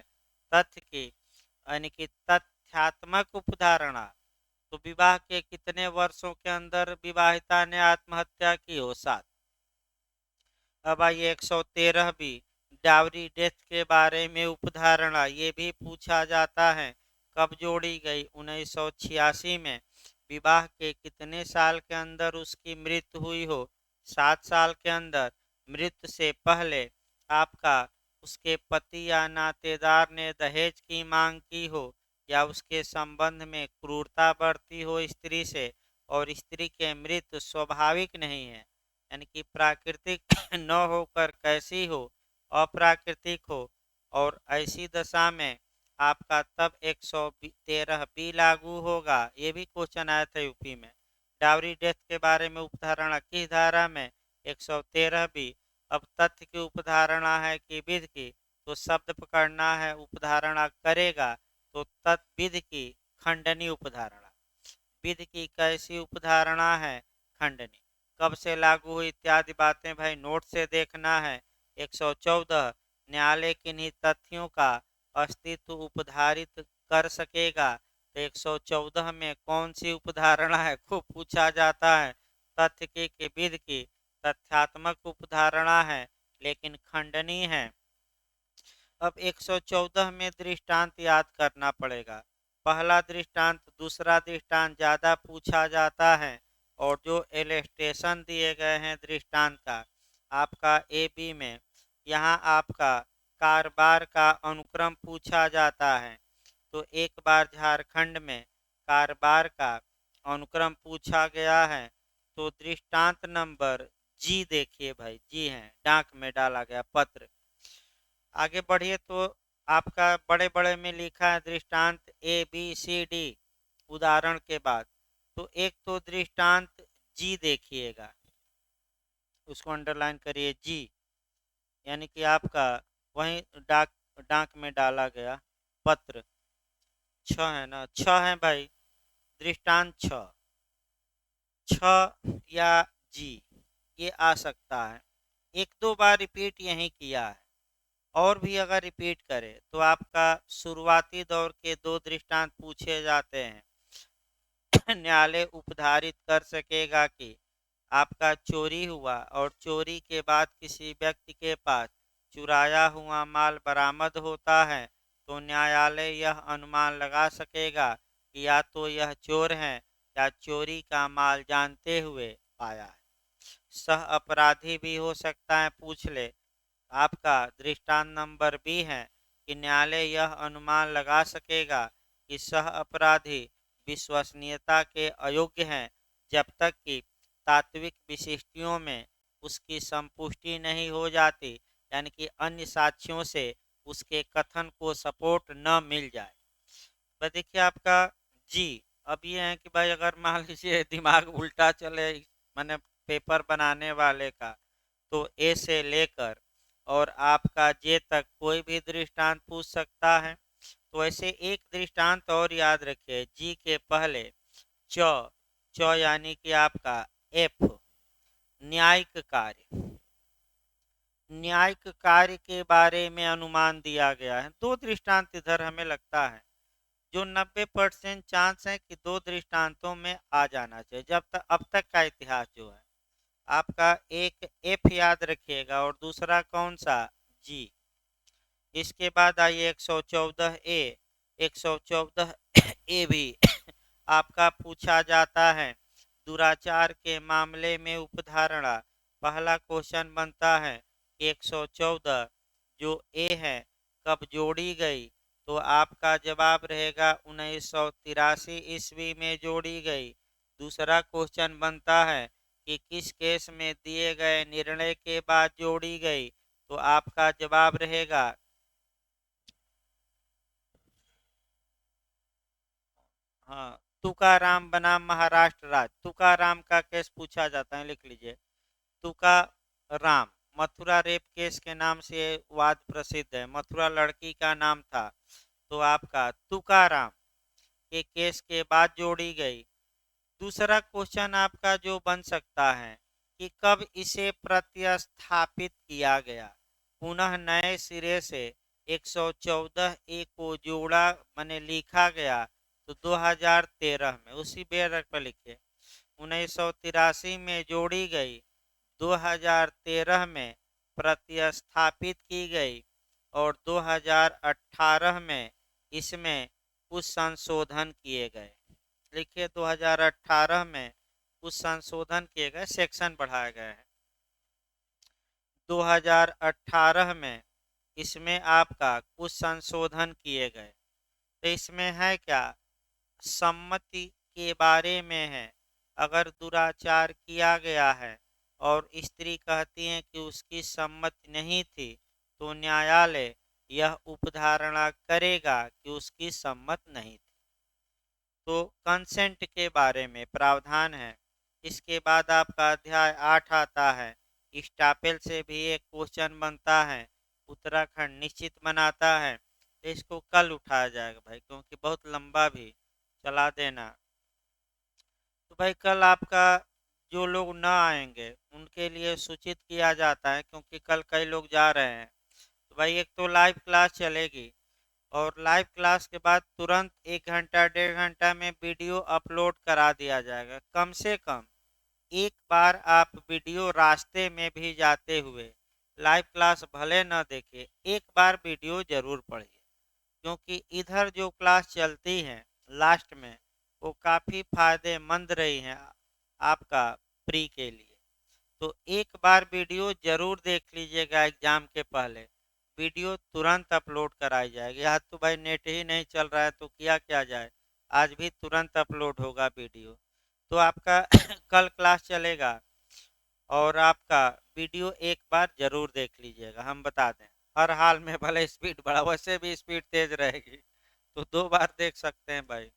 A: तथ्य की, यानी कि तथ्यात्मक उपधारणा। तो विवाह के कितने वर्षों के अंदर विवाहिता ने आत्महत्या की हो? 7। अब आइए 113 भी, डावरी डेथ के बारे में उपधारणा, ये भी पूछा जाता है, कब जोड़ी गई? 1986 में। विवाह के कितने साल के अंदर उसकी मृत्यु हुई हो? 7 साल के अंदर। मृत्यु से पहले आपका उसके पति या नातेदार ने दहेज की मांग की हो, या उसके संबंध में क्रूरता बरती हो स्त्री से, और स्त्री के मृत्यु स्वाभाविक नहीं है, यानी कि प्राकृतिक न होकर कैसी हो, अप्राकृतिक हो, और ऐसी दशा में आपका तब 113 बी लागू होगा। ये भी क्वेश्चन आया था यूपी में। डावरी डेथ के बारे में उपधारणा किस धारा में? 113 बी। अब तथ्य की उपधारणा है कि विधि की? तो शब्द पकड़ना है, उपधारणा करेगा तो तत्विधि की खंडनी उपधारणा। विधि की कैसी उपधारणा है? खंडनी। कब से लागू हुई इत्यादि बातें भाई नोट से देखना है। 114, न्यायालय किन्हीं तथ्यों का अस्तित्व उपधारित कर सकेगा? तो 114 में कौन सी उपधारणा है? खूब पूछा जाता है। तथ्य की विधि की? तथ्यात्मक उपधारणा है, लेकिन खंडनी है। अब 114 में दृष्टांत याद करना पड़ेगा। पहला दृष्टांत, दूसरा दृष्टांत ज़्यादा पूछा जाता है, और जो एलेस्टेशन दिए गए हैं दृष्टांत का आपका ए बी में, यहाँ आपका कारोबार का अनुक्रम पूछा जाता है। तो एक बार झारखंड में कारोबार का अनुक्रम पूछा गया है। तो दृष्टांत नंबर जी देखिए भाई, जी है, डाक में डाला गया पत्र। आगे बढ़िए तो आपका बड़े बड़े में लिखा है दृष्टांत ABCD उदाहरण के बाद। तो एक तो दृष्टांत जी देखिएगा, उसको अंडरलाइन करिए जी, यानी कि आपका वहीं डाक डाक में डाला गया पत्र। छ है ना, छ है भाई, दृष्टांत छ, छ या जी ये आ सकता है। एक दो बार रिपीट यही किया है, और भी अगर रिपीट करे तो आपका शुरुआती दौर के दो दृष्टांत पूछे जाते हैं। न्यायालय उपधारित कर सकेगा कि आपका चोरी हुआ और चोरी के बाद किसी व्यक्ति के पास चुराया हुआ माल बरामद होता है, तो न्यायालय यह अनुमान लगा सकेगा कि या तो यह चोर है या चोरी का माल जानते हुए पाया है। सह अपराधी भी हो सकता है पूछ ले। आपका दृष्टांत नंबर बी है कि न्यायालय यह अनुमान लगा सकेगा कि सह अपराधी विश्वसनीयता के अयोग्य हैं जब तक कि तात्विक विशिष्टियों में उसकी संपुष्टि नहीं हो जाती, यानी कि अन्य साक्ष्यों से उसके कथन को सपोर्ट न मिल जाए। भाई देखिए आपका जी, अब ये है कि भाई अगर मान लीजिए दिमाग उल्टा चले मैंने पेपर बनाने वाले का, तो ए से लेकर और आपका जे तक कोई भी दृष्टांत पूछ सकता है। तो ऐसे एक दृष्टांत और याद रखिए, जी के पहले च, च यानी कि आपका एफ, न्यायिक कार्य। न्यायिक कार्य के बारे में अनुमान दिया गया है। दो दृष्टांत इधर हमें लगता है जो 90% चांस है कि दो दृष्टांतों में आ जाना चाहिए जब तक अब तक का इतिहास जो है। आपका एक एफ याद रखिएगा और दूसरा कौन सा जी। इसके बाद आइए 114 ए, 114 ए भी आपका पूछा जाता है दुराचार के मामले में उपधारणा। पहला क्वेश्चन बनता है कि 114 जो ए है कब जोड़ी गई, तो आपका जवाब रहेगा 1983 ईस्वी में जोड़ी गई। दूसरा क्वेश्चन बनता है कि किस केस में दिए गए निर्णय के बाद जोड़ी गई, तो आपका जवाब रहेगा हाँ, तुकाराम बनाम महाराष्ट्र राज्य। तुकाराम का केस पूछा जाता है, लिख लीजिए तुकाराम। मथुरा रेप केस के नाम से वाद प्रसिद्ध है, मथुरा लड़की का नाम था, तो आपका तुकाराम के केस के बाद जोड़ी गई। दूसरा क्वेश्चन आपका जो बन सकता है कि कब इसे प्रतिस्थापित किया गया, पुनः नए सिरे से 114 ए को जोड़ा मैंने लिखा गया, तो 2013 में उसी बेर पर लिखे 1983 में जोड़ी गई, 2013 में प्रतिस्थापित की गई और 2018 में इसमें कुछ संशोधन किए गए। लिखिए 2018 में कुछ संशोधन किए गए, सेक्शन बढ़ाए गए हैं 2018 में, इसमें आपका कुछ संशोधन किए गए। तो इसमें है क्या, सम्मति के बारे में है। अगर दुराचार किया गया है और स्त्री कहती है कि उसकी सम्मति नहीं थी, तो न्यायालय यह उपधारणा करेगा कि उसकी सम्मति नहीं थी। तो कंसेंट के बारे में प्रावधान है। इसके बाद आपका अध्याय 8 आता है। स्टापेल से भी एक क्वेश्चन बनता है, उत्तराखंड निश्चित बनाता है। तो इसको कल उठाया जाएगा भाई, क्योंकि बहुत लंबा भी चला देना। तो भाई कल आपका जो लोग न आएंगे उनके लिए सूचित किया जाता है, क्योंकि कल कई लोग जा रहे हैं। तो भाई एक तो लाइव क्लास चलेगी, और लाइव क्लास के बाद तुरंत 1 घंटा 1.5 घंटा में वीडियो अपलोड करा दिया जाएगा। कम से कम एक बार आप वीडियो रास्ते में भी जाते हुए लाइव क्लास भले न देखे, एक बार वीडियो जरूर पढ़िए, क्योंकि इधर जो क्लास चलती है लास्ट में वो काफ़ी फायदेमंद रही है आपका प्री के लिए। तो एक बार वीडियो जरूर देख लीजिएगा, एग्जाम के पहले वीडियो तुरंत अपलोड कराई जाएगी। आज तो भाई नेट ही नहीं चल रहा है तो किया क्या जाए, आज भी तुरंत अपलोड होगा वीडियो। तो आपका कल क्लास चलेगा और आपका वीडियो एक बार जरूर देख लीजिएगा। हम बता दें हर हाल में भले स्पीड बढ़ा, वैसे भी स्पीड तेज रहेगी, तो 2 बार देख सकते हैं भाई।